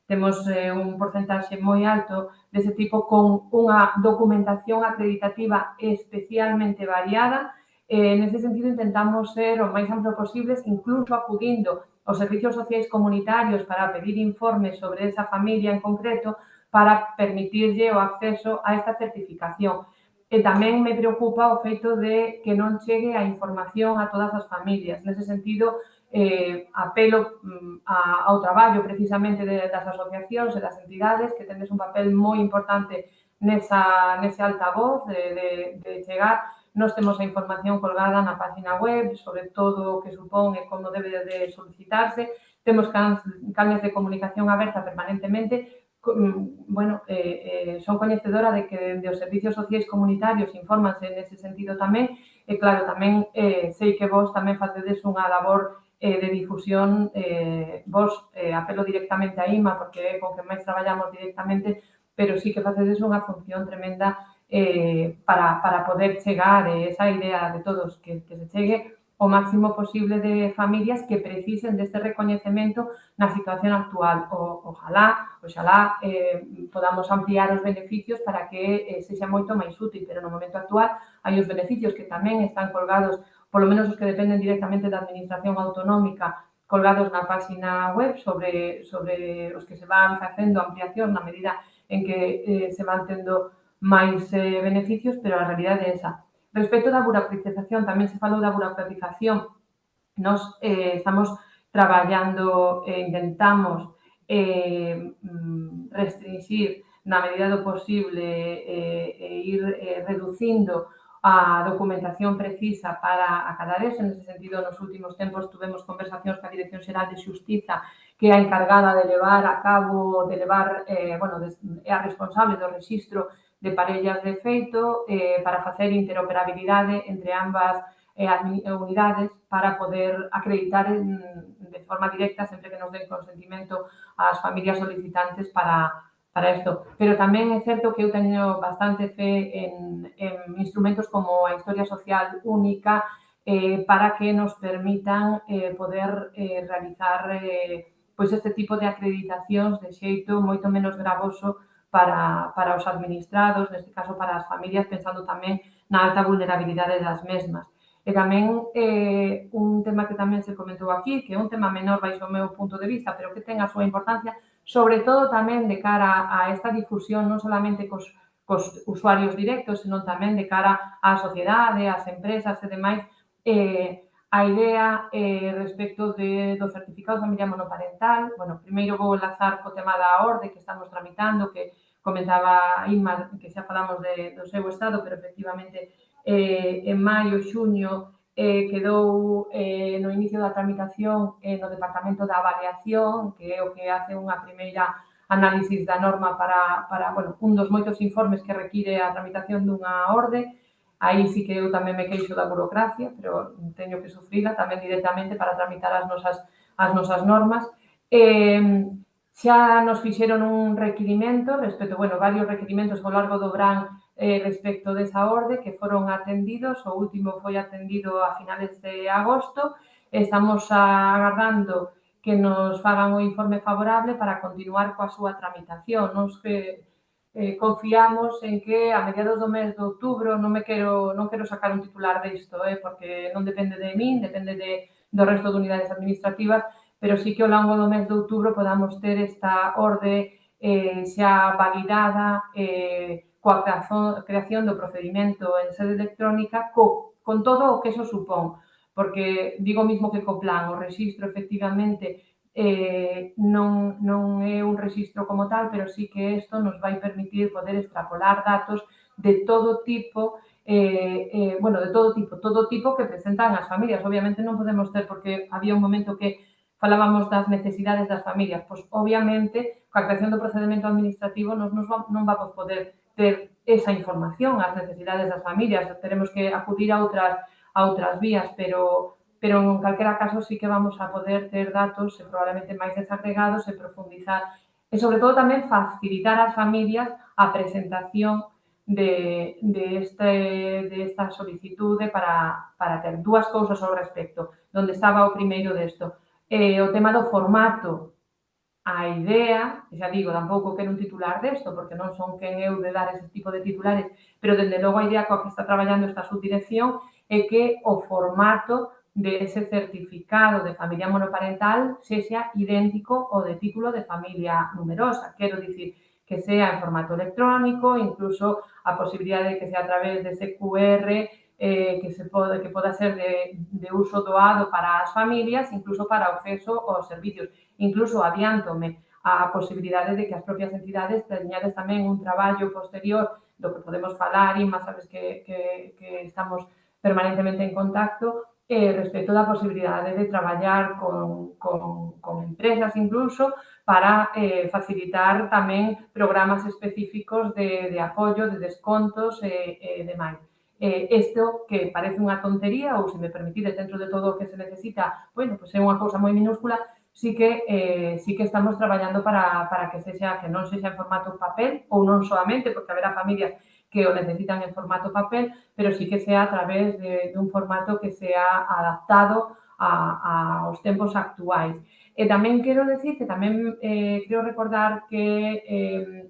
temos un porcentaxe moi alto dese tipo con unha documentación acreditativa especialmente variada. Nese sentido, intentamos ser o máis amplo posibles, incluso acudindo aos servicios sociais comunitarios para pedir informes sobre esa familia en concreto para permitirlle o acceso a esta certificación. E tamén me preocupa o feito de que non chegue a información a todas as familias. Nese sentido, apelo ao traballo precisamente das asociacións e das entidades, que tendes un papel moi importante nese altavoz de chegar. Nós temos a información colgada na página web sobre todo o que supón e como debe de solicitarse. Temos canles de comunicación aberta permanentemente. Son coñecedora de que dende os servicios sociais comunitarios infórmanse nese sentido tamén. E claro, tamén sei que vos tamén facedes unha labor de difusión. Vos apelo directamente a Inma, porque é con que máis traballamos directamente, pero sí que facedes unha función tremenda para poder chegar esa idea de todos, que se chegue o máximo posible de familias que precisen deste recoñecemento na situación actual. Oxalá podamos ampliar os beneficios para que sexa moito máis útil, pero no momento actual hai os beneficios que tamén están colgados, polo menos os que dependen directamente da administración autonómica, colgados na página web sobre os que se van facendo ampliación na medida en que se van tendo máis beneficios, pero a realidade é esa. Respecto da burocratización, tamén se falou da burocratización. Nos estamos traballando, intentamos restringir na medida do posible e ir reducindo a documentación precisa para acadar eso. Nese sentido, nos últimos tempos tuvemos conversacións coa Dirección Xeral de Xustiza, que é a encargada de levar a cabo, é a responsable do rexistro de parellas de feito, para facer interoperabilidade entre ambas unidades para poder acreditar de forma directa, sempre que nos den consentimento ás familias solicitantes para isto. Pero tamén é certo que eu teño bastante fe en instrumentos como a Historia Social Única, para que nos permitan poder realizar este tipo de acreditacións de xeito moito menos gravoso para os administrados, neste caso para as familias, pensando tamén na alta vulnerabilidade das mesmas. E tamén un tema que tamén se comentou aquí, que é un tema menor baixo o meu punto de vista, pero que ten a súa importancia, sobre todo tamén de cara a esta difusión, non solamente cos usuarios directos, senón tamén de cara á sociedade, ás empresas e demais, a idea respecto do certificado de familia monoparental. Primeiro vou enlazar co tema da orde que estamos tramitando, que comentaba Inma, que xa falamos do seu estado, pero efectivamente en maio, xuño, quedou no inicio da tramitación no Departamento da Avaliación, que é o que hace unha primeira análisis da norma para un dos moitos informes que require a tramitación dunha orde. aí sí que eu tamén me queixo da burocracia, pero teño que sufrila tamén directamente para tramitar as nosas normas. Xa nos fixeron un requirimento respecto, bueno, varios requirimentos ao largo do verán respecto desa orde que foron atendidos, o último foi atendido a finales de agosto, estamos agardando que nos fagan o informe favorable para continuar coa súa tramitación. Nos confiamos en que a mediados do mes de outubro, non quero sacar un titular disto, porque non depende de min, depende do resto de unidades administrativas, pero sí que ao longo do mes de outubro podamos ter esta orde xa validada coa creación do procedimento en sede electrónica con todo o que eso supón, porque digo mismo que co plan, o rexistro efectivamente non é un rexistro como tal, pero sí que isto nos vai permitir poder extrapolar datos de todo tipo, todo tipo que presentan as familias. Obviamente non podemos ter, porque había un momento que falábamos das necesidades das familias, pois obviamente coa creación do procedimento administrativo non vamos poder ter esa información, as necesidades das familias, teremos que acudir a outras vías, pero en calquera caso sí que vamos a poder ter datos probablemente máis desagregados e profundizar e, sobre todo, tamén facilitar ás familias a presentación desta solicitude para ter dúas cousas ao respecto. Donde estaba o primeiro desto? O tema do formato. A idea, xa digo, tampouco quero un titular desto, porque non son quen eu de dar ese tipo de titulares, pero, dende logo, a idea coa que está traballando esta subdirección é que o formato de ese certificado de familia monoparental sexa idéntico ao de título de familia numerosa. Quero dicir, que sea en formato electrónico, incluso a posibilidade de que sea a través de ese QR que poda ser de uso doado para as familias, incluso para o acceso aos servicios. Incluso adiántome a posibilidade de que as propias entidades teñades tamén un traballo posterior do que podemos falar, Inma, sabes que estamos permanentemente en contacto, respecto da posibilidade de traballar con empresas incluso para facilitar tamén programas específicos de apoio, de descontos e demais. Isto que parece unha tontería, ou se me permitides, dentro de todo o que se necesita, bueno, pois é unha cousa moi minúscula, sí que estamos traballando para que non sexa en formato papel, ou non solamente, porque haberá familias que o necesitan en formato papel, pero sí que sea a través de un formato que sea adaptado aos tempos actuais. E tamén quero decir que tamén quero recordar que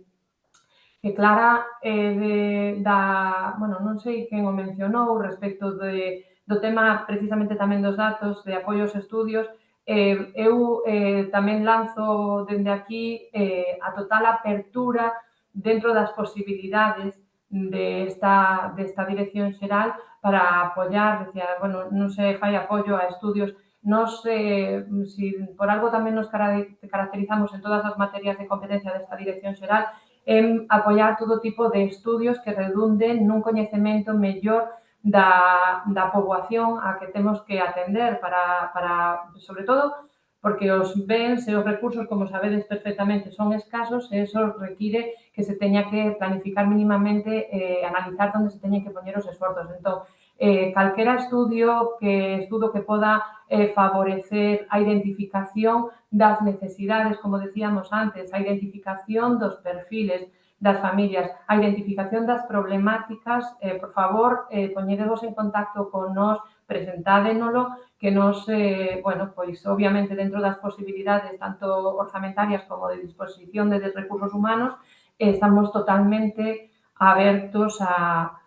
Clara, non sei quen o mencionou respecto do tema precisamente tamén dos datos de apoio aos estudios, eu tamén lanzo dende aquí a total apertura dentro das posibilidades desta dirección xeral para apoiar, non se fai apoio a estudios. Nos, por algo tamén nos caracterizamos en todas as materias de competencia desta dirección xeral, en apoiar todo tipo de estudios que redunden nun coñecemento mellor da poboación a que temos que atender para, sobre todo, porque os bens e os recursos, como sabedes perfectamente, son escasos e eso require que se teña que planificar mínimamente e analizar onde se teñen que poñer os esforzos. Entón, calquera estudo que poda favorecer a identificación das necesidades, como decíamos antes, a identificación dos perfiles das familias, a identificación das problemáticas, por favor, poñedevos en contacto con nós, presentádenolo, que nos, pois, obviamente, dentro das posibilidades tanto orzamentarias como de disposición de recursos humanos, estamos totalmente abertos a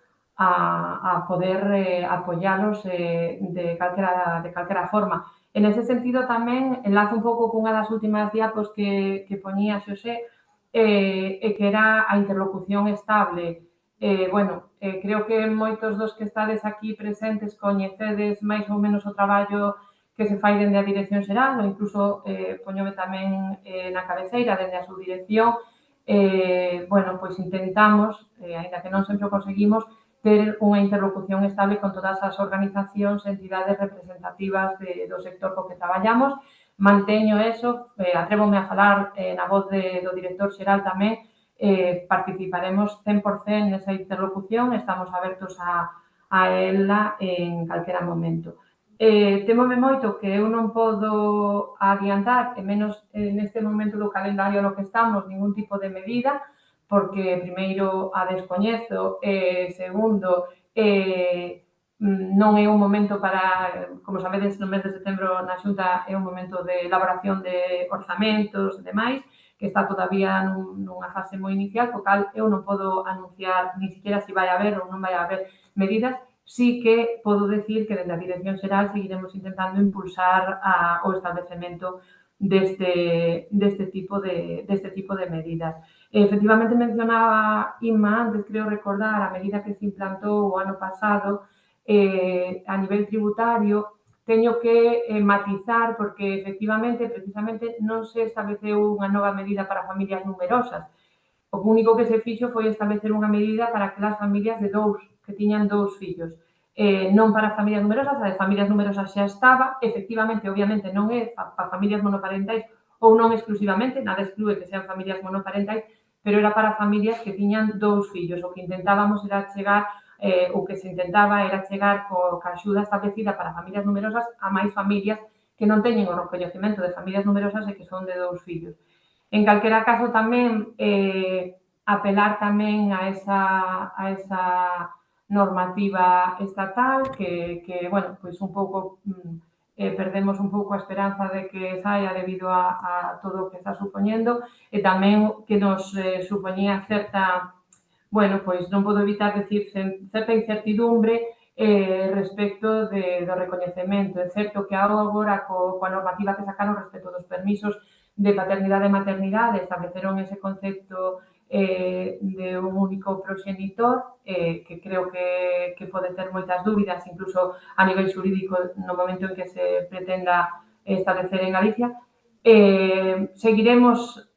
poder apoialos de calquera forma. En ese sentido, tamén, enlazo un pouco cunha das últimas diapos que poñía Xosé, que era a interlocución estable. Creo que moitos dos que estades aquí presentes coñecedes máis ou menos o traballo que se fai dende a Dirección Xeral, ou incluso poñome tamén na cabeceira dende a subdirección. Pois intentamos, aínda que non sempre o conseguimos, ter unha interlocución estable con todas as organizacións e entidades representativas do sector co que traballamos. Manteño eso, atrévome a falar na voz do director xeral tamén, participaremos 100% nesa interlocución, estamos abertos a a ela en calquera momento. Témome moito que eu non podo adiantar, e menos neste momento do calendario no que estamos, ningún tipo de medida, porque primeiro a descoñezo e segundo non é un momento para, como sabedes, no mes de setembro na Xunta é un momento de elaboración de orzamentos e demais, que está todavía nunha fase moi inicial, co cal eu non podo anunciar ni siquiera se vai haber ou non vai haber medidas. Sí que podo decir que desde a Dirección Xeral seguiremos intentando impulsar o establecemento deste tipo de medidas. Efectivamente, mencionaba Inma antes, creo recordar, a medida que se implantou o ano pasado a nivel tributario. Teño que matizar porque, efectivamente, precisamente non se estableceu unha nova medida para familias numerosas. O único que se fixo foi establecer unha medida para aquelas familias de dous, que tiñan 2 fillos. Non para familias numerosas, a de familias numerosas xa estaba, efectivamente, obviamente, non é para familias monoparentais ou non exclusivamente, nada exclúe que sean familias monoparentais, pero era para familias que tiñan 2 fillos. O que intentábamos era chegar, o que se intentaba era chegar coa axuda establecida para familias numerosas a máis familias que non teñen o recoñecemento de familias numerosas e que son de 2 fillos. En calquera caso, tamén apelar tamén a esa normativa estatal que bueno, pois un pouco perdemos un pouco a esperanza de que saia debido a todo o que está supoñendo e tamén que nos supoñía certa, bueno, pois non podo evitar decir certa incertidumbre respecto do recoñecemento. É certo que agora coa normativa que sacaron respecto dos permisos de paternidade e maternidade estableceron ese concepto de un único proxenitor que creo que pode ter moitas dúbidas, incluso a nivel xurídico no momento en que se pretenda establecer en Galicia. Seguiremos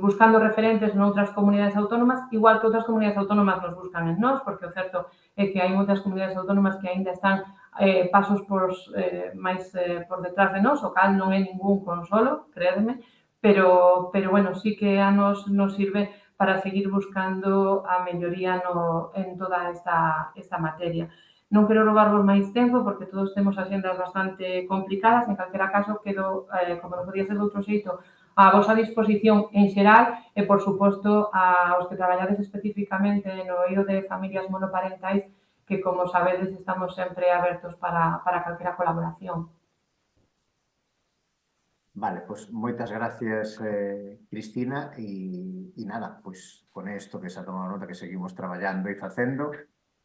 buscando referentes noutras comunidades autónomas, igual que outras comunidades autónomas nos buscan en nós, porque o certo é que hai moitas comunidades autónomas que aínda están pasos máis por detrás de nós, o cal non é ningún consolo, creedme, pero bueno, sí que a nos sirve para seguir buscando a melloría en toda esta materia. Non quero roubarvos máis tempo porque todos temos axendas bastante complicadas, en calquera caso quedo, como non podía ser de outro xeito, a vosa disposición en xeral e, por suposto, aos que traballades especificamente no eido de familias monoparentais que, como sabedes, estamos sempre abertos para calquera colaboración. Vale, pues moitas gracias, Cristina, e nada, pues con isto que se ha tomado nota que seguimos traballando e facendo.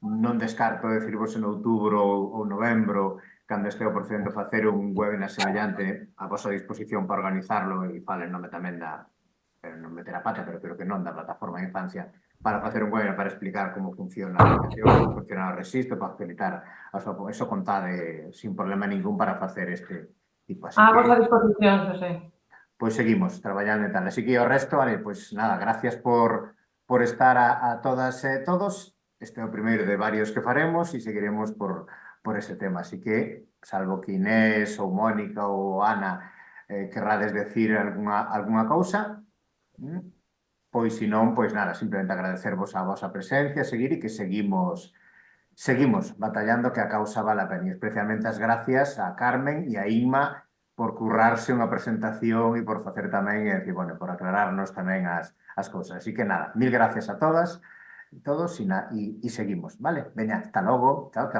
Non descarto decirvos en outubro ou novembro, cando este o procedendo facer un webinar semellante a vosa disposición para organizarlo e falen nome tamén non meter a pata, pero creo que non, da plataforma de infancia, para facer un webinar para explicar como funciona a aplicación, como funciona o registro, para facilitar eso contade sin problema ningún para facer este tipo. Así A que, vosa disposición, Xosé. Pois seguimos traballando e tal. Así que o resto, vale, pois nada, gracias por estar a todas e todos. Este é o primeiro de varios que faremos e seguiremos por ese tema. Así que, salvo que Inés ou Mónica ou Ana querrades decir algunha cousa, pois se non, pois nada, simplemente agradecervos a vosa presencia, seguir e que seguimos batallando que a causa vale a pena. E especialmente as gracias a Carmen e a Inma por currarse unha presentación e por facer tamén, por aclararnos tamén as cousas. Así que nada, mil gracias a todas e todos e seguimos, vale? Veña, hasta logo, chao, chao.